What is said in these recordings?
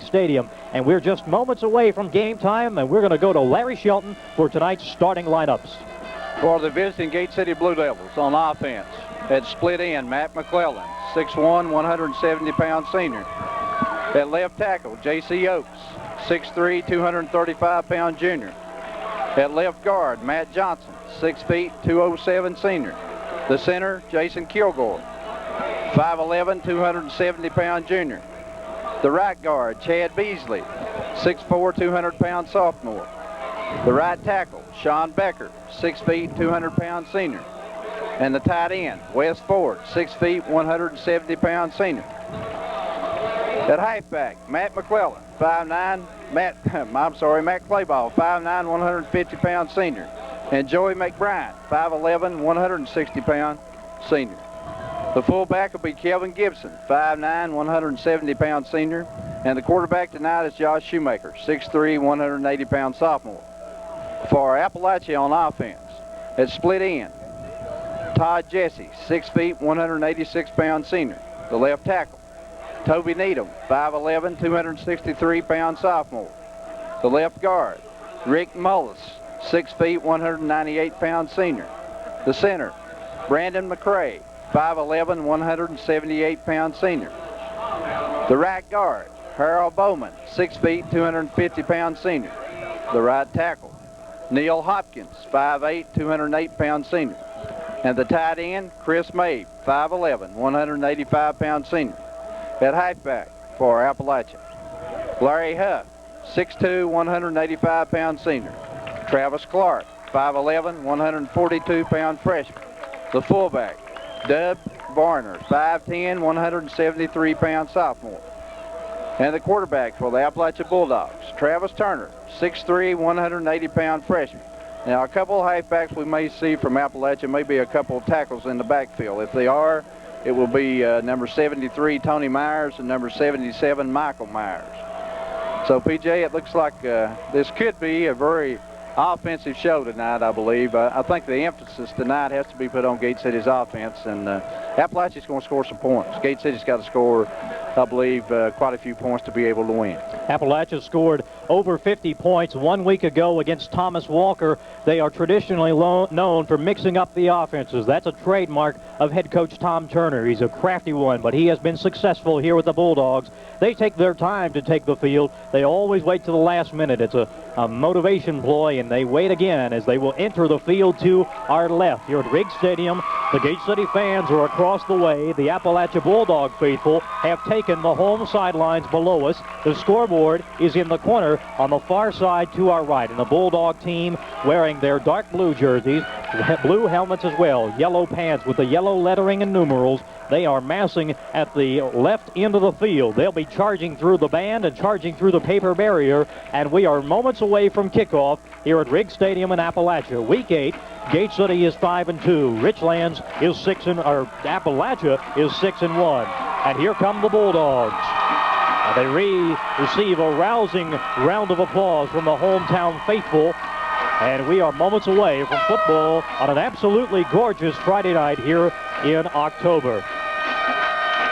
Stadium. And we're just moments away from game time, and we're going to go to Larry Shelton for tonight's starting lineups. For the visiting Gate City Blue Devils on offense, at split end, Matt McClellan, 6'1", 170-pound senior. At left tackle, J.C. Oakes, 6'3", 235-pound junior. At left guard, Matt Johnson, 6 feet, 207 senior. The center, Jason Kilgore, 5'11", 270-pound junior. The right guard, Chad Beasley, 6'4", 200-pound sophomore. The right tackle, Sean Becker, 6 feet, 200-pound senior. And the tight end, Wes Ford, 6 feet, 170-pound senior. At halfback, Matt McClellan, 5'9", Matt Clayball, 5'9", 150-pound senior. And Joey McBride, 5'11", 160-pound senior. The fullback will be Kelvin Gibson, 5'9", 170-pound senior. And the quarterback tonight is Josh Shoemaker, 6'3", 180-pound sophomore. For Appalachia on offense, at split end, Todd Jesse, 6 feet, 186-pound senior. The left tackle, Toby Needham, 5'11", 263-pound sophomore. The left guard, Rick Mullis, 6 feet, 198-pound senior. The center, Brandon McCray, 5'11", 178-pound senior. The right guard, Harold Bowman, 6 feet, 250-pound senior. The right tackle, Neil Hopkins, 5'8", 208-pound senior. And the tight end, Chris Mabe, 5'11", 185-pound senior. At halfback for Appalachia, Larry Huff, 6'2", 185-pound senior. Travis Clark, 5'11", 142-pound freshman. The fullback, Dub Varner, 5'10", 173-pound sophomore. And the quarterback for the Appalachia Bulldogs, Travis Turner, 6'3", 180-pound freshman. Now, a couple of halfbacks we may see from Appalachia, maybe a couple of tackles in the backfield. If they are, it will be number 73, Tony Myers, and number 77, Michael Myers. So, PJ, it looks like this could be a very offensive show tonight, I believe. I think the emphasis tonight has to be put on Gate City's offense, and Appalachia's going to score some points. Gate City's got to score, I believe, quite a few points to be able to win. Appalachia scored over 50 points 1 week ago against Thomas Walker. They are traditionally known for mixing up the offenses. That's a trademark of head coach Tom Turner. He's a crafty one, but he has been successful here with the Bulldogs. They take their time to take the field. They always wait to the last minute. It's a motivation ploy, and they wait again as they will enter the field to our left here at Riggs Stadium. The Gate City fans are across the way. The Appalachia Bulldog faithful have taken the home sidelines below us. The scoreboard is in the corner on the far side to our right, and the Bulldog team wearing their dark blue jerseys, blue helmets as well, yellow pants with the yellow lettering and numerals. They are massing at the left end of the field. They'll be charging through the band and charging through the paper barrier, and we are moments away from kickoff here at Riggs Stadium in Appalachia. Week 8, Gate City is 5-2. Richlands is Appalachia is 6-1. And here come the Bulldogs. They receive a rousing round of applause from the hometown faithful. And we are moments away from football on an absolutely gorgeous Friday night here in October.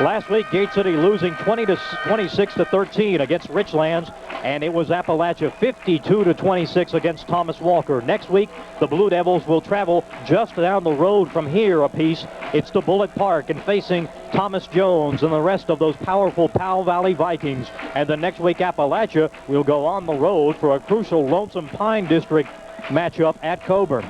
Last week, Gate City losing 26-13 against Richlands, and it was Appalachia 52-26 against Thomas Walker. Next week, the Blue Devils will travel just down the road from here a piece. It's to Bullitt Park and facing Thomas Jones and the rest of those powerful Powell Valley Vikings. And the next week, Appalachia will go on the road for a crucial Lonesome Pine District matchup at Coburn.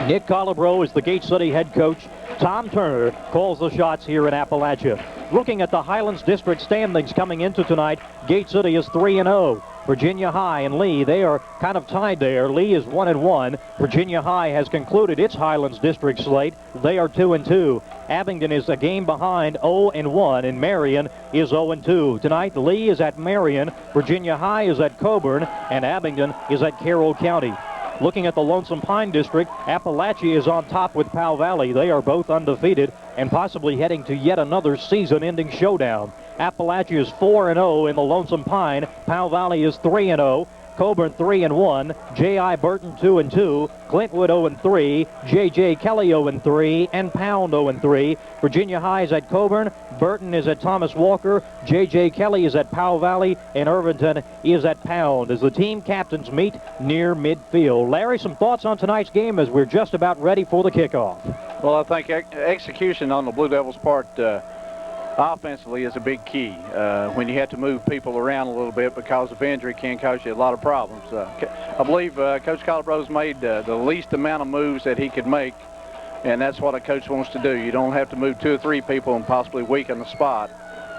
Nick Colabro is the Gate City head coach. Tom Turner calls the shots here in Appalachia. Looking at the Highlands District standings coming into tonight, Gate City is 3-0. Virginia High and Lee, they are kind of tied there. Lee is 1-1. Virginia High has concluded its Highlands District slate. They are 2-2. Abingdon is a game behind, 0-1, and Marion is 0-2. Tonight, Lee is at Marion, Virginia High is at Coburn, and Abingdon is at Carroll County. Looking at the Lonesome Pine District, Appalachia is on top with Powell Valley. They are both undefeated and possibly heading to yet another season-ending showdown. Appalachia is 4-0 in the Lonesome Pine. Powell Valley is 3-0. Coburn 3-1, J.I. Burton 2-2, Clintwood 0-3, J.J. Kelly 0-3, and Pound 0-3. Virginia High is at Coburn, Burton is at Thomas Walker, J.J. Kelly is at Powell Valley, and Irvington is at Pound as the team captains meet near midfield. Larry, some thoughts on tonight's game as we're just about ready for the kickoff? Well, I think execution on the Blue Devils' part offensively is a big key. When you have to move people around a little bit because of injury can cause you a lot of problems. I believe Coach Colabro's made the least amount of moves that he could make, and that's what a coach wants to do. You don't have to move 2 or 3 people and possibly weaken the spot.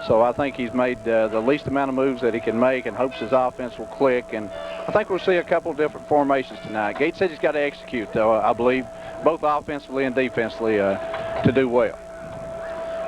So I think he's made the least amount of moves that he can make and hopes his offense will click. And I think we'll see a couple different formations tonight. Gate City's got to execute, though, I believe, both offensively and defensively to do well.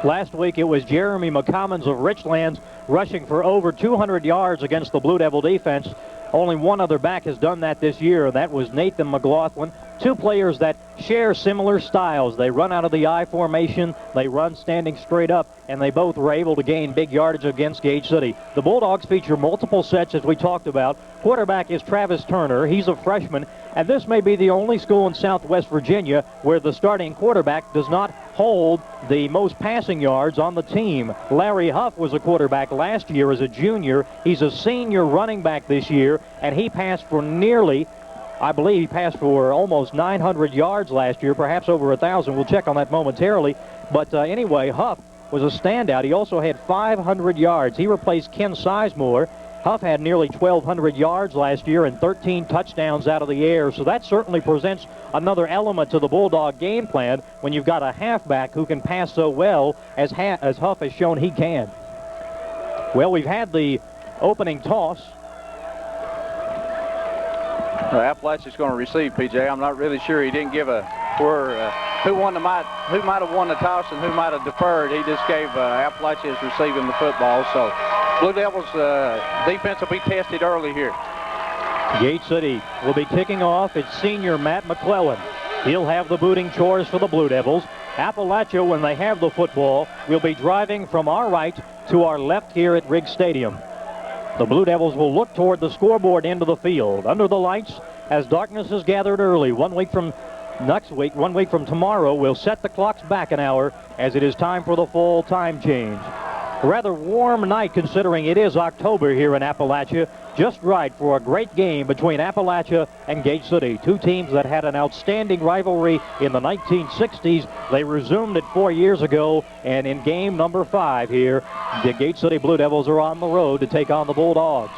Last week it was Jeremy McCommons of Richlands rushing for over 200 yards against the Blue Devil defense. Only one other back has done that this year, and that was Nathan McLaughlin. 2 players that share similar styles. They run out of the I formation, they run standing straight up, and they both were able to gain big yardage against Gate City. The Bulldogs feature multiple sets, as we talked about. Quarterback is Travis Turner. He's a freshman, and this may be the only school in Southwest Virginia where the starting quarterback does not hold the most passing yards on the team. Larry Huff was a quarterback last year as a junior. He's a senior running back this year, and he passed for nearly, I believe he passed for almost 900 yards last year, perhaps over 1,000. We'll check on that momentarily. But anyway, Huff was a standout. He also had 500 yards. He replaced Ken Sizemore. Huff had nearly 1,200 yards last year and 13 touchdowns out of the air. So that certainly presents another element to the Bulldog game plan when you've got a halfback who can pass so well as Huff has shown he can. Well, we've had the opening toss. Appalachia's going to receive, PJ. I'm not really sure. He didn't give a who might have won the toss and who might have deferred. He just gave Appalachia is receiving the football. So Blue Devils defense will be tested early here. Gate City will be kicking off. It's senior Matt McClellan. He'll have the booting chores for the Blue Devils. Appalachia, when they have the football, will be driving from our right to our left here at Riggs Stadium. The Blue Devils will look toward the scoreboard end of the field, under the lights, as darkness is gathered early. 1 week from tomorrow, we'll set the clocks back an hour as it is time for the fall time change. A rather warm night considering it is October here in Appalachia. Just right for a great game between Appalachia and Gate City. 2 teams that had an outstanding rivalry in the 1960s. They resumed it 4 years ago, and in game number 5 here, the Gate City Blue Devils are on the road to take on the Bulldogs.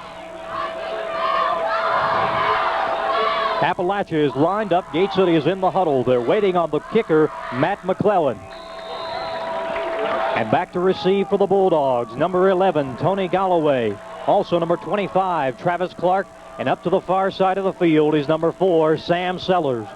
Appalachia is lined up. Gate City is in the huddle. They're waiting on the kicker, Matt McClellan. And back to receive for the Bulldogs, number 11, Tony Galloway. Also number 25, Travis Clark. And up to the far side of the field is number 4, Sam Sellers.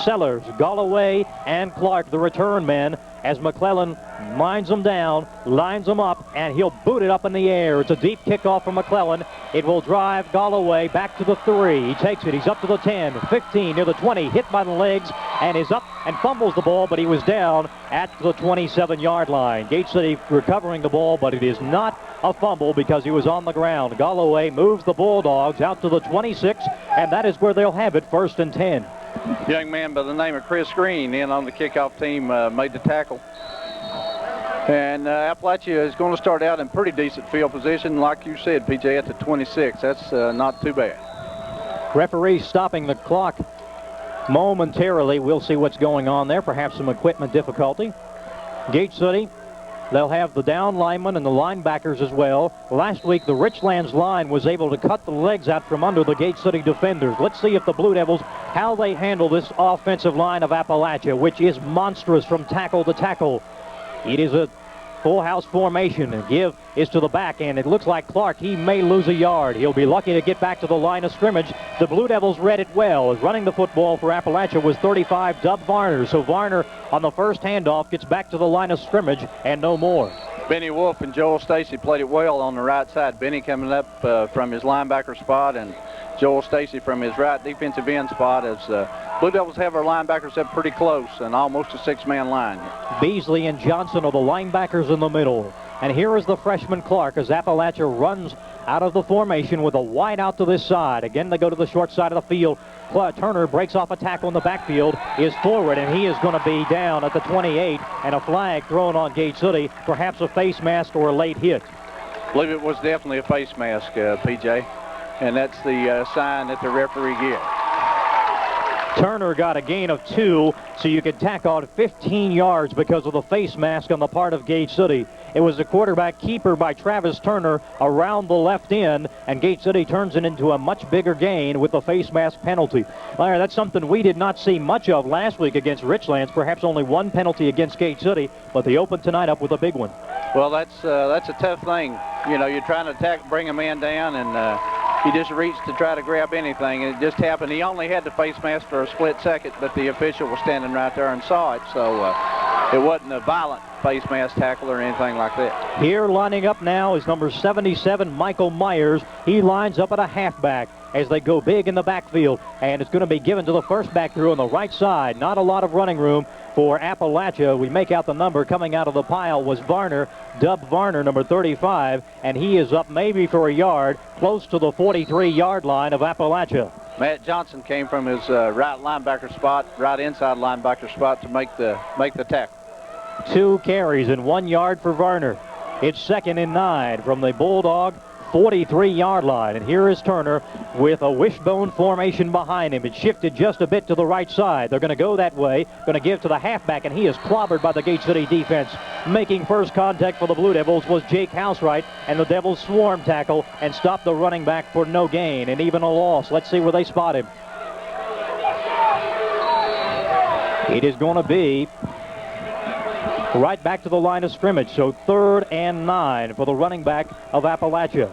Sellers, Galloway, and Clark, the return men, as McClellan lines them down, lines them up, and he'll boot it up in the air. It's a deep kickoff from McClellan. It will drive Galloway back to the 3. He takes it. He's up to the 10, 15, near the 20, hit by the legs, and is up and fumbles the ball, but he was down at the 27-yard line. Gate City recovering the ball, but it is not a fumble because he was on the ground. Galloway moves the Bulldogs out to the 26, and that is where they'll have it, 1st and 10. Young man by the name of Chris Green in on the kickoff team made the tackle. And Appalachia is going to start out in pretty decent field position, like you said, PJ, at the 26. That's not too bad. Referee stopping the clock momentarily. We'll see what's going on there. Perhaps some equipment difficulty. Gate City, they'll have the down linemen and the linebackers as well. Last week, the Richlands line was able to cut the legs out from under the Gate City defenders. Let's see if the Blue Devils, how they handle this offensive line of Appalachia, which is monstrous from tackle to tackle. It is a full house formation, and give is to the back end. It looks like Clark, he may lose a yard. He'll be lucky to get back to the line of scrimmage. The Blue Devils read it well. As running the football for Appalachia was 35, Dub Varner. So Varner on the first handoff gets back to the line of scrimmage and no more. Benny Wolf and Joel Stacy played it well on the right side. Benny coming up from his linebacker spot, and Joel Stacy from his right defensive end spot, as Blue Devils have our linebackers up pretty close and almost a 6-man line. Beasley and Johnson are the linebackers in the middle. And here is the freshman Clark as Appalachia runs out of the formation with a wide out to this side. Again, they go to the short side of the field. Turner breaks off a tackle in the backfield, is forward, and he is going to be down at the 28, and a flag thrown on Gate City, perhaps a face mask or a late hit. I believe it was definitely a face mask, PJ, and that's the sign that the referee gives. Turner got a gain of 2, so you could tack on 15 yards because of the face mask on the part of Gate City. It was a quarterback keeper by Travis Turner around the left end, and Gate City turns it into a much bigger gain with the face mask penalty. Larry, that's something we did not see much of last week against Richlands. Perhaps only one penalty against Gate City, but they opened tonight up with a big one. Well, that's a tough thing. You know, you're trying to attack, bring a man down, and he just reached to try to grab anything, and it just happened. He only had the face mask for a split second, but the official was standing right there and saw it, so it wasn't a violent face mask tackle or anything like that. Here lining up now is number 77, Michael Myers. He lines up at a halfback as they go big in the backfield, and it's going to be given to the first back through on the right side. Not a lot of running room for Appalachia. We make out the number coming out of the pile was Varner, Dub Varner, number 35, and he is up maybe for a yard, close to the 43-yard line of Appalachia. Matt Johnson came from his right linebacker spot, right inside linebacker spot to make the tackle. 2 carries and 1 yard for Varner. It's 2nd and 9 from the Bulldog 43-yard line. And here is Turner with a wishbone formation behind him. It shifted just a bit to the right side. They're going to go that way, going to give to the halfback, and he is clobbered by the Gate City defense. Making first contact for the Blue Devils was Jake Housewright, and the Devils swarm tackle and stop the running back for no gain and even a loss. Let's see where they spot him. It is going to be right back to the line of scrimmage, so 3rd and 9 for the running back of Appalachia.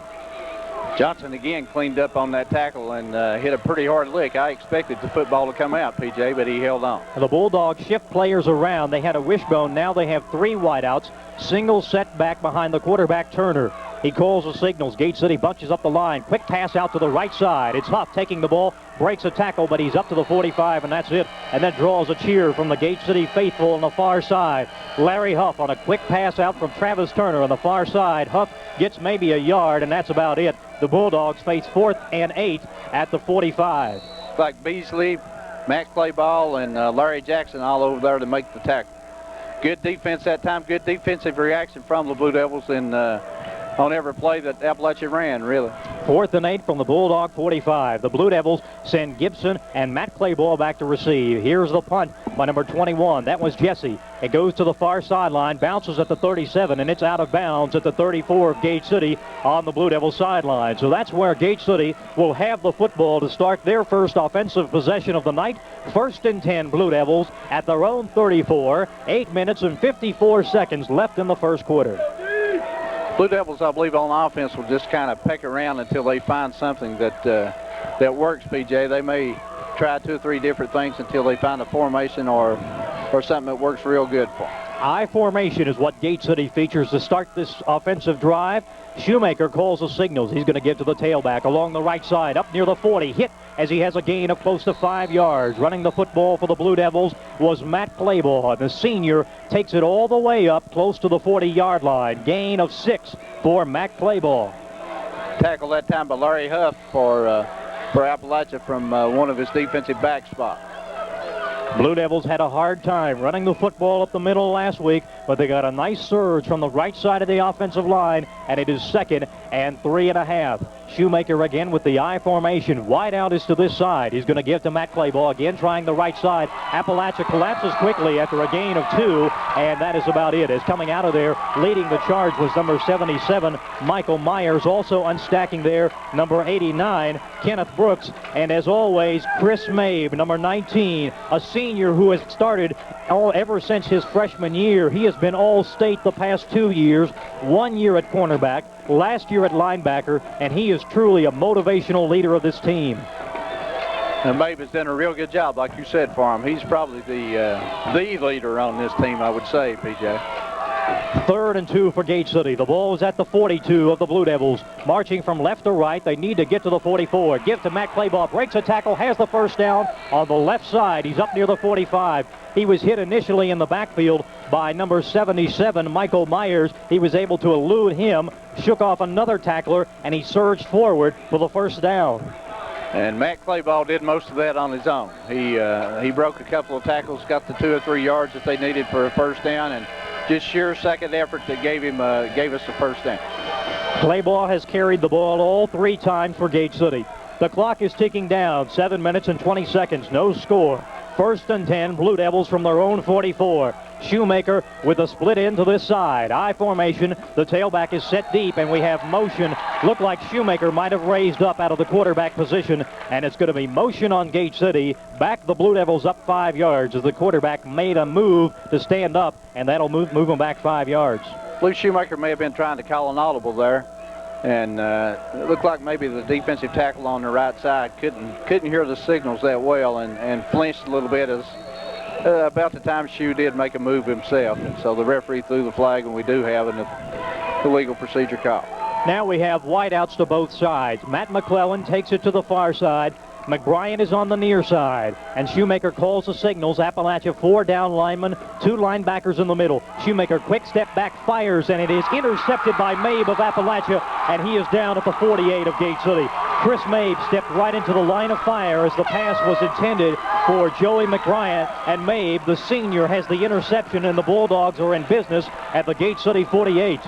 Johnson again cleaned up on that tackle and hit a pretty hard lick. I expected the football to come out, PJ, but he held on. The Bulldogs shift players around. They had a wishbone. Now they have 3 wideouts. Single set back behind the quarterback, Turner. He calls the signals. Gate City bunches up the line. Quick pass out to the right side. It's Huff taking the ball, breaks a tackle, but he's up to the 45, and that's it. And that draws a cheer from the Gate City faithful on the far side. Larry Huff on a quick pass out from Travis Turner on the far side. Huff gets maybe a yard, and that's about it. The Bulldogs face 4th and 8 at the 45. Like Beasley, Matt Clayball, and Larry Jackson all over there to make the tackle. Good defense that time. Good defensive reaction from the Blue Devils and on every play that Appalachia ran, really. 4th and 8 from the Bulldog 45. The Blue Devils send Gibson and Matt Clayball back to receive. Here's the punt by number 21. That was Jesse. It goes to the far sideline, bounces at the 37, and it's out of bounds at the 34 of Gate City on the Blue Devils sideline. So that's where Gate City will have the football to start their first offensive possession of the night. 1st and 10 Blue Devils at their own 34. 8 minutes and 54 seconds left in the first quarter. Blue Devils, I believe, on offense will just kind of peck around until they find something that works, PJ. They may try 2 or 3 different things until they find a formation or something that works real good for them. I formation is what Gate City features to start this offensive drive. Shoemaker calls the signals. He's going to give to the tailback along the right side, up near the 40. Hit as he has a gain of close to 5 yards. Running the football for the Blue Devils was Matt Clayball. The senior takes it all the way up close to the 40-yard line. Gain of 6 for Matt Clayball. Tackle that time by Larry Huff for Appalachia from one of his defensive back spots. Blue Devils had a hard time running the football up the middle last week, but they got a nice surge from the right side of the offensive line, and it is 2nd and 3.5. Shoemaker again with the I formation. Wide out is to this side. He's going to give to Matt Clayball again, trying the right side. Appalachia collapses quickly after a gain of 2, and that is about it. As coming out of there, leading the charge was number 77, Michael Myers. Also unstacking there, number 89, Kenneth Brooks. And as always, Chris Mabe, number 19, a senior who has started ever since his freshman year. He has been all-state the past 2 years, 1 year at cornerback, last year at linebacker, and he is truly a motivational leader of this team. And Mabe has done a real good job, like you said, for him. He's probably the leader on this team, I would say, PJ. 3rd and 2 for Gate City. The ball is at the 42 of the Blue Devils. Marching from left to right, they need to get to the 44. Give to Matt Claybaugh, breaks a tackle, has the first down on the left side. He's up near the 45. He was hit initially in the backfield by number 77, Michael Myers. He was able to elude him, shook off another tackler, and he surged forward for the first down. And Matt Claybaugh did most of that on his own. He broke a couple of tackles, got the 2 or 3 yards that they needed for a first down, and just sheer second effort that gave us the first down. Claybaugh has carried the ball all 3 times for Gate City. The clock is ticking down, 7 minutes and 20 seconds, no score. 1st and 10, Blue Devils from their own 44. Shoemaker with a split into this side. I formation, the tailback is set deep, and we have motion. Looked like Shoemaker might have raised up out of the quarterback position, and it's going to be motion on Gate City. Back the Blue Devils up 5 yards as the quarterback made a move to stand up, and that'll move them back 5 yards. Blue Shoemaker may have been trying to call an audible there, and it looked like maybe the defensive tackle on the right side couldn't hear the signals that well, and flinched a little bit as about the time Shoe did make a move himself. And so the referee threw the flag, and we do have an illegal procedure call. Now we have wideouts to both sides. Matt McClellan takes it to the far side. McBrien is on the near side, and Shoemaker calls the signals. Appalachia 4 down linemen, 2 linebackers in the middle. Shoemaker quick step back, fires, and it is intercepted by Mabe of Appalachia, and he is down at the 48 of Gate City. Chris Mabe stepped right into the line of fire as the pass was intended for Joey McBrien, and Mabe, the senior, has the interception, and the Bulldogs are in business at the Gate City 48.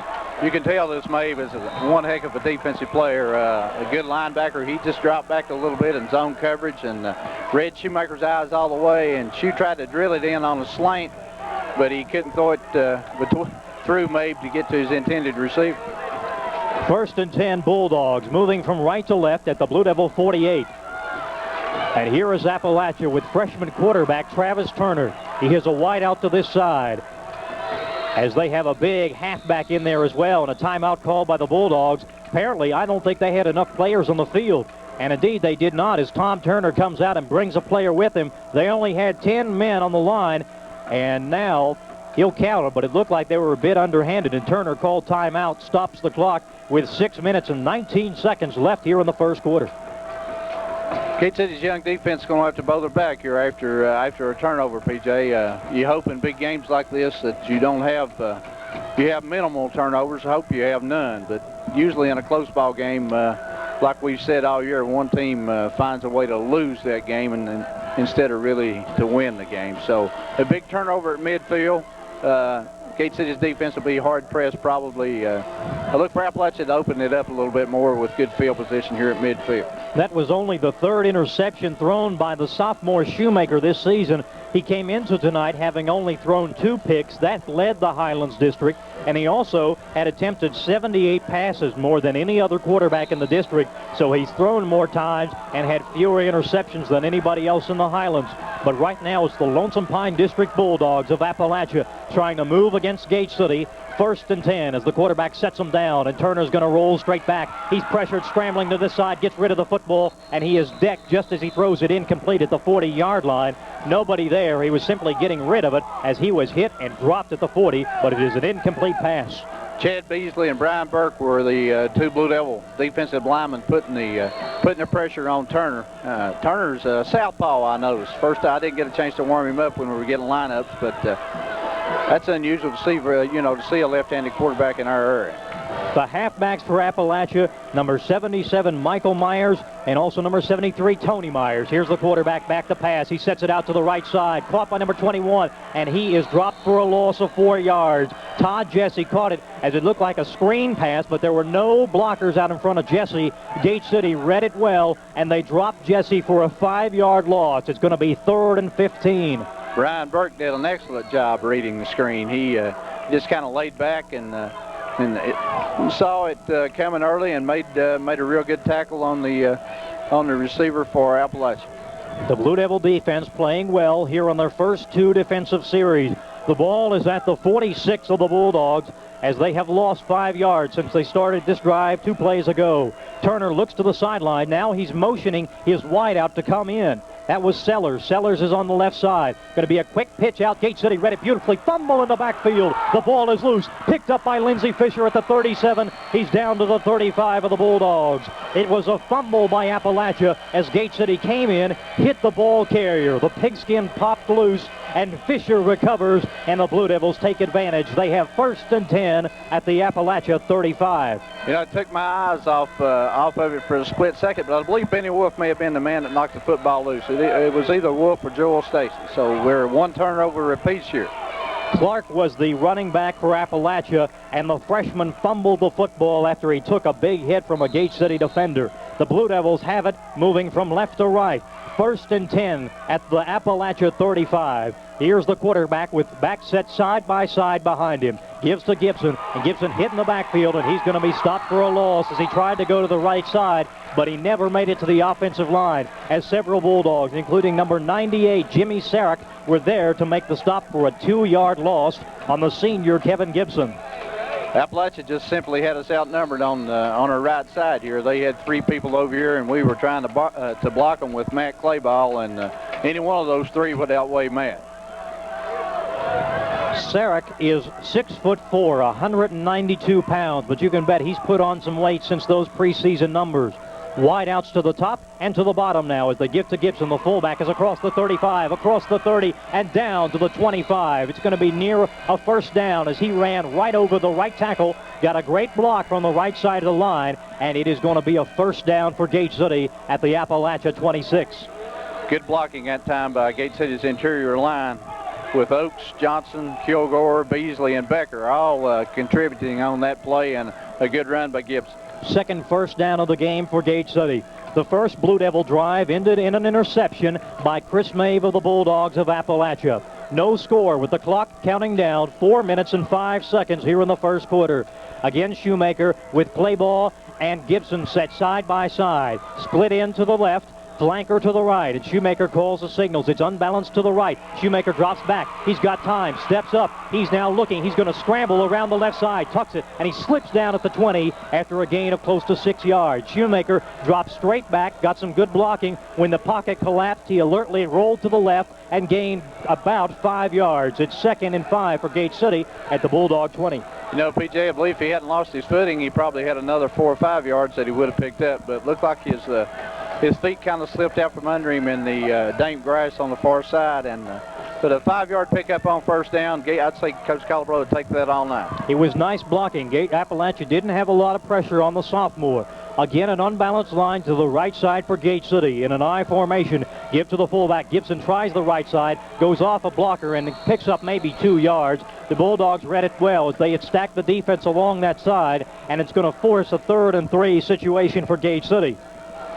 You can tell this Mabe is one heck of a defensive player, a good linebacker. He just dropped back a little bit in zone coverage and read Shoemaker's eyes all the way, and Shoe tried to drill it in on a slant, but he couldn't throw it through Mabe to get to his intended receiver. 1st and 10 Bulldogs, moving from right to left at the Blue Devil 48. And here is Appalachia with freshman quarterback Travis Turner. He has a wide out to this side, as they have a big halfback in there as well, and a timeout called by the Bulldogs. Apparently, I don't think they had enough players on the field, and indeed they did not, as Tom Turner comes out and brings a player with him. They only had 10 men on the line, and now he'll counter, but it looked like they were a bit underhanded, and Turner called timeout, stops the clock with 6 minutes and 19 seconds left here in the first quarter. Gate City's young defense is going to have to bow their back here after a turnover, PJ. You hope in big games like this that you don't have you have minimal turnovers. I hope you have none, but usually in a close ball game, like we've said all year, one team finds a way to lose that game and instead of really to win the game. So a big turnover at midfield. Gate City's defense will be hard-pressed probably. I look for Appalachia to open it up a little bit more with good field position here at midfield. That was only the 3rd interception thrown by the sophomore Shoemaker this season. He came into tonight having only thrown 2 picks. That led the Highlands district, and he also had attempted 78 passes, more than any other quarterback in the district. So he's thrown more times and had fewer interceptions than anybody else in the Highlands. But right now it's the Lonesome Pine District Bulldogs of Appalachia trying to move against Gate City. 1st and 10 as the quarterback sets him down, and Turner's going to roll straight back. He's pressured, scrambling to this side, gets rid of the football, and he is decked just as he throws it incomplete at the 40-yard line. Nobody there. He was simply getting rid of it as he was hit and dropped at the 40, but it is an incomplete pass. Chad Beasley and Brian Burke were the 2 Blue Devil defensive linemen putting the pressure on Turner. Turner's southpaw, I noticed. First, I didn't get a chance to warm him up when we were getting lineups, but that's unusual to see to see a left-handed quarterback in our area. The halfbacks for Appalachia, number 77, Michael Myers, and also number 73, Tony Myers. Here's the quarterback back to pass. He sets it out to the right side, caught by number 21, and he is dropped for a loss of 4 yards. Todd Jesse caught it as it looked like a screen pass, but there were no blockers out in front of Jesse. Gate City read it well, and they dropped Jesse for a 5-yard loss. It's going to be 3rd and 15. Brian Burke did an excellent job reading the screen. He just kind of laid back and saw it coming early and made a real good tackle on the receiver for Appalachia. The Blue Devil defense playing well here on their first 2 defensive series. The ball is at the 46 of the Bulldogs as they have lost 5 yards since they started this drive 2 plays ago. Turner looks to the sideline. Now he's motioning his wideout to come in. That was Sellers. Sellers is on the left side. Going to be a quick pitch out. Gate City read it beautifully. Fumble in the backfield. The ball is loose. Picked up by Lindsey Fisher at the 37. He's down to the 35 of the Bulldogs. It was a fumble by Appalachia as Gate City came in, hit the ball carrier. The pigskin popped loose, and Fisher recovers, and the Blue Devils take advantage. They have 1st and 10 at the Appalachia 35. You know, I took my eyes off of it for a split second, but I believe Benny Wolf may have been the man that knocked the football loose. It was either Wolf or Joel Stacy. So we're 1 turnover repeats here. Clark was the running back for Appalachia, and the freshman fumbled the football after he took a big hit from a Gate City defender. The Blue Devils have it, moving from left to right. 1st and 10 at the Appalachia 35. Here's the quarterback with back set side by side behind him. Gives to Gibson, and Gibson hit in the backfield, and he's going to be stopped for a loss as he tried to go to the right side, but he never made it to the offensive line, as several Bulldogs, including number 98, Jimmy Sarek, were there to make the stop for a 2-yard loss on the senior Kevin Gibson. Appalachia just simply had us outnumbered on our right side here. They had 3 people over here, and we were trying to block them with Matt Clayball, and any one of those 3 would outweigh Matt. Sarek is 6'4", 192 pounds, but you can bet he's put on some weight since those preseason numbers. Wide outs to the top and to the bottom now as they give to Gibson. The fullback is across the 35, across the 30, and down to the 25. It's going to be near a 1st down as he ran right over the right tackle, got a great block from the right side of the line, and it is going to be a 1st down for Gate City at the Appalachia 26. Good blocking that time by Gate City's interior line, with Oaks, Johnson, Kilgore, Beasley, and Becker all contributing on that play, and a good run by Gibson. 2nd 1st down of the game for Gate City. The first Blue Devil drive ended in an interception by Chris Mave of the Bulldogs of Appalachia. No score with the clock counting down, 4 minutes and 5 seconds here in the 1st quarter. Again, Shoemaker with play ball and Gibson set side by side. Split in to the left, flanker to the right, and Shoemaker calls the signals. It's unbalanced to the right. Shoemaker drops back. He's got time, steps up. He's now looking. He's going to scramble around the left side, tucks it, and he slips down at the 20 after a gain of close to 6 yards. Shoemaker drops straight back, got some good blocking. When the pocket collapsed, he alertly rolled to the left and gained about 5 yards. It's 2nd and 5 for Gate City at the Bulldog 20. You know, PJ, I believe if he hadn't lost his footing, he probably had another 4 or 5 yards that he would have picked up, but it looked like his feet kind of slipped out from under him in the damp grass on the far side, and but a 5-yard pickup on 1st down. I'd say Coach Calabro would take that all night. It was nice blocking. Appalachia didn't have a lot of pressure on the sophomore. Again, an unbalanced line to the right side for Gate City in an I formation. Give to the fullback. Gibson tries the right side, goes off a blocker, and picks up maybe 2 yards. The Bulldogs read it well as they had stacked the defense along that side, and it's going to force a 3rd and 3 situation for Gate City.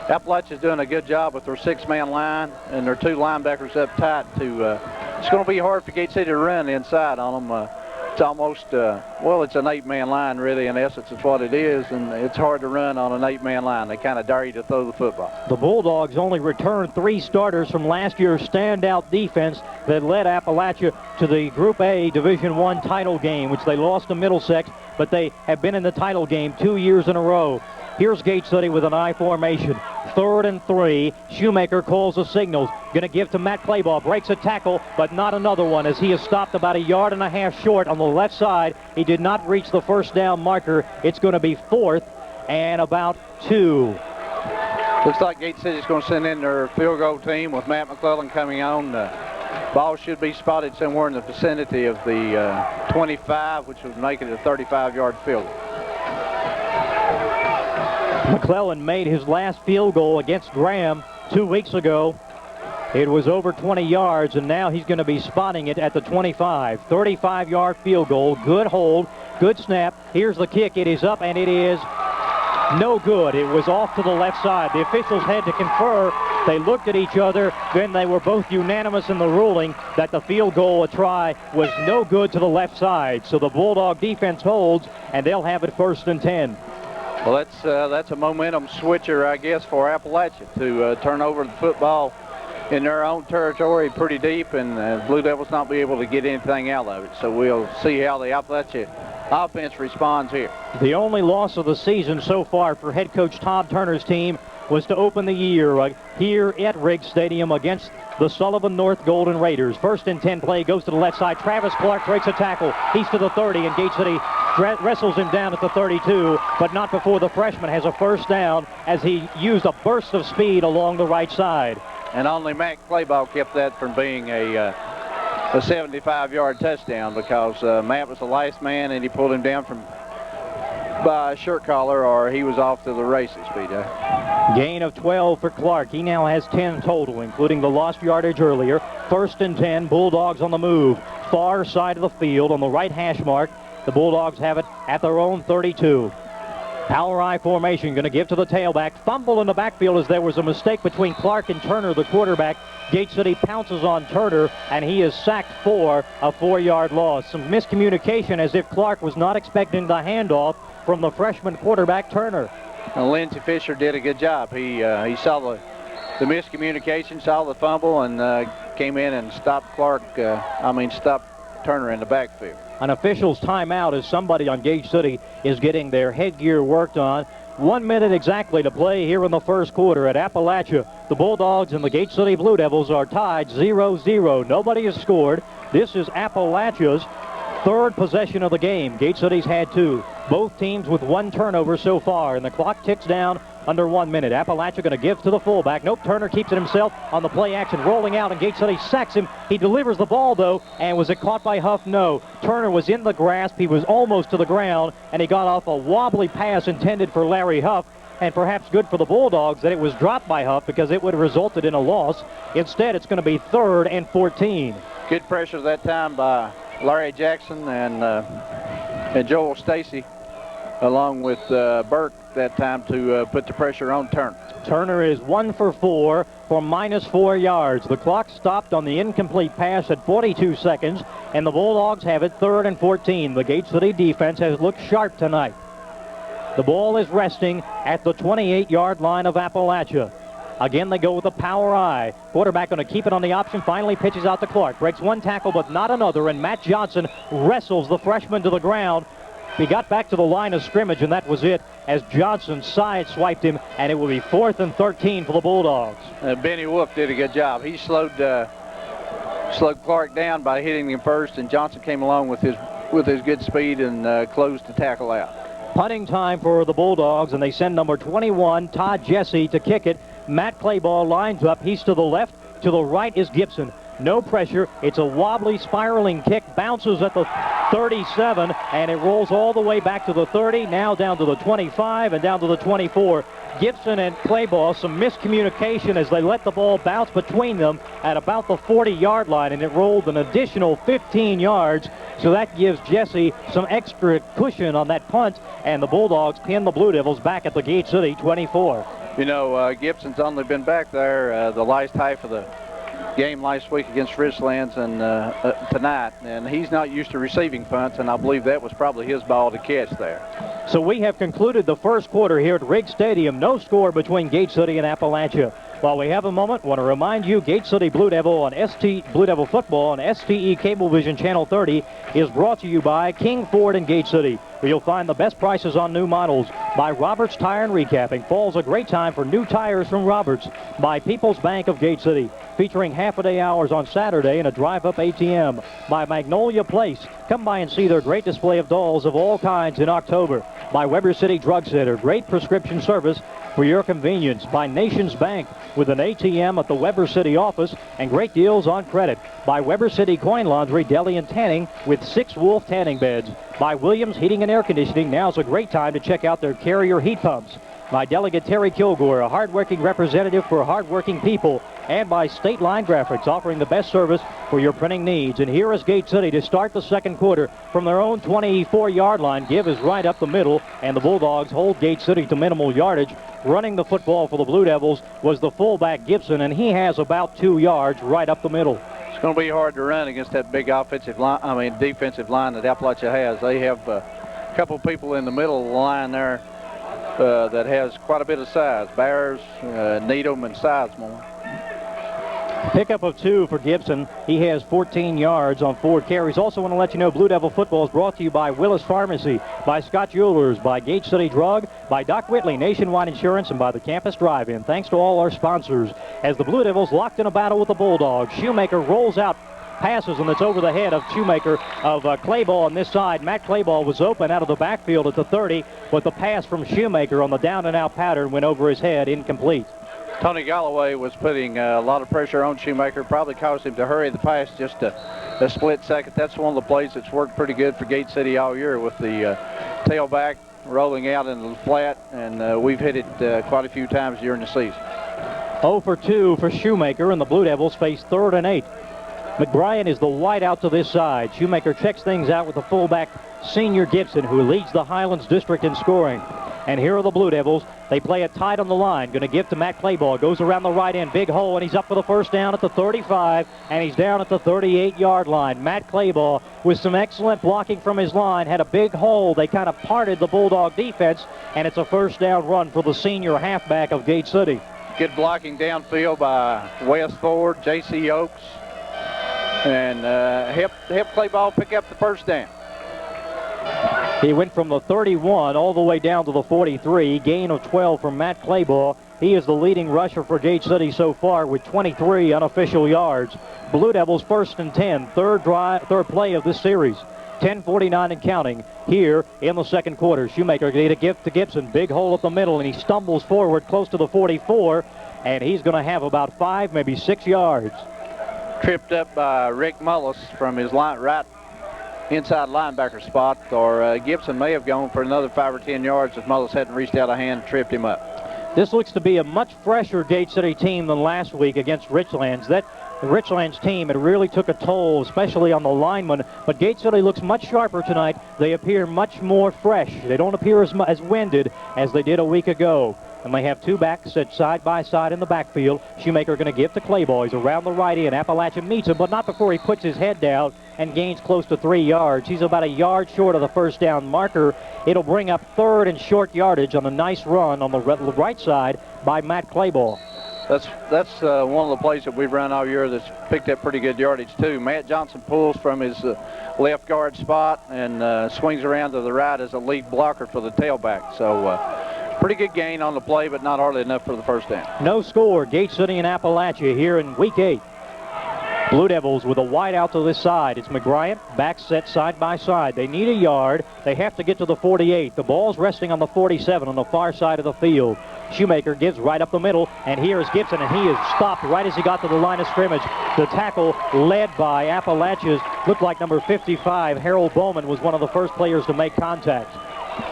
Appalachia's doing a good job with their 6-man line and their 2 linebackers up tight. It's going to be hard for Gate City to run inside on them. It's almost, well, it's an 8-man line, really, in essence. It's what it is, and it's hard to run on an 8-man line. They kind of dare you to throw the football. The Bulldogs only returned 3 starters from last year's standout defense that led Appalachia to the Group A Division I title game, which they lost to Middlesex, but they have been in the title game 2 years in a row. Here's Gate City with an I formation. 3rd and 3. Shoemaker calls the signals. Going to give to Matt Clayball. Breaks a tackle, but not another one as he is stopped about 1.5 yards short on the left side. He did not reach the 1st down marker. It's going to be 4th and about 2. Looks like Gate City's going to send in their field goal team with Matt McClellan coming on. Ball should be spotted somewhere in the vicinity of the 25, which would make it a 35-yard field goal. McClellan made his last field goal against Graham 2 weeks ago. It was over 20 yards, and now he's going to be spotting it at the 25. 35-yard field goal. Good hold, good snap. Here's the kick. It is up, and it is no good. It was off to the left side. The officials had to confer. They looked at each other. Then they were both unanimous in the ruling that the field goal try was no good to the left side. So the Bulldog defense holds, and they'll have it 1st and 10. Well, that's a momentum switcher, I guess, for Appalachia to turn over the football in their own territory pretty deep, and Blue Devils not be able to get anything out of it. So we'll see how the Appalachia offense responds here. The only loss of the season so far for head coach Tom Turner's team was to open the year here at Riggs Stadium against the Sullivan North Golden Raiders. 1st and 10 play goes to the left side. Travis Clark breaks a tackle. He's to the 30, and Gate City wrestles him down at the 32, but not before the freshman has a first down as he used a burst of speed along the right side. And only Matt Clayball kept that from being a 75-yard touchdown, because Matt was the last man and he pulled him down by a shirt collar, or he was off to the races, Speedo. Gain of 12 for Clark. He now has 10 total, including the lost yardage earlier. 1st and 10, Bulldogs on the move. Far side of the field on the right hash mark. The Bulldogs have it at their own 32. Power I formation, going to give to the tailback. Fumble in the backfield as there was a mistake between Clark and Turner, the quarterback. Gate City pounces on Turner, and he is sacked for a 4-yard loss. Some miscommunication as if Clark was not expecting the handoff from the freshman quarterback, Turner. Now, Lindsey Fisher did a good job. He saw the miscommunication, saw the fumble, and came in and stopped stopped Turner in the backfield. An official's timeout as somebody on Gate City is getting their headgear worked on. 1 minute exactly to play here in the first quarter at Appalachia. The Bulldogs and the Gate City Blue Devils are tied 0-0. Nobody has scored. This is Appalachia's 3rd possession of the game. Gate City's had 2. Both teams with 1 turnover so far, and the clock ticks down under 1 minute. Appalachia going to give to the fullback. Nope, Turner keeps it himself on the play action, rolling out, and Gate City sacks him. He delivers the ball, though, and was it caught by Huff? No. Turner was in the grasp. He was almost to the ground, and he got off a wobbly pass intended for Larry Huff, and perhaps good for the Bulldogs that it was dropped by Huff, because it would have resulted in a loss. Instead, it's going to be 3rd and 14. Good pressure that time by Larry Jackson and Joel Stacy, along with Burke that time, to put the pressure on Turner. Turner is 1 for 4 for -4 yards. The clock stopped on the incomplete pass at 42 seconds, and the Bulldogs have it 3rd and 14. The Gate City defense has looked sharp tonight. The ball is resting at the 28-yard line of Appalachia. Again, they go with the power I. Quarterback going to keep it on the option. Finally pitches out to Clark. Breaks 1 tackle, but not another, and Matt Johnson wrestles the freshman to the ground. He got back to the line of scrimmage, and that was it, as Johnson side-swiped him, and it will be 4th and 13 for the Bulldogs. Benny Wolf did a good job. He slowed Clark down by hitting him first, and Johnson came along with his good speed and closed the tackle out. Punting time for the Bulldogs, and they send number 21, Todd Jesse, to kick it. Matt Clayball lines up. He's to the left. To the right is Gibson. No pressure. It's a wobbly, spiraling kick. Bounces at the 37, and it rolls all the way back to the 30, now down to the 25, and down to the 24. Gibson and Clayball, some miscommunication as they let the ball bounce between them at about the 40-yard line, and it rolled an additional 15 yards. So that gives Jesse some extra cushion on that punt, and the Bulldogs pin the Blue Devils back at the Gate City 24. You know, Gibson's only been back there the last half of the game last week against Richlands and tonight, and he's not used to receiving punts, and I believe that was probably his ball to catch there. So we have concluded the first quarter here at Riggs Stadium. No score between Gate City and Appalachia. While we have a moment, I want to remind you, Gate City Blue Devil football on STE Cablevision Channel 30 is brought to you by King Ford and Gate City, where you'll find the best prices on new models. By Roberts Tire and Recapping. Fall's a great time for new tires from Roberts. By People's Bank of Gate City, featuring half-a-day hours on Saturday and a drive-up ATM. By Magnolia Place. Come by and see their great display of dolls of all kinds in October. By Weber City Drug Center. Great prescription service for your convenience. By Nations Bank, with an ATM at the Weber City office and great deals on credit. By Weber City Coin Laundry, Deli and Tanning, with 6 Wolf tanning beds. By Williams Heating and Air Conditioning, now's a great time to check out their Carrier heat pumps. By Delegate Terry Kilgore, a hardworking representative for hardworking people. And by State Line Graphics, offering the best service for your printing needs. And here is Gate City to start the second quarter from their own 24-yard line. Give is right up the middle, and the Bulldogs hold Gate City to minimal yardage. Running the football for the Blue Devils was the fullback Gibson, and he has about 2 yards right up the middle. It's going to be hard to run against that big defensive line that Appalachia has. They have a couple people in the middle of the line there that has quite a bit of size. Bears, Needham, and Sizemore. Pickup of 2 for Gibson. He has 14 yards on 4 carries. Also want to let you know Blue Devil football is brought to you by Willis Pharmacy, by Scott Jewelers, by Gate City Drug, by Doc Whitley, Nationwide Insurance, and by the Campus Drive-In. Thanks to all our sponsors. As the Blue Devils locked in a battle with the Bulldogs, Shoemaker rolls out passes, and it's over the head of Shoemaker of Clayball on this side. Matt Clayball was open out of the backfield at the 30, but the pass from Shoemaker on the down-and-out pattern went over his head, incomplete. Tony Galloway was putting a lot of pressure on Shoemaker, probably caused him to hurry the pass just a split second. That's one of the plays that's worked pretty good for Gate City all year with the tailback rolling out in the flat, and we've hit it quite a few times during the season. 0 for 2 for Shoemaker, and the Blue Devils face 3rd and 8. McBrien is the wide out to this side. Shoemaker checks things out with the fullback, Senior Gibson, who leads the Highlands District in scoring. And here are the Blue Devils. They play it tight on the line. Going to give to Matt Clayball. Goes around the right end. Big hole, and he's up for the first down at the 35, and he's down at the 38-yard line. Matt Clayball, with some excellent blocking from his line, had a big hole. They kind of parted the Bulldog defense, and it's a first down run for the senior halfback of Gate City. Good blocking downfield by Wes Ford, J.C. Oakes, and helped Clayball pick up the first down. He went from the 31 all the way down to the 43. Gain of 12 from Matt Clayball. He is the leading rusher for Gate City so far with 23 unofficial yards. Blue Devils 1st and 10, third play of this series. 10:49 and counting here in the second quarter. Shoemaker get a gift to Gibson. Big hole at the middle, and he stumbles forward close to the 44, and he's going to have about 5, maybe 6 yards. Tripped up by Rick Mullis from his right inside linebacker spot, or Gibson may have gone for another 5 or 10 yards if Mullis hadn't reached out a hand and tripped him up. This looks to be a much fresher Gate City team than last week against Richlands. That Richlands team, it really took a toll, especially on the linemen, but Gate City looks much sharper tonight. They appear much more fresh. They don't appear as winded as they did a week ago. And they have 2 backs set side by side in the backfield. Shoemaker going to give to Clayball. He's around the right end. Appalachia meets him, but not before he puts his head down and gains close to 3 yards. He's about a yard short of the first down marker. It'll bring up 3rd and short yardage on a nice run on the right side by Matt Clayball. That's one of the plays that we've run all year that's picked up pretty good yardage too. Matt Johnson pulls from his left guard spot and swings around to the right as a lead blocker for the tailback. So pretty good gain on the play, but not hardly enough for the first down. No score. Gate City and Appalachia here in week 8. Blue Devils with a wide out to this side. It's McBrien, back set side by side. They need a yard. They have to get to the 48. The ball's resting on the 47 on the far side of the field. Shoemaker gives right up the middle, and here is Gibson, and he is stopped right as he got to the line of scrimmage. The tackle led by Appalachia's, looked like number 55, Harold Bowman, was one of the first players to make contact.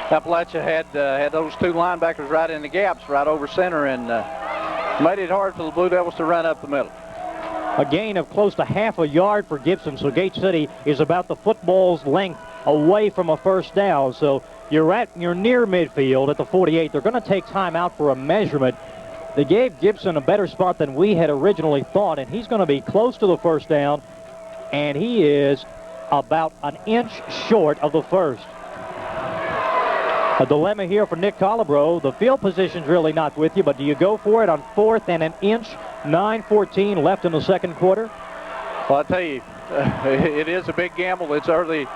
Appalachia had those 2 linebackers right in the gaps, right over center, and made it hard for the Blue Devils to run up the middle. A gain of close to half a yard for Gibson, so Gate City is about the football's length away from a first down. So you're near midfield at the 48. They're going to take time out for a measurement. They gave Gibson a better spot than we had originally thought, and he's going to be close to the first down, and he is about an inch short of the first. A dilemma here for Nick Colabro. The field position's really not with you, but do you go for it on 4th and an inch? 9:14 left in the second quarter. Well, I tell you, it is a big gamble. It's early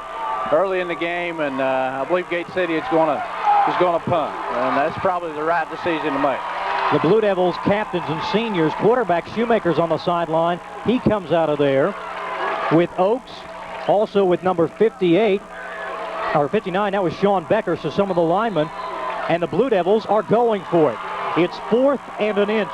in the game, and I believe Gate City is going to punt, and that's probably the right decision to make. The Blue Devils captains and seniors. Quarterback Shoemaker's on the sideline. He comes out of there with Oakes, also with number 58. Or 59, that was Sean Becker, so some of the linemen. And the Blue Devils are going for it. It's 4th and an inch.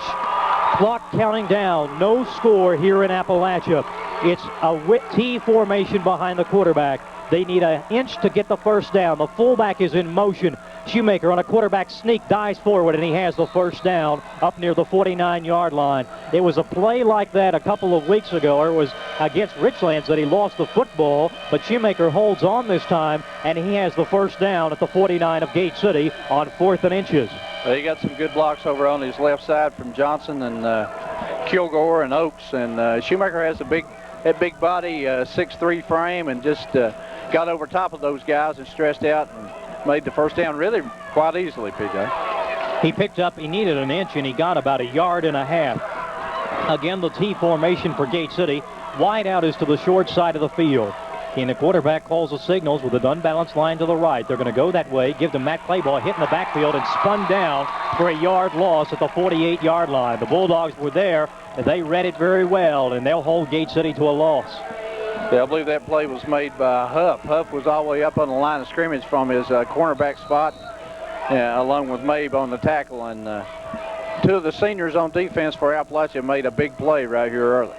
Clock counting down. No score here in Appalachia. It's a T formation behind the quarterback. They need an inch to get the first down. The fullback is in motion. Shoemaker on a quarterback sneak dives forward, and he has the first down up near the 49-yard line. It was a play like that a couple of weeks ago, or it was against Richlands that he lost the football, but Shoemaker holds on this time, and he has the first down at the 49 of Gate City on 4th and inches. He got some good blocks over on his left side from Johnson and Kilgore and Oakes, and Shoemaker has that big body, 6'3" frame, and just got over top of those guys and stretched out and made the first down really quite easily, PJ. He needed an inch, and he got about a yard and a half. Again, the T formation for Gate City. Wide out is to the short side of the field. And the quarterback calls the signals with an unbalanced line to the right. They're going to go that way, give to Matt Clayball, hit in the backfield, and spun down for a yard loss at the 48-yard line. The Bulldogs were there, and they read it very well, and they'll hold Gate City to a loss. Yeah, I believe that play was made by Huff. Huff was all the way up on the line of scrimmage from his cornerback spot, along with Mabe on the tackle. And two of the seniors on defense for Appalachia made a big play right here early.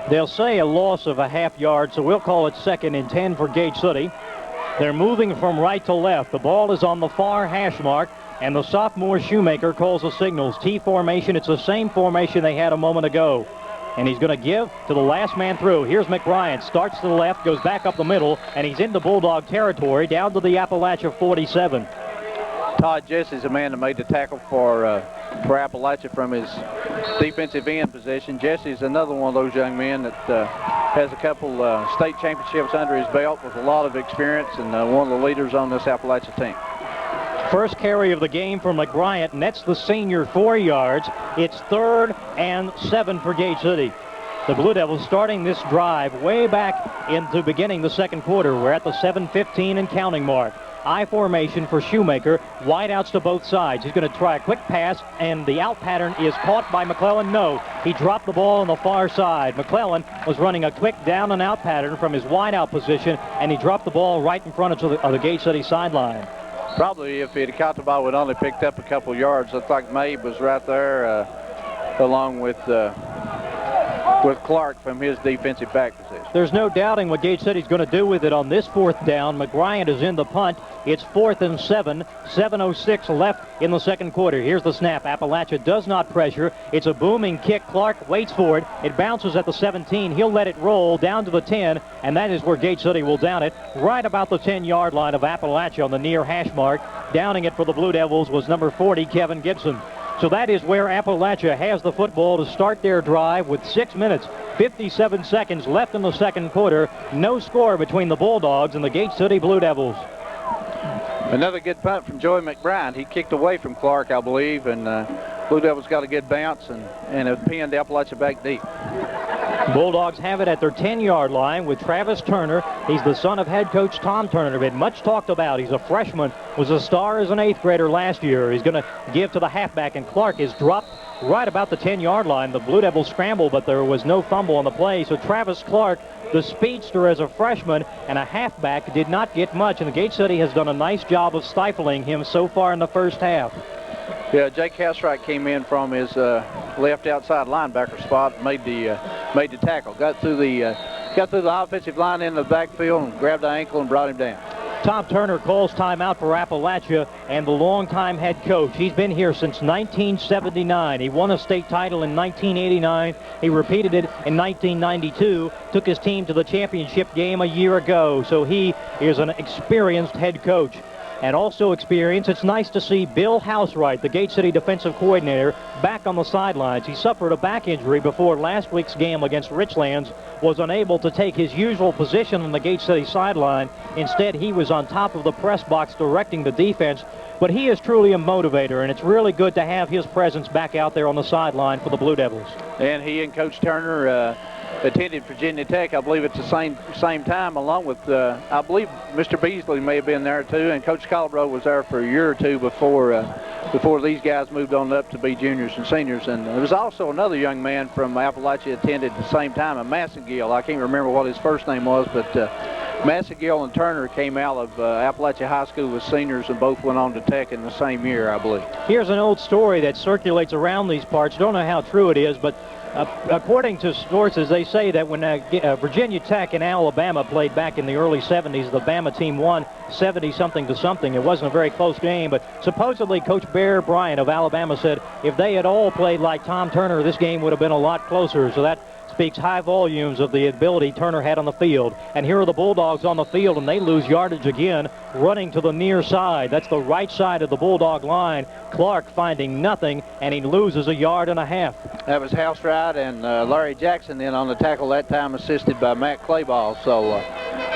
They'll say a loss of a half yard, so we'll call it 2nd and 10 for Gate City. They're moving from right to left. The ball is on the far hash mark, and the sophomore Shoemaker calls the signals. T formation. It's the same formation they had a moment ago. And he's going to give to the last man through. Here's McBrien. Starts to the left, goes back up the middle, and he's into Bulldog territory down to the Appalachia 47. Todd Jesse's a man that made the tackle for Appalachia from his defensive end position. Jesse's another one of those young men that has a couple state championships under his belt with a lot of experience, and one of the leaders on this Appalachia team. First carry of the game for McBrien nets the senior 4 yards. It's 3rd and 7 for Gate City. The Blue Devils starting this drive way back into beginning the second quarter. We're at the 7:15 and counting mark. I formation for Shoemaker. Wide outs to both sides. He's going to try a quick pass, and the out pattern is caught by McClellan. No, he dropped the ball on the far side. McClellan was running a quick down and out pattern from his wide out position, and he dropped the ball right in front of the Gate City sideline. Probably if he'd caught the ball, would only picked up a couple yards. Looked like Mabe was right there, along with Clark from his defensive back position. There's no doubting what Gate City's going to do with it on this 4th down. McBrien is in the punt. It's 4th and 7. 7:06 left in the second quarter. Here's the snap. Appalachia does not pressure. It's a booming kick. Clark waits for it. It bounces at the 17. He'll let it roll down to the 10, and that is where Gate City will down it, right about the 10-yard line of Appalachia on the near hash mark. Downing it for the Blue Devils was number 40, Kevin Gibson. So that is where Appalachia has the football to start their drive with 6 minutes, 57 seconds left in the second quarter. No score between the Bulldogs and the Gate City Blue Devils. Another good punt from Joey McBride. He kicked away from Clark, I believe, and Blue Devils got a good bounce and have pinned Appalachia back deep. Bulldogs have it at their 10-yard line with Travis Turner. He's the son of head coach Tom Turner. Been much talked about. He's a freshman, was a star as an 8th grader last year. He's going to give to the halfback, and Clark is dropped right about the 10-yard line. The Blue Devils scrambled, but there was no fumble on the play. So Travis Clark, the speedster as a freshman and a halfback, did not get much, and the Gate City has done a nice job of stifling him so far in the first half. Yeah, Jake Hasright came in from his left outside linebacker spot, made the tackle, got through the offensive line into the backfield and grabbed the ankle and brought him down. Tom Turner calls timeout for Appalachia, and the longtime head coach. He's been here since 1979. He won a state title in 1989. He repeated it in 1992, took his team to the championship game a year ago. So he is an experienced head coach. And also experience, it's nice to see Bill Housewright, the Gate City defensive coordinator, back on the sidelines. He suffered a back injury before last week's game against Richlands, was unable to take his usual position on the Gate City sideline. Instead, he was on top of the press box directing the defense. But he is truly a motivator, and it's really good to have his presence back out there on the sideline for the Blue Devils. And he and Coach Turner attended Virginia Tech, I believe, at the same time, along with, I believe, Mr. Beasley may have been there too, and Coach Colbro was there for a year or two before these guys moved on up to be juniors and seniors. And there was also another young man from Appalachia attended at the same time, a Massengill. I can't remember what his first name was, but Massengill and Turner came out of Appalachia High School as seniors and both went on to Tech in the same year, I believe. Here's an old story that circulates around these parts. Don't know how true it is, but according to sources, they say that when Virginia Tech and Alabama played back in the early 70s, the Bama team won 70-something to something. It wasn't a very close game, but supposedly Coach Bear Bryant of Alabama said if they had all played like Tom Turner, this game would have been a lot closer. So that speaks high volumes of the ability Turner had on the field. And here are the Bulldogs on the field, and they lose yardage again, running to the near side. That's the right side of the Bulldog line. Clark finding nothing, and he loses a yard and a half. That was Housewright and Larry Jackson then on the tackle that time, assisted by Matt Clayball. So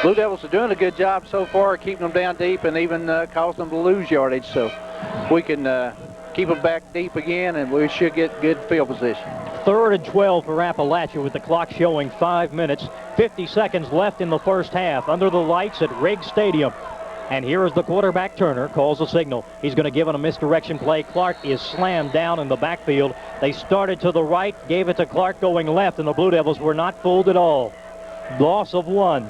Blue Devils are doing a good job so far, keeping them down deep and even causing them to lose yardage. So we can keep them back deep again, and we should get good field position. 3rd and 12 for Appalachia with the clock showing 5 minutes, 50 seconds left in the first half under the lights at Riggs Stadium. And here is the quarterback, Turner, calls a signal. He's going to give it a misdirection play. Clark is slammed down in the backfield. They started to the right, gave it to Clark going left, and the Blue Devils were not fooled at all. Loss of 1.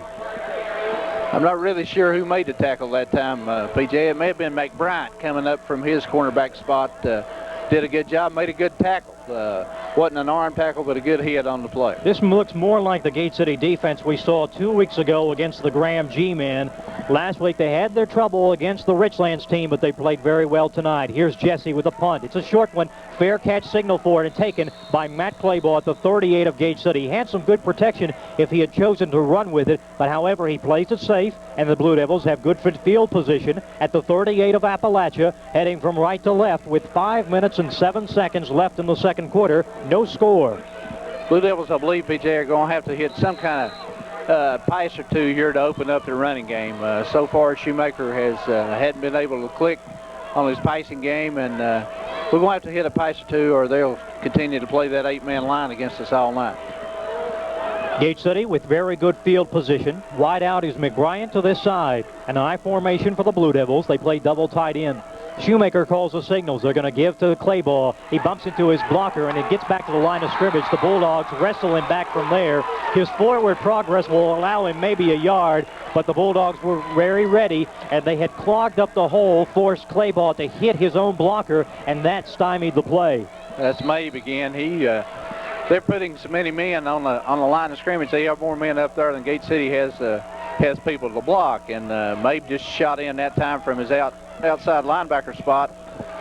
I'm not really sure who made the tackle that time, PJ. It may have been McBryant coming up from his cornerback spot. Did a good job, made a good tackle. Wasn't an arm tackle, but a good hit on the play. This looks more like the Gate City defense we saw 2 weeks ago against the Graham G-men. Last week they had their trouble against the Richlands team, but they played very well tonight. Here's Jesse with a punt. It's a short one. Fair catch signal for it and taken by Matt Claybaugh at the 38 of Gate City. He had some good protection if he had chosen to run with it, but however he plays it safe, and the Blue Devils have good field position at the 38 of Appalachia, heading from right to left with 5 minutes and 7 seconds left in the second quarter. No score. Blue Devils, I believe, PJ, are going to have to hit some kind of pass or two here to open up their running game. So far, Shoemaker hadn't been able to click on his passing game, and we're going to have to hit a pass or two, or they'll continue to play that 8-man line against us all night. Gate City with very good field position. Wide out is McBryant to this side. An I formation for the Blue Devils. They play double tight end. Shoemaker calls the signals. They're going to give to Claybaugh. He bumps into his blocker, and it gets back to the line of scrimmage. The Bulldogs wrestle him back from there. His forward progress will allow him maybe a yard, but the Bulldogs were very ready, and they had clogged up the hole, forced Claybaugh to hit his own blocker, and that stymied the play. That's Mabe again. They're putting so many men on the line of scrimmage. They have more men up there than Gate City has people to block, and Mabe just shot in that time from his outside linebacker spot,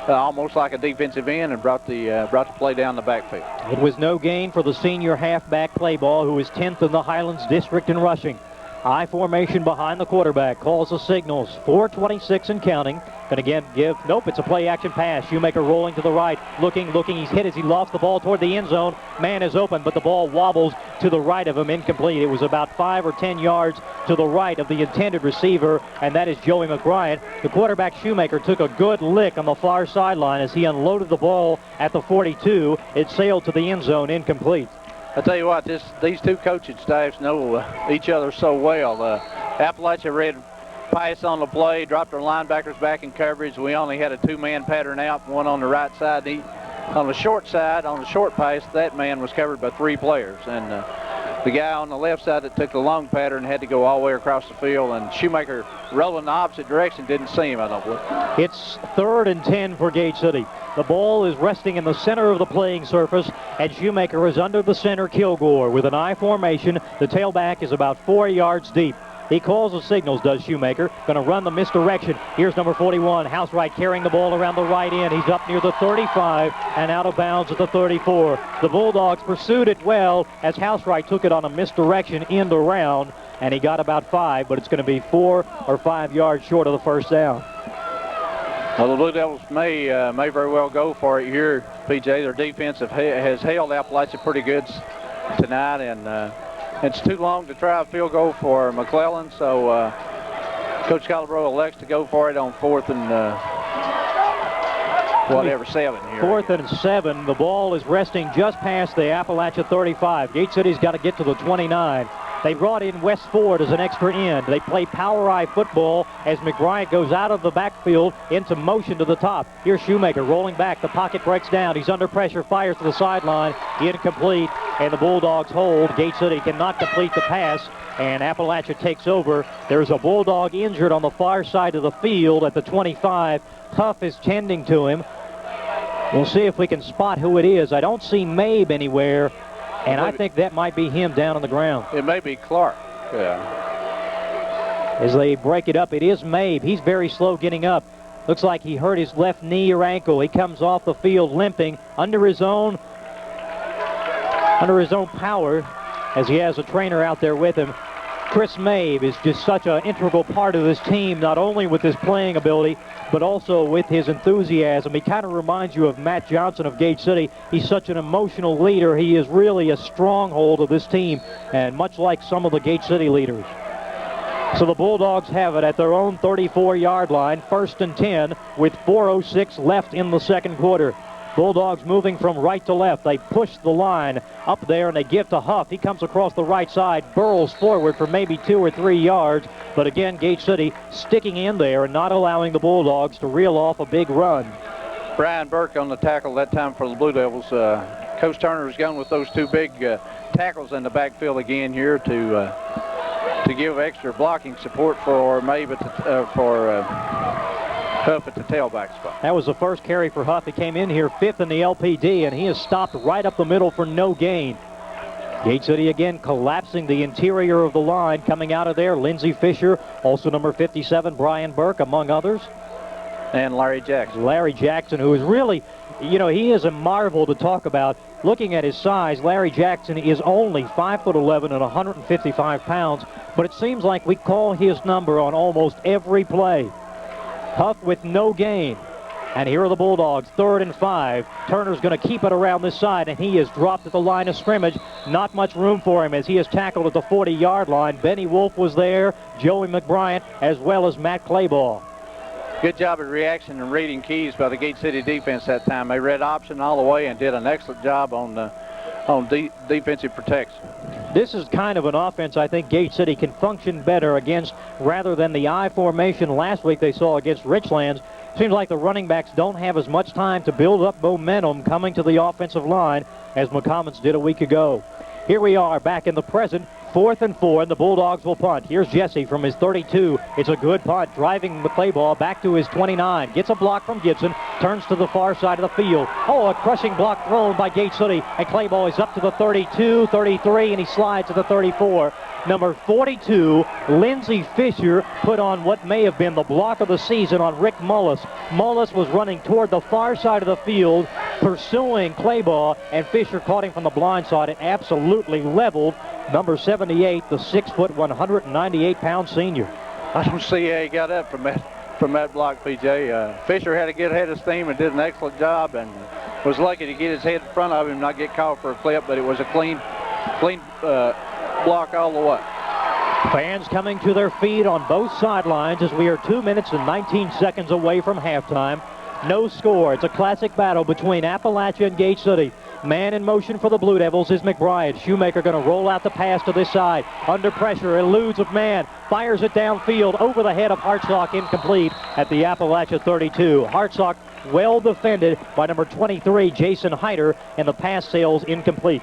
almost like a defensive end, and brought the play down the backfield. It was no gain for the senior halfback Claybaugh, who is 10th in the Highlands District in rushing. I formation behind the quarterback, calls the signals. 4:26 and counting. Going to again give, nope, it's a play action pass. Shoemaker rolling to the right, looking, he's hit as he lofts the ball toward the end zone. Man is open, but the ball wobbles to the right of him, incomplete. It was about 5 or 10 yards to the right of the intended receiver, and that is Joey McBryant. The quarterback Shoemaker took a good lick on the far sideline as he unloaded the ball at the 42. It sailed to the end zone, incomplete. I tell you what, these two coaching staffs know each other so well. Appalachia read pass on the play, dropped our linebackers back in coverage. We only had a 2-man pattern out, one on the right side. On the short side, on the short pass, that man was covered by 3 players. And the guy on the left side that took the long pattern had to go all the way across the field, and Shoemaker rolling the opposite direction didn't see him, I don't believe. It's 3rd and 10 for Gate City. The ball is resting in the center of the playing surface, and Shoemaker is under the center Kilgore with an I formation. The tailback is about 4 yards deep. He calls the signals, does Shoemaker. Going to run the misdirection. Here's number 41, Housewright, carrying the ball around the right end. He's up near the 35 and out of bounds at the 34. The Bulldogs pursued it well as Housewright took it on a misdirection end around, and he got about 5, but it's going to be 4 or 5 yards short of the first down. Well, the Blue Devils may very well go for it here, PJ. Their defense has held Appalachia pretty good tonight, and it's too long to try a field goal for McClellan, so Coach Calabro elects to go for it on 4th and 7 here. 4th and 7. The ball is resting just past the Appalachia 35. Gate City's got to get to the 29. They brought in Wes Ford as an extra end. They play power eye football as McBryant goes out of the backfield into motion to the top. Here's Shoemaker rolling back. The pocket breaks down. He's under pressure, fires to the sideline. Incomplete, and the Bulldogs hold. Gate City cannot complete the pass, and Appalachia takes over. There's a Bulldog injured on the far side of the field at the 25. Huff is tending to him. We'll see if we can spot who it is. I don't see Mabe anywhere. And I think that might be him down on the ground. It may be Clark. Yeah. As they break it up, it is Mabe. He's very slow getting up. Looks like he hurt his left knee or ankle. He comes off the field limping under his own power as he has a trainer out there with him. Chris Mabe is just such an integral part of this team, not only with his playing ability, but also with his enthusiasm. He kind of reminds you of Matt Johnson of Gate City. He's such an emotional leader. He is really a stronghold of this team, and much like some of the Gate City leaders. So the Bulldogs have it at their own 34-yard line, 1st and 10, with 4:06 left in the second quarter. Bulldogs moving from right to left. They push the line up there, and they give to Huff. He comes across the right side, burrows forward for maybe 2 or 3 yards. But again, Gate City sticking in there and not allowing the Bulldogs to reel off a big run. Brian Burke on the tackle that time for the Blue Devils. Coach Turner's gone with those 2 big tackles in the backfield again here to give extra blocking support for maybe for Huff at the tailback spot. That was the first carry for Huff. He came in here 5th in the LPD, and he is stopped right up the middle for no gain. Gate City again collapsing the interior of the line. Coming out of there, Lindsey Fisher, also number 57, Brian Burke, among others. And Larry Jackson. Larry Jackson, who is really, you know, he is a marvel to talk about. Looking at his size, Larry Jackson is only 5'11" and 155 pounds, but it seems like we call his number on almost every play. Huff with no gain. And here are the Bulldogs, 3rd and 5. Turner's going to keep it around this side, and he is dropped at the line of scrimmage. Not much room for him as he is tackled at the 40-yard line. Benny Wolf was there, Joey McBryant, as well as Matt Clayball. Good job of reaction and reading keys by the Gate City defense that time. They read option all the way and did an excellent job on defensive protection. This is kind of an offense I think Gate City can function better against rather than the I formation last week they saw against Richlands. Seems like the running backs don't have as much time to build up momentum coming to the offensive line as McCommons did a week ago. Here we are back in the present, 4th and 4, and the Bulldogs will punt. Here's Jesse from his 32. It's a good punt, driving the play ball back to his 29. Gets a block from Gibson, turns to the far side of the field. Oh, a crushing block thrown by Gate City, and Clayball is up to the 32, 33, and he slides to the 34. Number 42, Lindsey Fisher, put on what may have been the block of the season on Rick Mullis. Mullis was running toward the far side of the field, pursuing Clayball, and Fisher caught him from the blind side and absolutely leveled number 78, the 6', 198-pound senior. I don't see how he got up from that block, PJ. Fisher had a good head of steam and did an excellent job, and was lucky to get his head in front of him, not get caught for a clip, but it was a clean block all the way. Fans coming to their feet on both sidelines as we are 2 minutes and 19 seconds away from halftime. No score. It's a classic battle between Appalachia and Gate City. Man in motion for the Blue Devils is McBride. Shoemaker going to roll out the pass to this side. Under pressure, eludes of man. Fires it downfield over the head of Hartsock, incomplete at the Appalachia 32. Hartsock well defended by number 23, Jason Hyder, and the pass sails incomplete.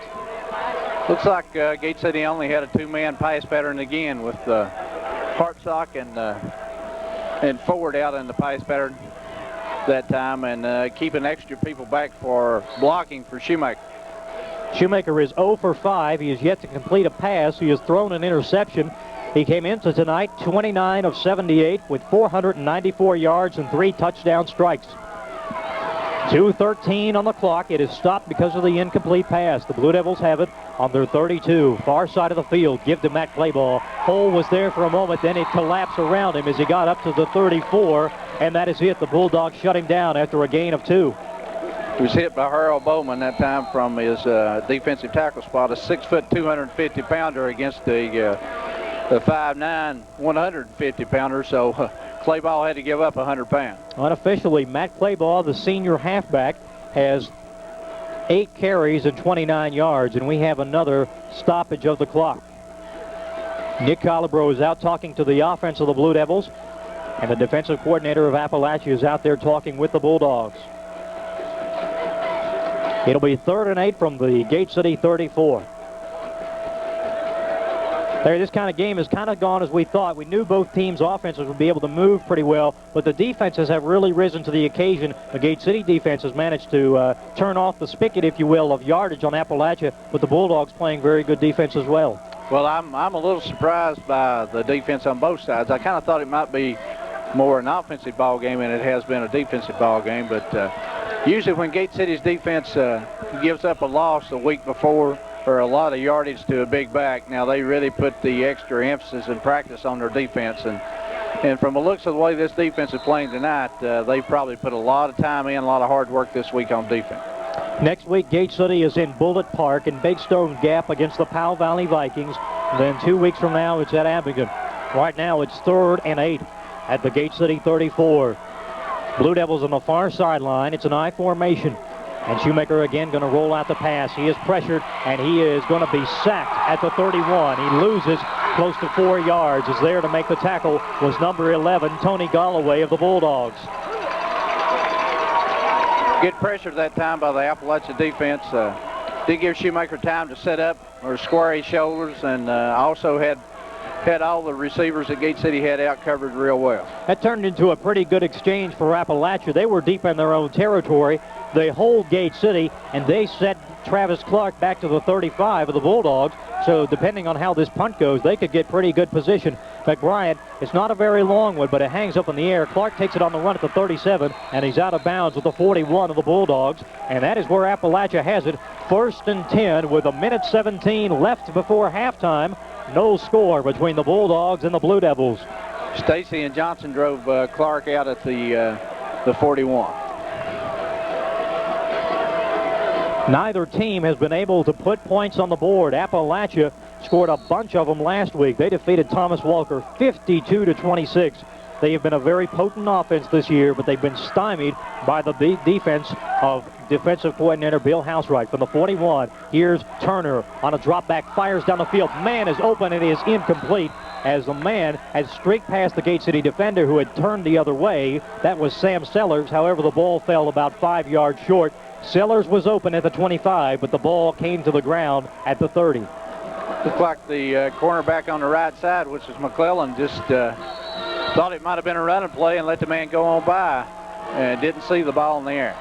Looks like Gate City only had a 2-man pass pattern again with Hartsock and Ford out in the pass pattern that time, and keeping extra people back for blocking for Shoemaker. Shoemaker is 0 for 5. He has yet to complete a pass. He has thrown an interception. He came into tonight 29 of 78 with 494 yards and 3 touchdown strikes. 2:13 on the clock. It is stopped because of the incomplete pass. The Blue Devils have it on their 32. Far side of the field. Give to Matt Clayball. Hole was there for a moment. Then it collapsed around him as he got up to the 34. And that is it. The Bulldogs shut him down after a gain of 2. He was hit by Harold Bowman that time from his defensive tackle spot. A 6', 250-pounder against the 5'9", 150-pounder. So Clayball had to give up 100 pounds. Unofficially, Matt Clayball, the senior halfback, has 8 carries and 29 yards, and we have another stoppage of the clock. Nick Colabro is out talking to the offense of the Blue Devils, and the defensive coordinator of Appalachia is out there talking with the Bulldogs. It'll be 3rd and 8 from the Gate City 34. This kind of game has kind of gone as we thought. We knew both teams' offenses would be able to move pretty well, but the defenses have really risen to the occasion. The Gate City defense has managed to turn off the spigot, if you will, of yardage on Appalachia, with the Bulldogs playing very good defense as well. Well, I'm a little surprised by the defense on both sides. I kind of thought it might be more an offensive ball game than it has been a defensive ball game, but usually when Gate City's defense gives up a loss the week before, or a lot of yardage to a big back, now they really put the extra emphasis and practice on their defense. And from the looks of the way this defense is playing tonight, they probably put a lot of time in, a lot of hard work this week on defense. Next week, Gate City is in Bullitt Park in Big Stone Gap against the Powell Valley Vikings. Then 2 weeks from now, it's at Abingdon. Right now, it's 3rd and 8 at the Gate City 34. Blue Devils on the far sideline. It's an I formation. And Shoemaker again going to roll out the pass. He is pressured, and he is going to be sacked at the 31. He loses close to 4 yards. Is there to make the tackle was number 11, Tony Galloway of the Bulldogs. Good pressure that time by the Appalachia defense. Did give Shoemaker time to set up or square his shoulders, and also had all the receivers that Gate City had out covered real well. That turned into a pretty good exchange for Appalachia. They were deep in their own territory. They hold Gate City, and they set Travis Clark back to the 35 of the Bulldogs. So depending on how this punt goes, they could get pretty good position. But Bryant, it's not a very long one, but it hangs up in the air. Clark takes it on the run at the 37, and he's out of bounds with the 41 of the Bulldogs. And that is where Appalachia has it. 1st and 10 with 1:17 left before halftime. No score between the Bulldogs and the Blue Devils. Stacy and Johnson drove Clark out at the 41. Neither team has been able to put points on the board. Appalachia scored a bunch of them last week. They defeated Thomas Walker 52-26. They have been a very potent offense this year, but they've been stymied by the defense of defensive coordinator Bill Housewright. From the 41, here's Turner on a drop back, fires down the field. Man is open and it is incomplete as the man had streaked past the Gate City defender who had turned the other way. That was Sam Sellers. However, the ball fell about 5 yards short. Sellers was open at the 25, but the ball came to the ground at the 30. Looked like the cornerback on the right side, which is McClellan, just thought it might have been a running play and let the man go on by and didn't see the ball in the air.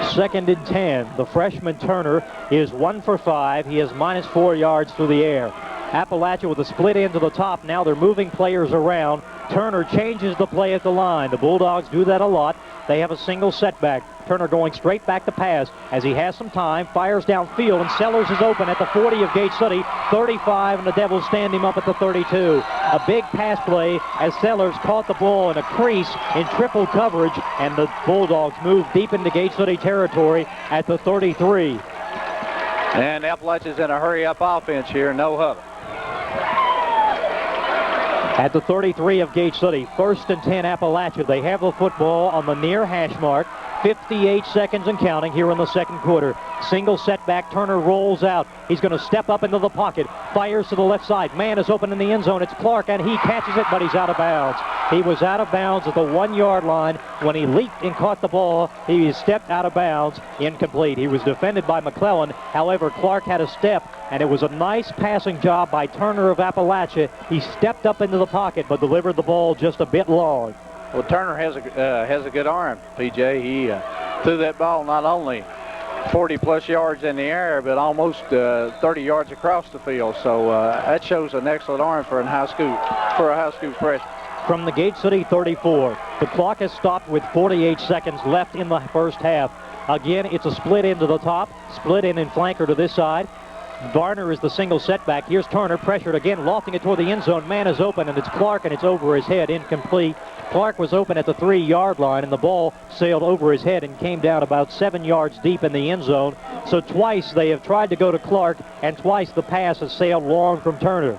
2nd and 10. The freshman Turner is 1 for 5. He has -4 yards through the air. Appalachia with a split end to the top. Now they're moving players around. Turner changes the play at the line. The Bulldogs do that a lot. They have a single setback. Turner going straight back to pass as he has some time, fires downfield, and Sellers is open at the 40 of Gate City, 35, and the Devils stand him up at the 32. A big pass play as Sellers caught the ball in a crease in triple coverage, and the Bulldogs move deep into Gate City territory at the 33. And Appalachia's in a hurry-up offense here, no huddle. At the 33 of Gate City, 1st and 10 Appalachia. They have the football on the near hash mark. 58 seconds and counting here in the second quarter. Single setback. Turner rolls out. He's going to step up into the pocket. Fires to the left side. Man is open in the end zone. It's Clark, and he catches it, but he's out of bounds. He was out of bounds at the 1 yard line. When he leaped and caught the ball, he stepped out of bounds. Incomplete. He was defended by McClellan. However, Clark had a step, and it was a nice passing job by Turner of Appalachia. He stepped up into the pocket, but delivered the ball just a bit long. Well, Turner has a good arm, PJ. He threw that ball not only 40-plus yards in the air, but almost 30 yards across the field. So that shows an excellent arm for a high school freshman. From the Gate City 34, the clock has stopped with 48 seconds left in the first half. Again, it's a split into the top, split in and flanker to this side. Varner is the single setback. Here's Turner, pressured again, lofting it toward the end zone. Man is open, and it's Clark, and it's over his head, incomplete. Clark was open at the 3 yard line, and the ball sailed over his head and came down about 7 yards deep in the end zone. So twice they have tried to go to Clark, and twice the pass has sailed long from Turner.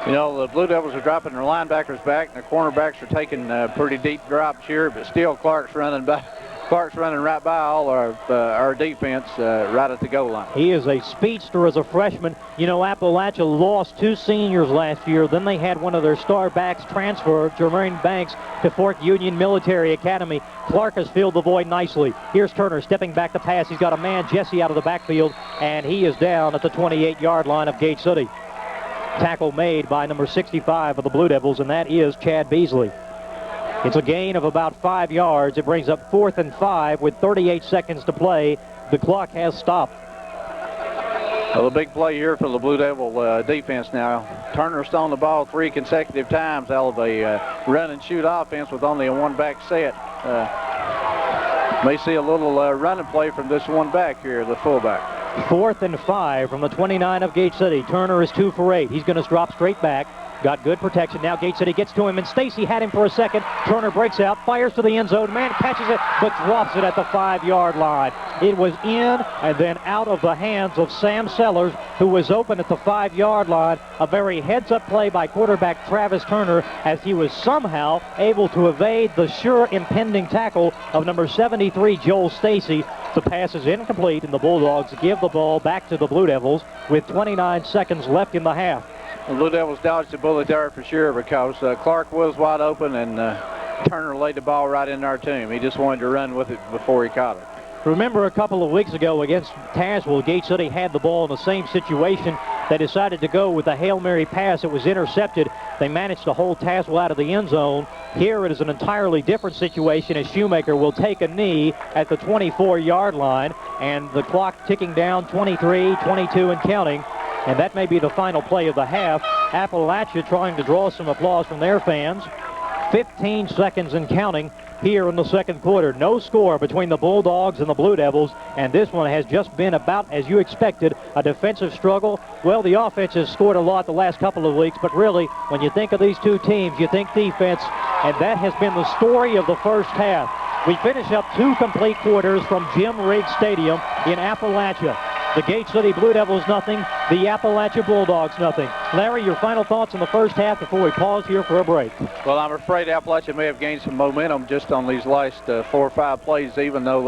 You know, the Blue Devils are dropping their linebackers back, and the cornerbacks are taking pretty deep drops here, but still Clark's running right by all our defense right at the goal line. He is a speedster as a freshman. You know, Appalachia lost 2 seniors last year. Then they had one of their star backs transfer, Jermaine Banks, to Fort Union Military Academy. Clark has filled the void nicely. Here's Turner stepping back to pass. He's got a man, Jesse, out of the backfield, and he is down at the 28 yard line of Gate City. Tackle made by number 65 of the Blue Devils, and that is Chad Beasley. It's a gain of about 5 yards. It brings up 4th and 5 with 38 seconds to play. The clock has stopped. Well, a big play here for the Blue Devil defense now. Turner's thrown the ball 3 consecutive times out of a run-and-shoot offense with only a one-back set. May see a little running play from this one back here, the fullback. 4th and 5 from the 29 of Gate City. Turner is 2 for 8. He's going to drop straight back. Got good protection. Now Gate City gets to him, and Stacy had him for a second. Turner breaks out, fires to the end zone. Man catches it, but drops it at the 5 yard line. It was in and then out of the hands of Sam Sellers, who was open at the 5 yard line. A very heads-up play by quarterback Travis Turner, as he was somehow able to evade the sure impending tackle of number 73, Joel Stacy. The pass is incomplete, and the Bulldogs give the ball back to the Blue Devils with 29 seconds left in the half. The Blue Devils dodged the bullet there for sure, because Clark was wide open, and Turner laid the ball right in our team. He just wanted to run with it before he caught it. Remember a couple of weeks ago against Tazewell, Gate City had the ball in the same situation. They decided to go with a Hail Mary pass. It was intercepted. They managed to hold Tazewell out of the end zone. Here it is an entirely different situation, as Shoemaker will take a knee at the 24-yard line, and the clock ticking down, 23, 22 and counting. And that may be the final play of the half. Appalachia trying to draw some applause from their fans. 15 seconds and counting here in the second quarter. No score between the Bulldogs and the Blue Devils, and this one has just been about as you expected, a defensive struggle. Well, the offense has scored a lot the last couple of weeks, but really, when you think of these two teams, you think defense, and that has been the story of the first half. We finish up 2 complete quarters from Jim Riggs Stadium in Appalachia. The Gate City Blue Devils nothing, the Appalachia Bulldogs nothing. Larry, your final thoughts on the first half before we pause here for a break. Well, I'm afraid Appalachia may have gained some momentum just on these last 4 or 5 plays, even though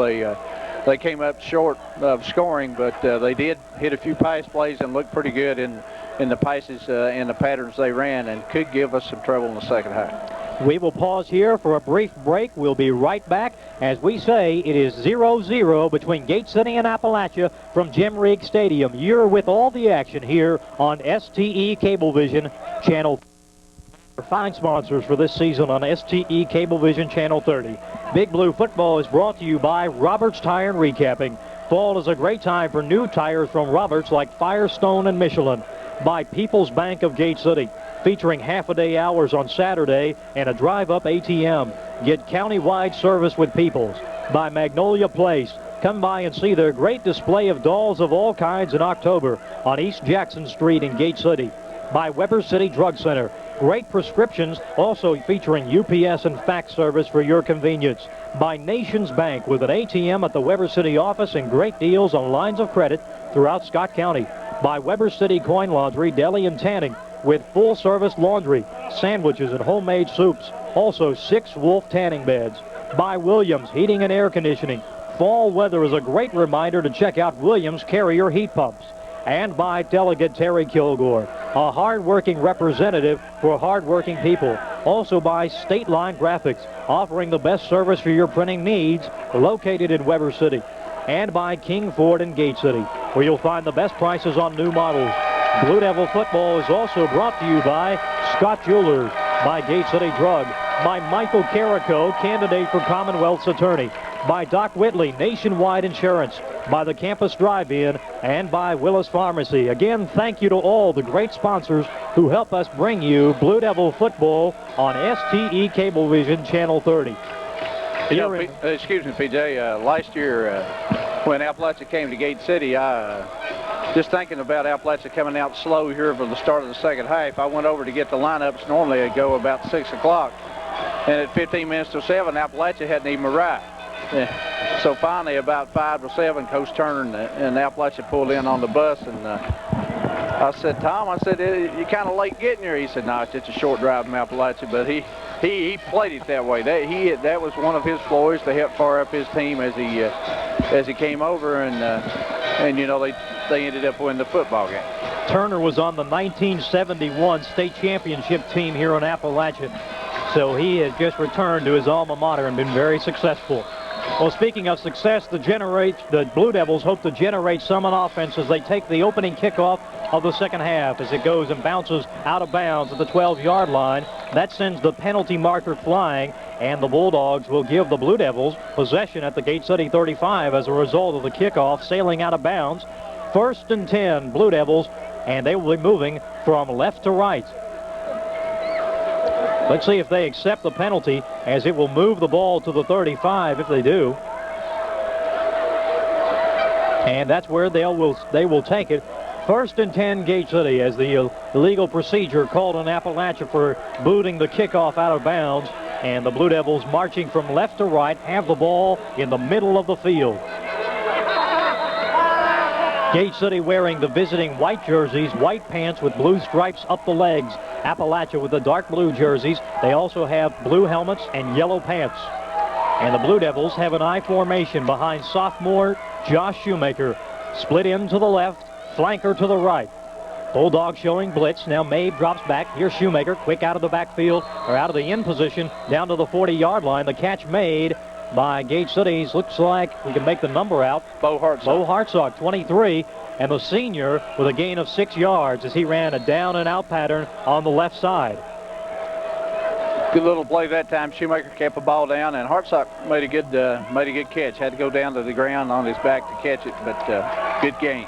they came up short of scoring, but they did hit a few pass plays and looked pretty good in the passes and the patterns they ran, and could give us some trouble in the second half. We will pause here for a brief break. We'll be right back. As we say, it is 0-0 between Gate City and Appalachia from Jim Riggs Stadium. You're with all the action here on STE Cablevision Channel. Fine sponsors for this season on STE Cablevision Channel 30. Big Blue Football is brought to you by Roberts Tire and Recapping. Fall is a great time for new tires from Roberts like Firestone and Michelin. By People's Bank of Gate City, featuring half-a-day hours on Saturday and a drive-up ATM. Get county-wide service with People's. By Magnolia Place, come by and see their great display of dolls of all kinds in October on East Jackson Street in Gate City. By Weber City Drug Center, great prescriptions, also featuring UPS and fax service for your convenience. By Nations Bank, with an ATM at the Weber City office and great deals on lines of credit throughout Scott County. By Weber City Coin Laundry, Deli and Tanning, with full-service laundry, sandwiches, and homemade soups. Also 6 Wolf tanning beds. By Williams Heating and Air Conditioning. Fall weather is a great reminder to check out Williams Carrier heat pumps. And by Delegate Terry Kilgore, a hard-working representative for hard-working people. Also by State Line Graphics, offering the best service for your printing needs, located in Weber City. And by King Ford in Gate City, where you'll find the best prices on new models. Blue Devil football is also brought to you by Scott Jewelers, by Gate City Drug, by Michael Carrico, candidate for Commonwealth's attorney, by Doc Whitley, Nationwide Insurance, by the Campus Drive-In, and by Willis Pharmacy. Again, thank you to all the great sponsors who help us bring you Blue Devil football on STE Cablevision Channel 30. You know, excuse me, PJ, last year when Appalachia came to Gate City, just thinking about Appalachia coming out slow here for the start of the second half, I went over to get the lineups. Normally they go about 6 o'clock, and at 15 minutes to 7, Appalachia hadn't even arrived. So finally, about 5 to 7, Coach Turner and Appalachia pulled in on the bus, and I said, Tom, I said, you're kind of late getting here. He said, no, it's just a short drive from Appalachia, but he played it that way. That was one of his ploys to help fire up his team as he came over, and you know, they ended up winning the football game. Turner was on the 1971 state championship team here in Appalachia, so he has just returned to his alma mater and been very successful. Well, speaking of success, the Blue Devils hope to generate some on offense as they take the opening kickoff of the second half as it goes and bounces out of bounds at the 12-yard line. That sends the penalty marker flying, and the Bulldogs will give the Blue Devils possession at the Gate City 35 as a result of the kickoff sailing out of bounds. 1st and 10, Blue Devils, and they will be moving from left to right. Let's see if they accept the penalty, as it will move the ball to the 35 if they do. And that's where they will take it. 1st and 10, Gate City, as the illegal procedure called on Appalachia for booting the kickoff out of bounds. And the Blue Devils, marching from left to right, have the ball in the middle of the field. Gate City wearing the visiting white jerseys, white pants with blue stripes up the legs. Appalachia with the dark blue jerseys. They also have blue helmets and yellow pants. And the Blue Devils have an I formation behind sophomore Josh Shoemaker. Split in to the left, flanker to the right. Bulldogs showing blitz. Now Mabe drops back. Here's Shoemaker, quick out of the backfield, or out of the in position, down to the 40-yard line. The catch made by Gate City's, looks like we can make the number out. Bo Hartzog. Bo Hartzog, 23, and the senior with a gain of 6 yards as he ran a down and out pattern on the left side. Good little play that time. Shoemaker kept the ball down, and Hartzog made a good catch. Had to go down to the ground on his back to catch it, but good gain.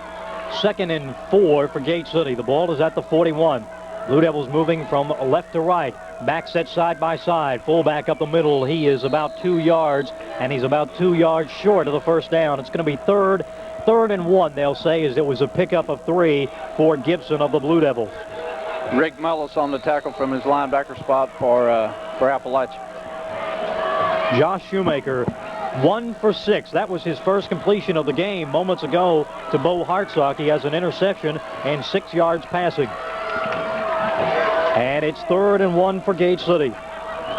2nd and 4 for Gate City. The ball is at the 41. Blue Devils moving from left to right. Back set side by side. Fullback up the middle. He is about 2 yards, and he's about 2 yards short of the first down. It's going to be third and 1, they'll say, as it was a pickup of 3 for Gibson of the Blue Devils. Rick Mullis on the tackle from his linebacker spot for Appalachia. Josh Shoemaker, 1 for 6. That was his first completion of the game moments ago to Bo Hartzog. He has an interception and 6 yards passing. And it's 3rd and 1 for Gate City.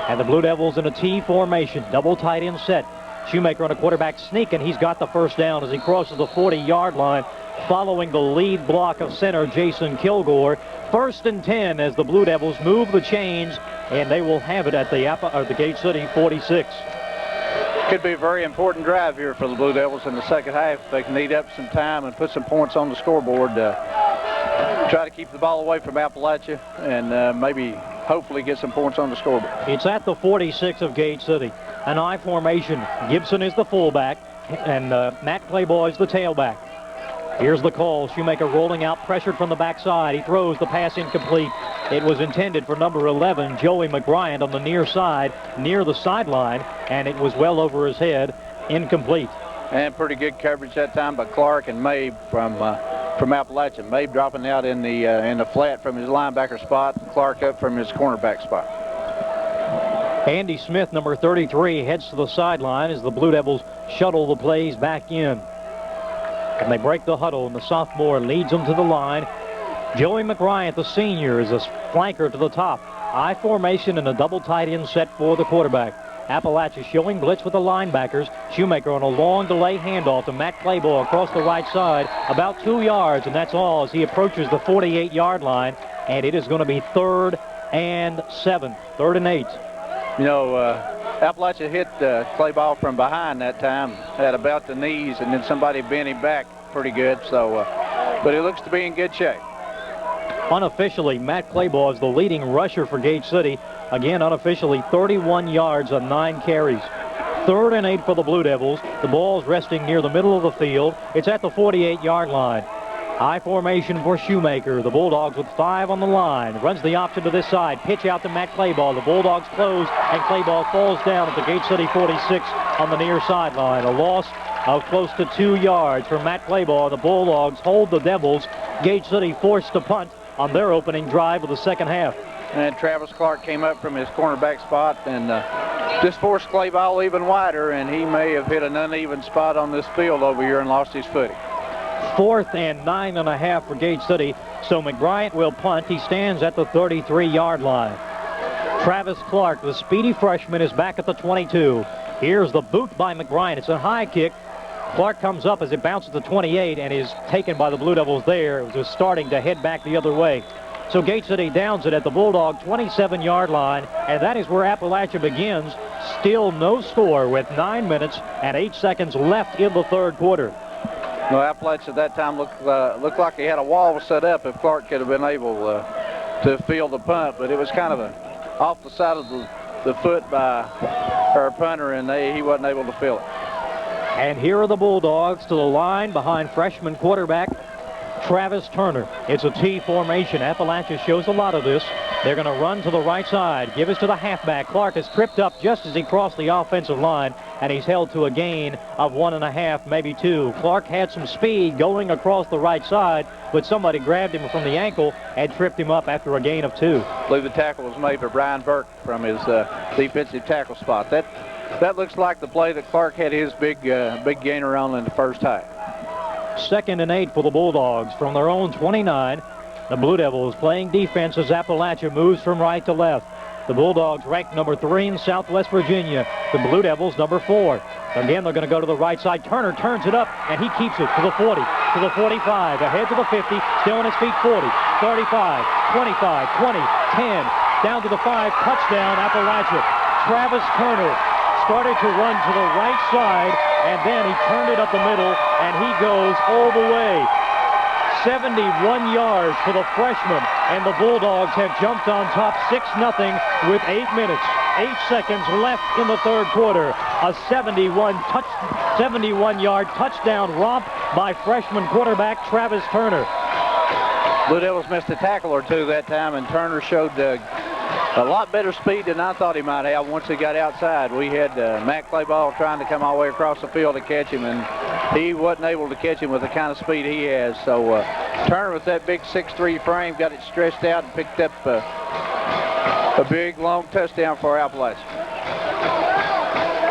And the Blue Devils in a T formation, double tight end set. Shoemaker on a quarterback sneak, and he's got the first down as he crosses the 40-yard line, following the lead block of center Jason Kilgore. 1st and 10 as the Blue Devils move the chains, and they will have it at the Gate City 46. Could be a very important drive here for the Blue Devils in the second half. They can eat up some time and put some points on the scoreboard. Try to keep the ball away from Appalachia and maybe hopefully get some points on the scoreboard. It's at the 46 of Gate City. An I formation. Gibson is the fullback, and Matt Claybaugh is the tailback. Here's the call. Shoemaker rolling out, pressured from the backside. He throws the pass incomplete. It was intended for number 11, Joey McBryant, on the near side, near the sideline, and it was well over his head, incomplete. And pretty good coverage that time by Clark and Mabe from Appalachia. Mabe dropping out in the flat from his linebacker spot. Clark up from his cornerback spot. Andy Smith, number 33, heads to the sideline as the Blue Devils shuttle the plays back in. And they break the huddle, and the sophomore leads them to the line. Joey McBryant, the senior, is a flanker to the top. I formation and a double tight end set for the quarterback. Appalachia showing blitz with the linebackers. Shoemaker on a long delay handoff to Matt Claybaugh across the right side, about 2 yards, and that's all as he approaches the 48-yard line, and it is going to be 3rd and 7, 3rd and 8. You know, Appalachia hit Claybaugh from behind that time at about the knees, and then somebody bent him back pretty good. So, but he looks to be in good shape. Unofficially, Matt Claybaugh is the leading rusher for Gate City. Again, unofficially, 31 yards on 9 carries. 3rd and 8 for the Blue Devils. The ball's resting near the middle of the field. It's at the 48-yard line. I formation for Shoemaker. The Bulldogs with 5 on the line. Runs the option to this side. Pitch out to Matt Claybaugh. The Bulldogs close, and Claybaugh falls down at the Gate City 46 on the near sideline. A loss of close to 2 yards for Matt Claybaugh. The Bulldogs hold the Devils. Gate City forced to punt on their opening drive of the second half. And Travis Clark came up from his cornerback spot and just forced Claybaugh even wider, and he may have hit an uneven spot on this field over here and lost his footing. 4th and 9.5 for Gate City. So McBryant will punt. He stands at the 33-yard line. Travis Clark, the speedy freshman, is back at the 22. Here's the boot by McBryant. It's a high kick. Clark comes up as it bounces to 28 and is taken by the Blue Devils there. It was just starting to head back the other way. So Gate City downs it at the Bulldog 27-yard line, and that is where Appalachia begins. Still no score with 9 minutes and 8 seconds left in the third quarter. No, Appalachia at that time looked like he had a wall set up if Clark could have been able to field the punt, but it was kind of off the side of the foot by our punter, and he wasn't able to fill it. And here are the Bulldogs to the line behind freshman quarterback Travis Turner. It's a T formation. Appalachia shows a lot of this. They're going to run to the right side. Give us to the halfback. Clark is tripped up just as he crossed the offensive line, and he's held to a gain of 1.5, maybe 2. Clark had some speed going across the right side, but somebody grabbed him from the ankle and tripped him up after a gain of 2. I believe the tackle was made by Brian Burke from his defensive tackle spot. That looks like the play that Clark had his big gainer on in the first half. 2nd and 8 for the Bulldogs from their own 29. The Blue Devils playing defense as Appalachia moves from right to left. The Bulldogs ranked number 3 in Southwest Virginia. The Blue Devils number 4. Again, they're going to go to the right side. Turner turns it up, and he keeps it to the 40, to the 45, ahead to the 50, still on his feet, 40, 35, 25, 20, 10, down to the 5, touchdown, Appalachia. Travis Turner started to run to the right side, and then he turned it up the middle, and he goes all the way. 71 yards for the freshman, and the Bulldogs have jumped on top 6-0 with 8 minutes, 8 seconds left in the third quarter. A 71-yard touchdown romp by freshman quarterback Travis Turner. Blue Devils missed a tackle or two that time, and Turner showed a lot better speed than I thought he might have once he got outside. We had Matt Clayball trying to come all the way across the field to catch him, and he wasn't able to catch him with the kind of speed he has. So Turner, with that big 6'3" frame, got it stretched out and picked up a big, long touchdown for Appalachia.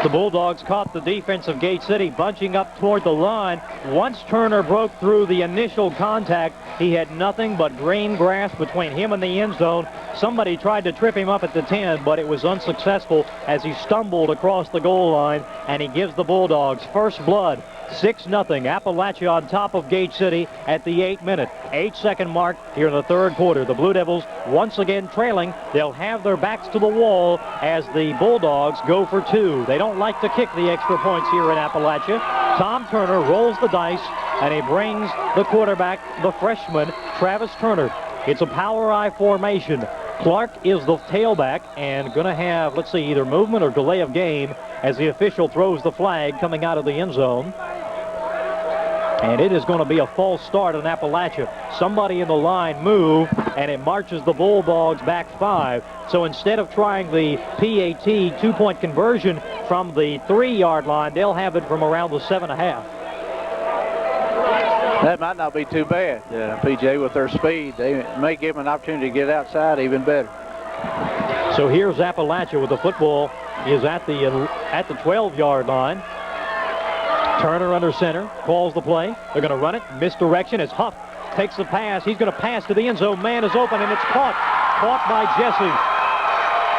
The Bulldogs caught the defense of Gate City bunching up toward the line. Once Turner broke through the initial contact, he had nothing but green grass between him and the end zone. Somebody tried to trip him up at the 10, but it was unsuccessful as he stumbled across the goal line, and he gives the Bulldogs first blood. 6-0, Appalachia on top of Gate City at the 8-minute, 8-second mark here in the third quarter. The Blue Devils once again trailing. They'll have their backs to the wall as the Bulldogs go for 2. They don't like to kick the extra points here in Appalachia. Tom Turner rolls the dice, and he brings the quarterback, the freshman, Travis Turner. It's a power I formation. Clark is the tailback and going to have, let's see, either movement or delay of game as the official throws the flag coming out of the end zone. And it is going to be a false start on Appalachia. Somebody in the line moved, and it marches the Bulldogs back 5. So instead of trying the PAT 2-point conversion from the 3-yard line, they'll have it from around the 7.5. That might not be too bad, PJ, with their speed. They may give them an opportunity to get outside even better. So here's Appalachia with the football is at the 12-yard line. Turner under center, calls the play. They're going to run it. Misdirection as Huff takes the pass. He's going to pass to the end zone. Man is open, and it's caught by Jesse.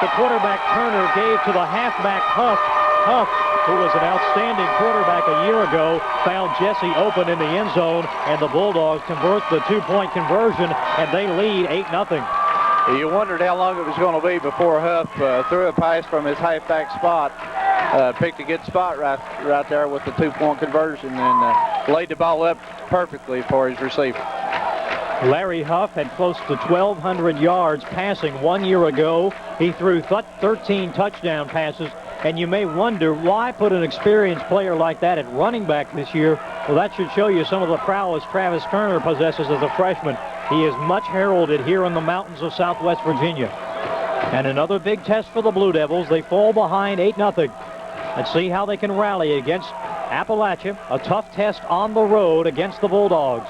The quarterback Turner gave to the halfback Huff. Huff, who was an outstanding quarterback a year ago, found Jesse open in the end zone, and the Bulldogs convert the 2-point conversion, and they lead 8-0. You wondered how long it was going to be before Huff threw a pass from his halfback spot. Picked a good spot right there with the 2-point conversion, and laid the ball up perfectly for his receiver. Larry Huff had close to 1,200 yards passing 1 year ago. He threw 13 touchdown passes, and you may wonder why put an experienced player like that at running back this year. Well, that should show you some of the prowess Travis Turner possesses as a freshman. He is much heralded here in the mountains of Southwest Virginia. And another big test for the Blue Devils. They fall behind 8-0. Let's see how they can rally against Appalachia. A tough test on the road against the Bulldogs.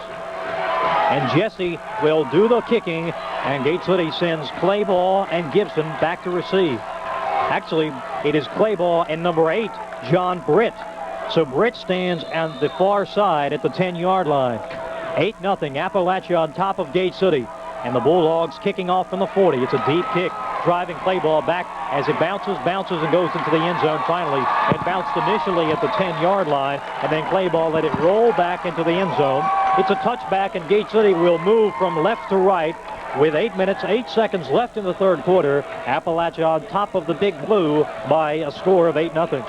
And Jesse will do the kicking, and Gate City sends Clayball and Gibson back to receive. Actually, it is Clayball and number 8, John Britt. So Britt stands on the far side at the 10-yard line. 8-0, Appalachia on top of Gate City. And the Bulldogs kicking off from the 40. It's a deep kick, driving Clayball back as it bounces, and goes into the end zone finally. It bounced initially at the 10-yard line, and then Clayball let it roll back into the end zone. It's a touchback, and Gate City will move from left to right with 8 minutes, 8 seconds left in the third quarter. Appalachia on top of the Big Blue by a score of 8-0.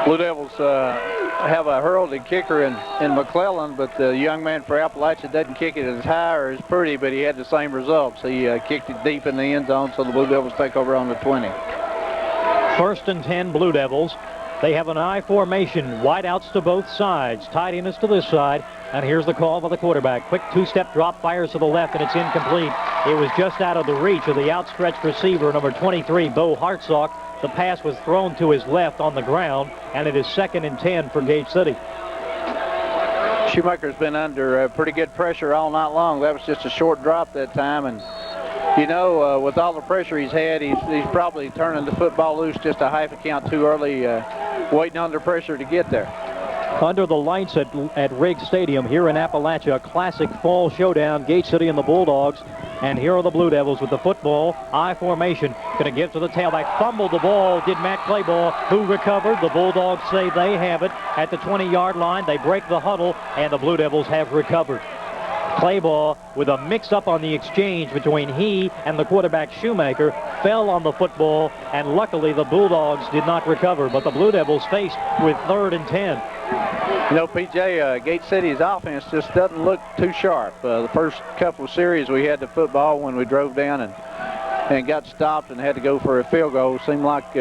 Blue Devils have a heralded kicker in McClellan, but the young man for Appalachia doesn't kick it as high or as pretty, but he had the same results. He kicked it deep in the end zone, so the Blue Devils take over on the 20. First and 10, Blue Devils. They have an I formation, wideouts to both sides. Tight end is to this side, and here's the call by the quarterback. Quick 2-step drop, fires to the left, and it's incomplete. It was just out of the reach of the outstretched receiver, number 23, Bo Hartsock. The pass was thrown to his left on the ground, and it is 2nd and 10 for Gate City. Shoemaker's been under pretty good pressure all night long. That was just a short drop that time, and you know, with all the pressure he's had, he's probably turning the football loose just a half a count too early, waiting under pressure to get there. under the lights at Riggs Stadium here in Appalachia. Classic fall showdown, Gate City and the Bulldogs. And here are the Blue Devils with the football. I formation. Going to give to the tailback. Fumbled the ball. Did Matt Clayball, who recovered. The Bulldogs say they have it at the 20-yard line. They break the huddle, and the Blue Devils have recovered. Clayball, with a mix-up on the exchange between he and the quarterback Shoemaker, fell on the football, and luckily the Bulldogs did not recover. But the Blue Devils faced with 3rd and 10. You know, PJ, Gate City's offense just doesn't look too sharp. The first couple of series we had the football when we drove down and got stopped and had to go for a field goal. Seemed like